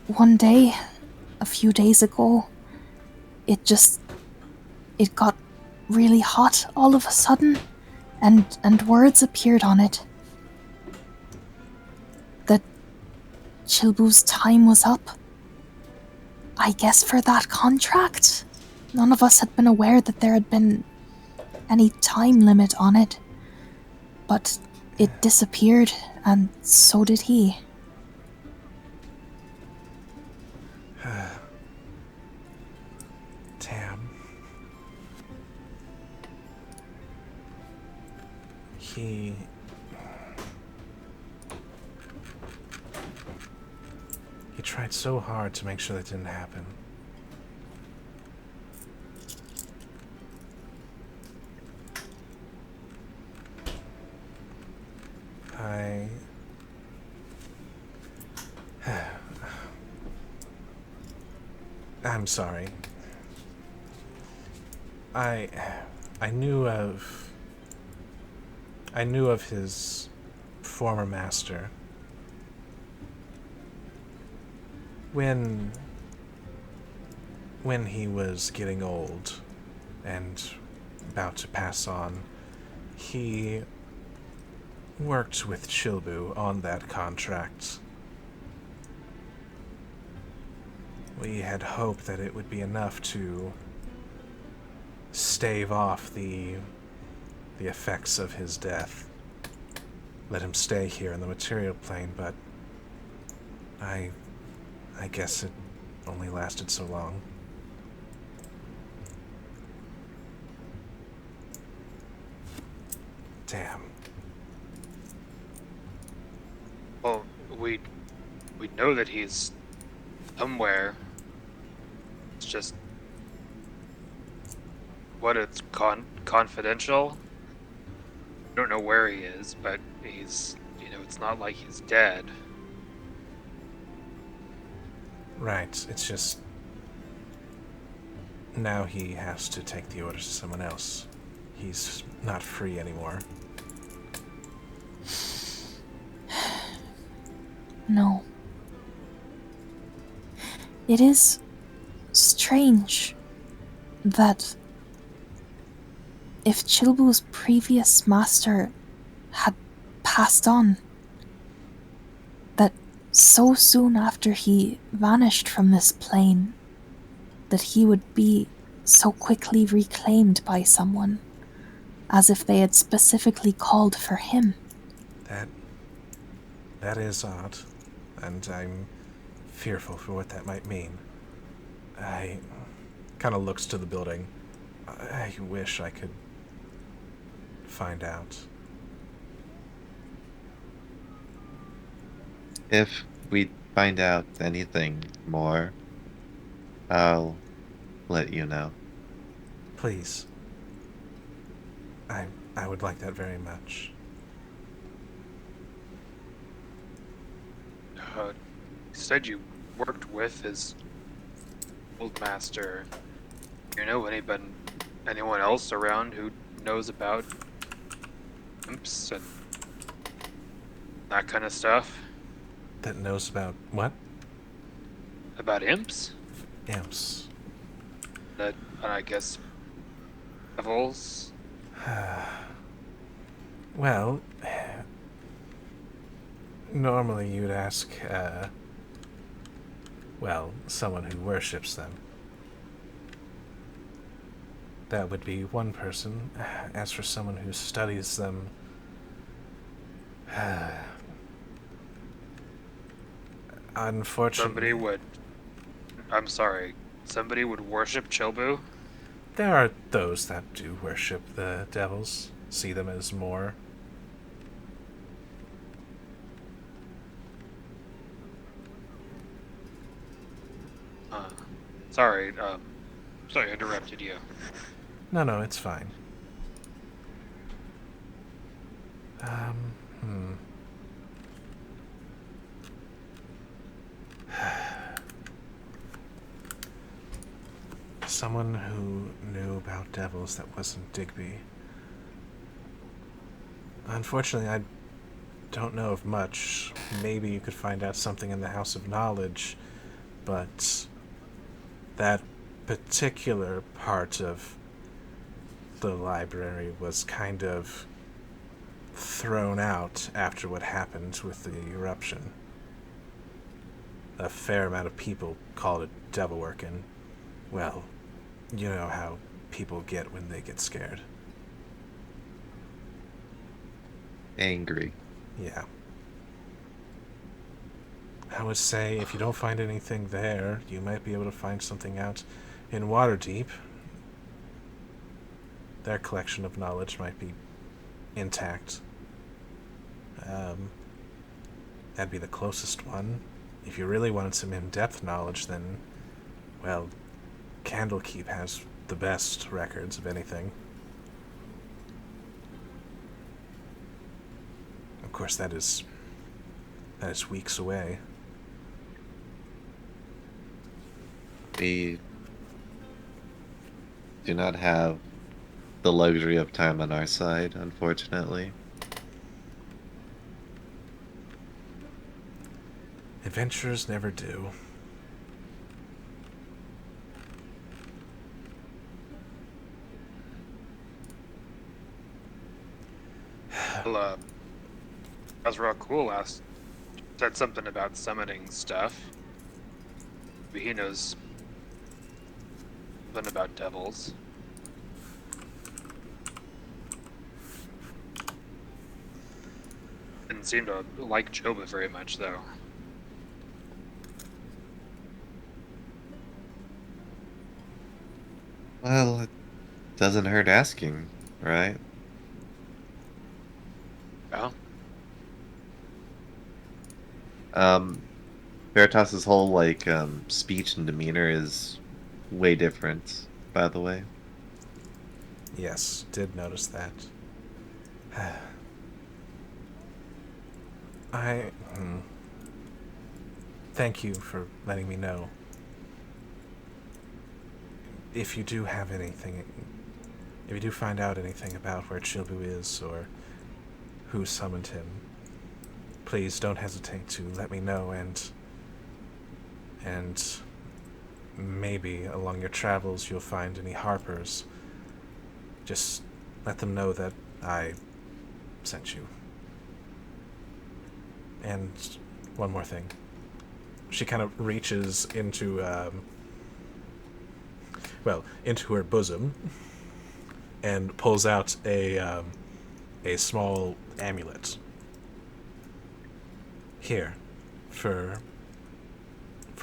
one day, a few days ago, it got really hot all of a sudden, and words appeared on it that Chilbu's time was up. I guess for that contract. None of us had been aware that there had been any time limit on it. But it disappeared, and so did he." Damn. He tried so hard to make sure that didn't happen. I'm sorry. I knew of his former master when he was getting old and about to pass on. He worked with Chilbu on that contract. We had hoped that it would be enough to stave off the effects of his death. Let him stay here in the material plane, but I guess it only lasted so long. Damn. Well, we know that he's somewhere. It's just what it's confidential. I don't know where he is, but he's, it's not like he's dead. Right, it's just now he has to take the orders to someone else. He's not free anymore. No. It is strange that if Chilbu's previous master had passed on, that so soon after he vanished from this plane, that he would be so quickly reclaimed by someone, as if they had specifically called for him. That is odd, and I'm fearful for what that might mean. I kind of looks to the building. I wish I could find out. if we find out anything more, I'll let you know. Please. I would like that very much. You said you worked with his old master. Do you know anyone else around who knows about imps and that kind of stuff? That knows about what? About imps? Imps. And I guess devils? Well, normally you'd ask, someone who worships them. That would be one person. As for someone who studies them, Somebody unfortunately... would... I'm sorry, somebody would worship Chobu? There are those that do worship the devils, see them as more. Sorry, sorry I interrupted you. No, it's fine. Hmm. Someone who knew about devils that wasn't Digby. Unfortunately, I don't know of much. Maybe you could find out something in the House of Knowledge, but that particular part of the library was kind of thrown out after what happened with the eruption. A fair amount of people called it devil work, and, well, you know how people get when they get scared. Angry. Yeah. I would say if you don't find anything there, you might be able to find something out in Waterdeep. Their collection of knowledge might be intact. That'd be the closest one. If you really wanted some in-depth knowledge, then, well, Candlekeep has the best records of anything. Of course, that is weeks away. We do not have the luxury of time on our side, unfortunately. Adventurers never do. Well, Azra Cool said something about summoning stuff. Maybe he knows something about devils. Didn't seem to like Choba very much, though. Well, it doesn't hurt asking, right? Yeah. Veritas's whole speech and demeanor is way different, by the way. Yes, did notice that. Thank you for letting me know. If you do have anything, if you do find out anything about where Chilbu is or who summoned him, please don't hesitate to let me know, and maybe along your travels you'll find any Harpers. Just let them know that I sent you. And one more thing. She kind of reaches into, into her bosom and pulls out a small amulet. Here, for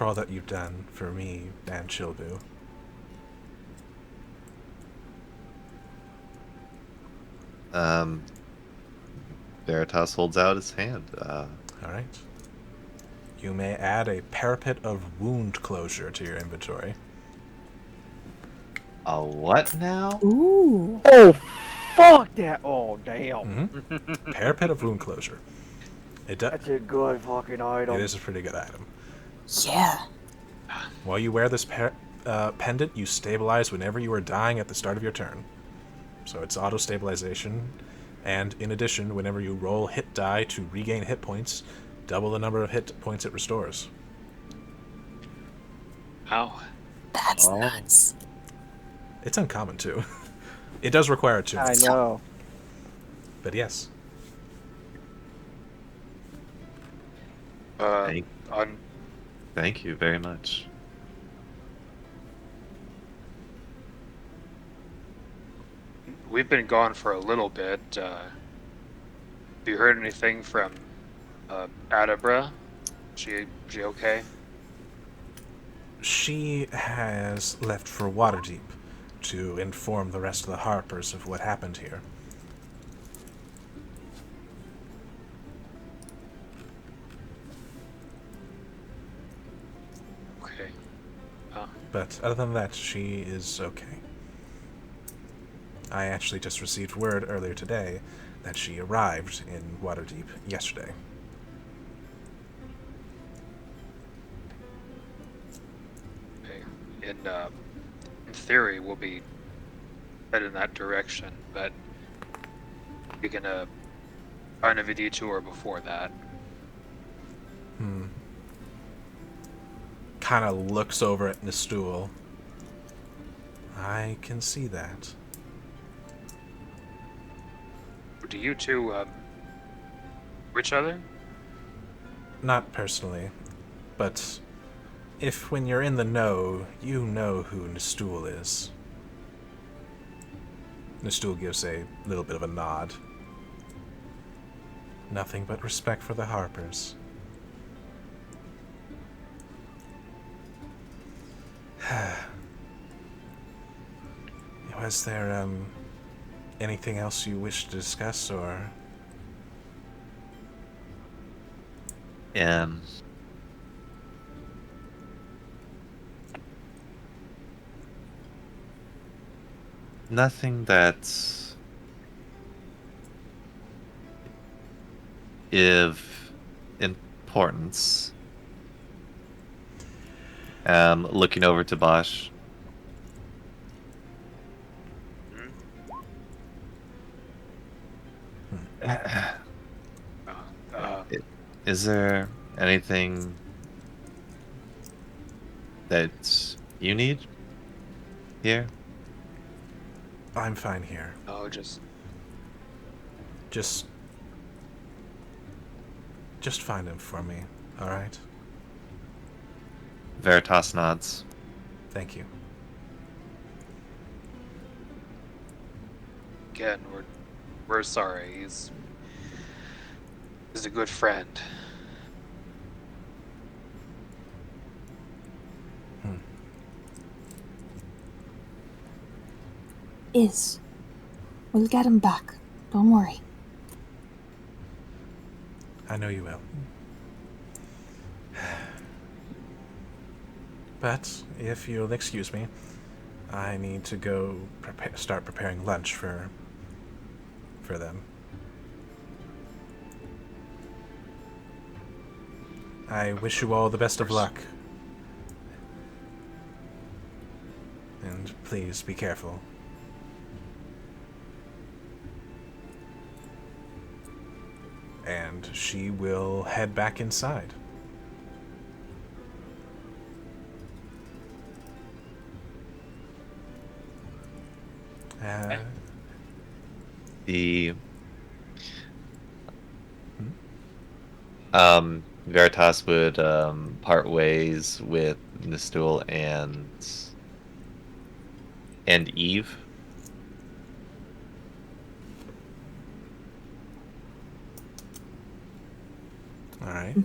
all that you've done for me and Chilbu. Veritas holds out his hand. All right. You may add a parapet of wound closure to your inventory. A what now? Ooh. Oh, fuck that! Oh, damn. Mm-hmm. Parapet of wound closure. That's a good fucking item. It is a pretty good item. Yeah. While you wear this pendant, you stabilize whenever you are dying at the start of your turn. So it's auto-stabilization, and in addition, whenever you roll hit die to regain hit points, double the number of hit points it restores. Wow. That's nuts. It's uncommon, too. It does require two. I know. But yes. Thank you very much. We've been gone for a little bit. Have you heard anything from Adabra? She okay? She has left for Waterdeep to inform the rest of the Harpers of what happened here. Okay. But other than that, she is okay. I actually just received word earlier today that she arrived in Waterdeep yesterday. Okay. In theory, we'll be headed in that direction, but we can find a detour before that. Kind of looks over at Nistool. I can see that. Do you two know each other? Not personally, but if when you're in the know, you know who Nistool is. Nistool gives a little bit of a nod. Nothing but respect for the Harpers. Was there, anything else you wish to discuss, or... Um, nothing that's of importance. Looking over to Bosch. Is there anything that you need here? I'm fine here. No, Just find him for me, alright? Veritas nods. Thank you. again, we're sorry. He's a good friend. Is. We'll get him back. Don't worry. I know you will. But, if you'll excuse me, I need to go start preparing lunch for them. I wish you all the best of luck. And please be careful. And she will head back inside. The Veritas would part ways with Nistool and Eve. Alright.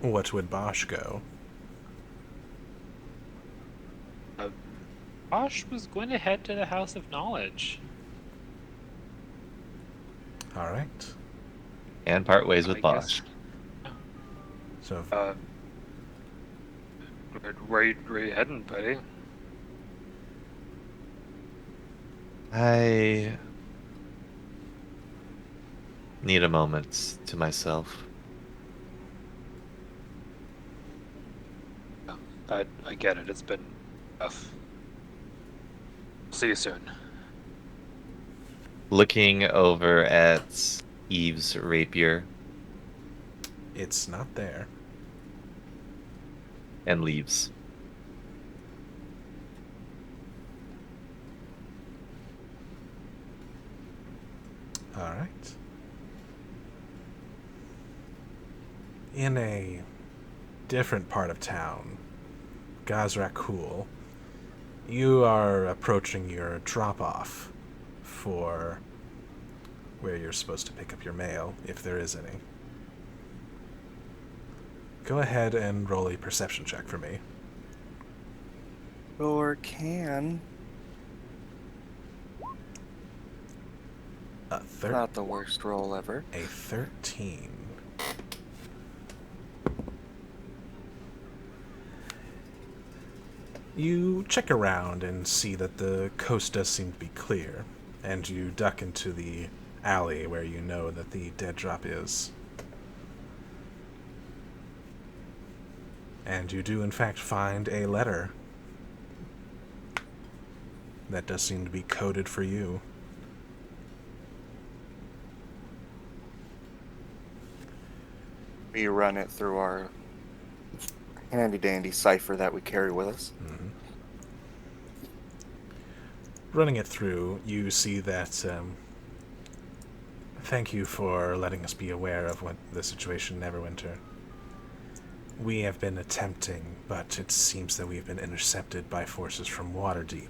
What would Bosch go? Bosch was going to head to the House of Knowledge. Alright. And part ways with I Bosch. guess. So, Where you heading, buddy? I need a moment to myself. I get it. It's been tough. See you soon. Looking over at Eve's rapier it's not there. and leaves. Alright. In a different part of town, Gazrakul, you are approaching your drop-off for where you're supposed to pick up your mail, if there is any. Go ahead and roll a perception check for me. Sure can. Not the worst roll ever. A 13. You check around and see that the coast does seem to be clear, and you duck into the alley where you know that the dead drop is. And you do in fact find a letter that does seem to be coded for you. We run it through our handy-dandy cipher that we carry with us. Mm-hmm. Running it through, you see that, thank you for letting us be aware of what the situation, Neverwinter. We have been attempting, but it seems that we have been intercepted by forces from Waterdeep.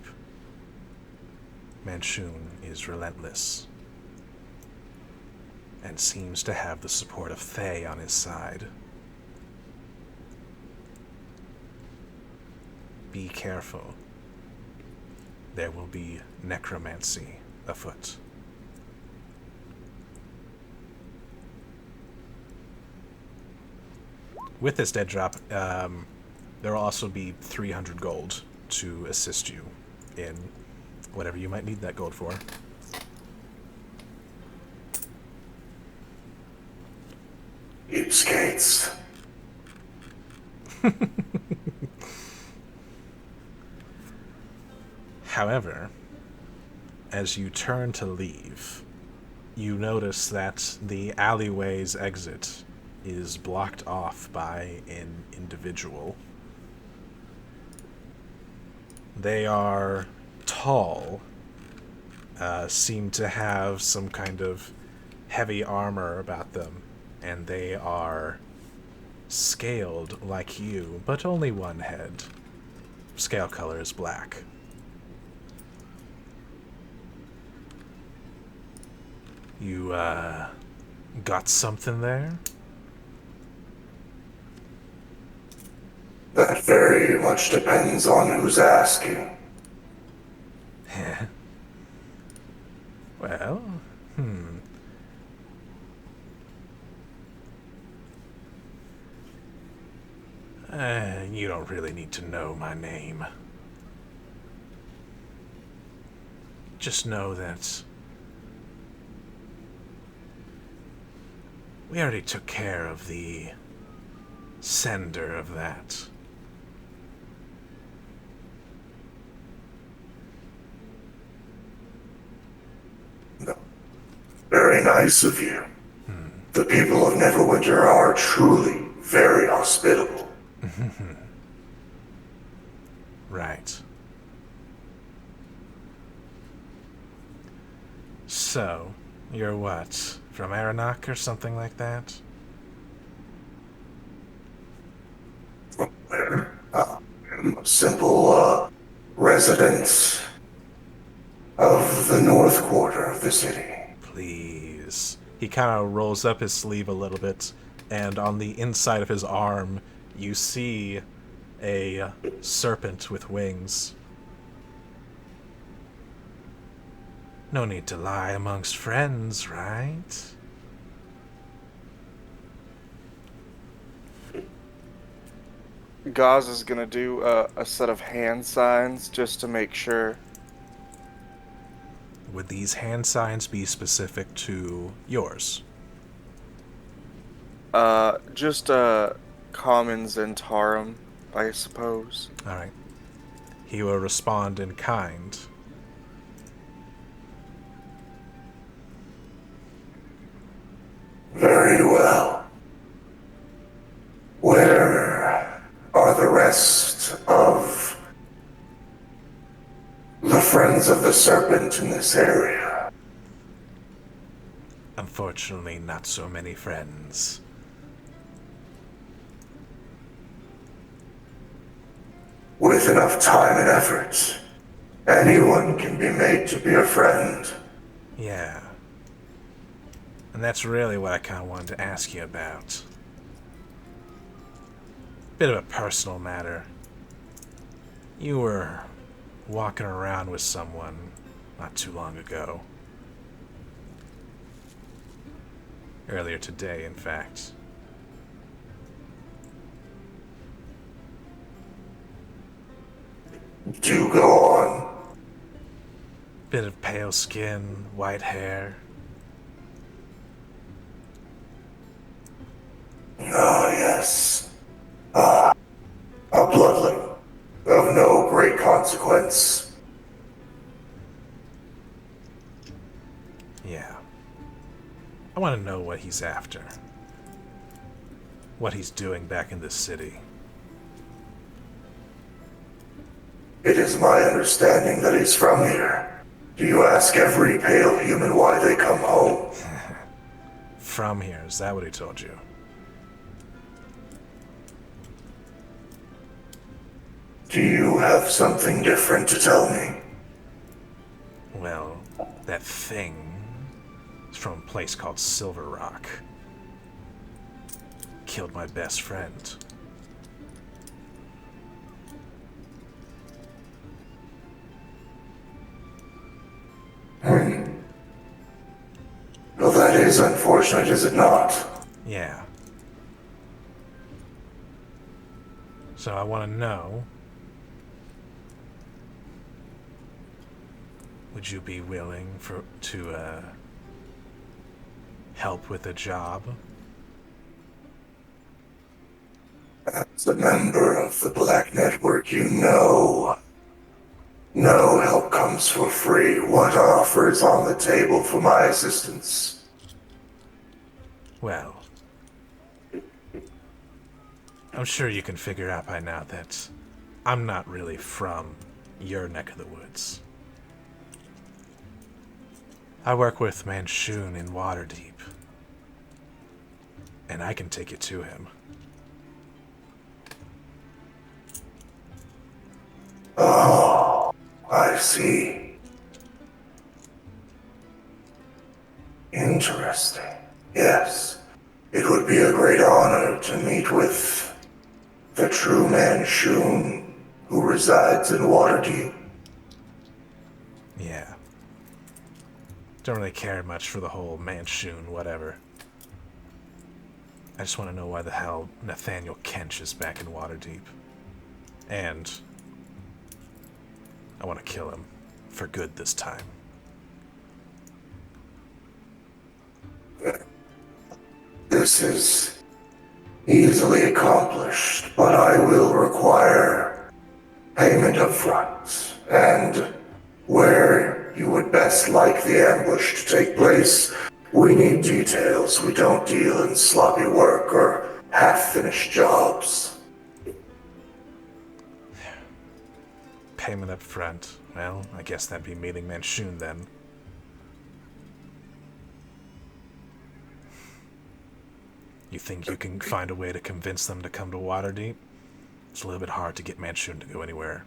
Manchun is relentless, and seems to have the support of Thay on his side. Be careful. There will be necromancy afoot. With this dead drop, there will also be 300 gold to assist you in whatever you might need that gold for. Cheapskates. However, as you turn to leave, you notice that the alleyway's exit is blocked off by an individual. They are tall, seem to have some kind of heavy armor about them, and they are scaled like you, but only one head. Scale color is black. You, got something there? That very much depends on who's asking. Well, you don't really need to know my name. Just know that we already took care of the sender of that. Very nice of you. The people of Neverwinter are truly very hospitable. Right. So, you're what? From Aranok or something like that? Simple, residents of the north quarter of the city. Please. He kind of rolls up his sleeve a little bit, and on the inside of his arm, you see a serpent with wings. No need to lie amongst friends, right? Gaz is gonna do a set of hand signs just to make sure. Would these hand signs be specific to yours? Just commons and Tarum, I suppose. Alright. He will respond in kind. Very well. Where are the rest of the Friends of the Serpent in this area? Unfortunately, not so many friends. With enough time and effort, anyone can be made to be a friend. Yeah. And that's really what I kind of wanted to ask you about. Bit of a personal matter. You were walking around with someone not too long ago. Earlier today, in fact. Do go on. Bit of pale skin, white hair. Ah, yes. A bloodling of no great consequence. Yeah. I want to know what he's after. What he's doing back in this city. It is my understanding that he's from here. Do you ask every pale human why they come home? From here, is that what he told you? Do you have something different to tell me? Well, that thing is from a place called Silver Rock. Killed my best friend. Well, that is unfortunate, is it not? Yeah. So I want to know, would you be willing to help with a job? As a member of the Black Network, you know. No help comes for free. What offer is on the table for my assistance? Well, I'm sure you can figure out by now that I'm not really from your neck of the woods. I work with Manshoon in Waterdeep, and I can take you to him. Oh, I see. Interesting. Yes, it would be a great honor to meet with the true Manshoon who resides in Waterdeep. Yeah. Don't really care much for the whole Manshoon whatever. I just want to know why the hell Nathaniel Kench is back in Waterdeep. And I want to kill him. For good this time. This is easily accomplished, but I will require payment up front. And where you would best like the ambush to take place, we need details. We don't deal in sloppy work or half-finished jobs. Payment up front. Well, I guess that'd be meeting Manshoon then. You think you can find a way to convince them to come to Waterdeep? It's a little bit hard to get Manshoon to go anywhere.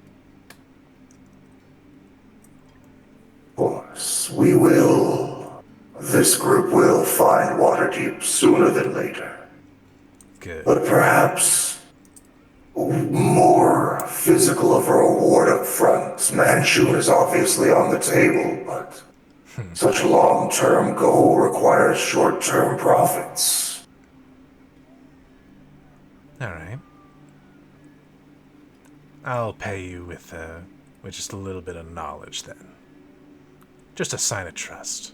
Of course, we will. This group will find Waterdeep sooner than later. Good. But perhaps more physical of a reward up front. Manshoon is obviously on the table, but such a long-term goal requires short-term profits. Alright. I'll pay you with just a little bit of knowledge then. Just a sign of trust.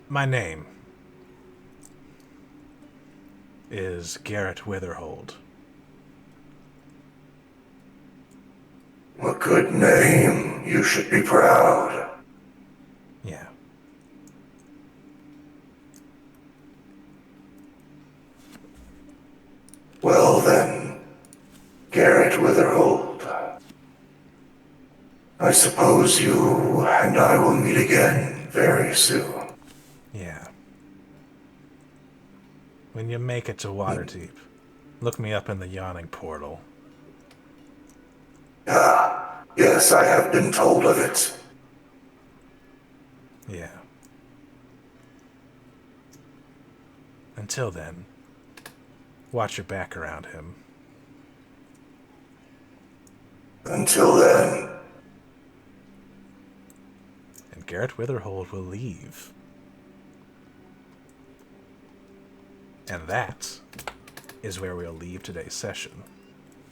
My name is Garrett Witherhold. A good name. You should be proud. Yeah. Well then, Garrett Witherhold. I suppose you and I will meet again very soon. Yeah. When you make it to Waterdeep, look me up in the Yawning Portal. Ah, yes, I have been told of it. Yeah. Until then, watch your back around him. Until then, And Garrett Witherhold will leave. And that is where we'll leave today's session.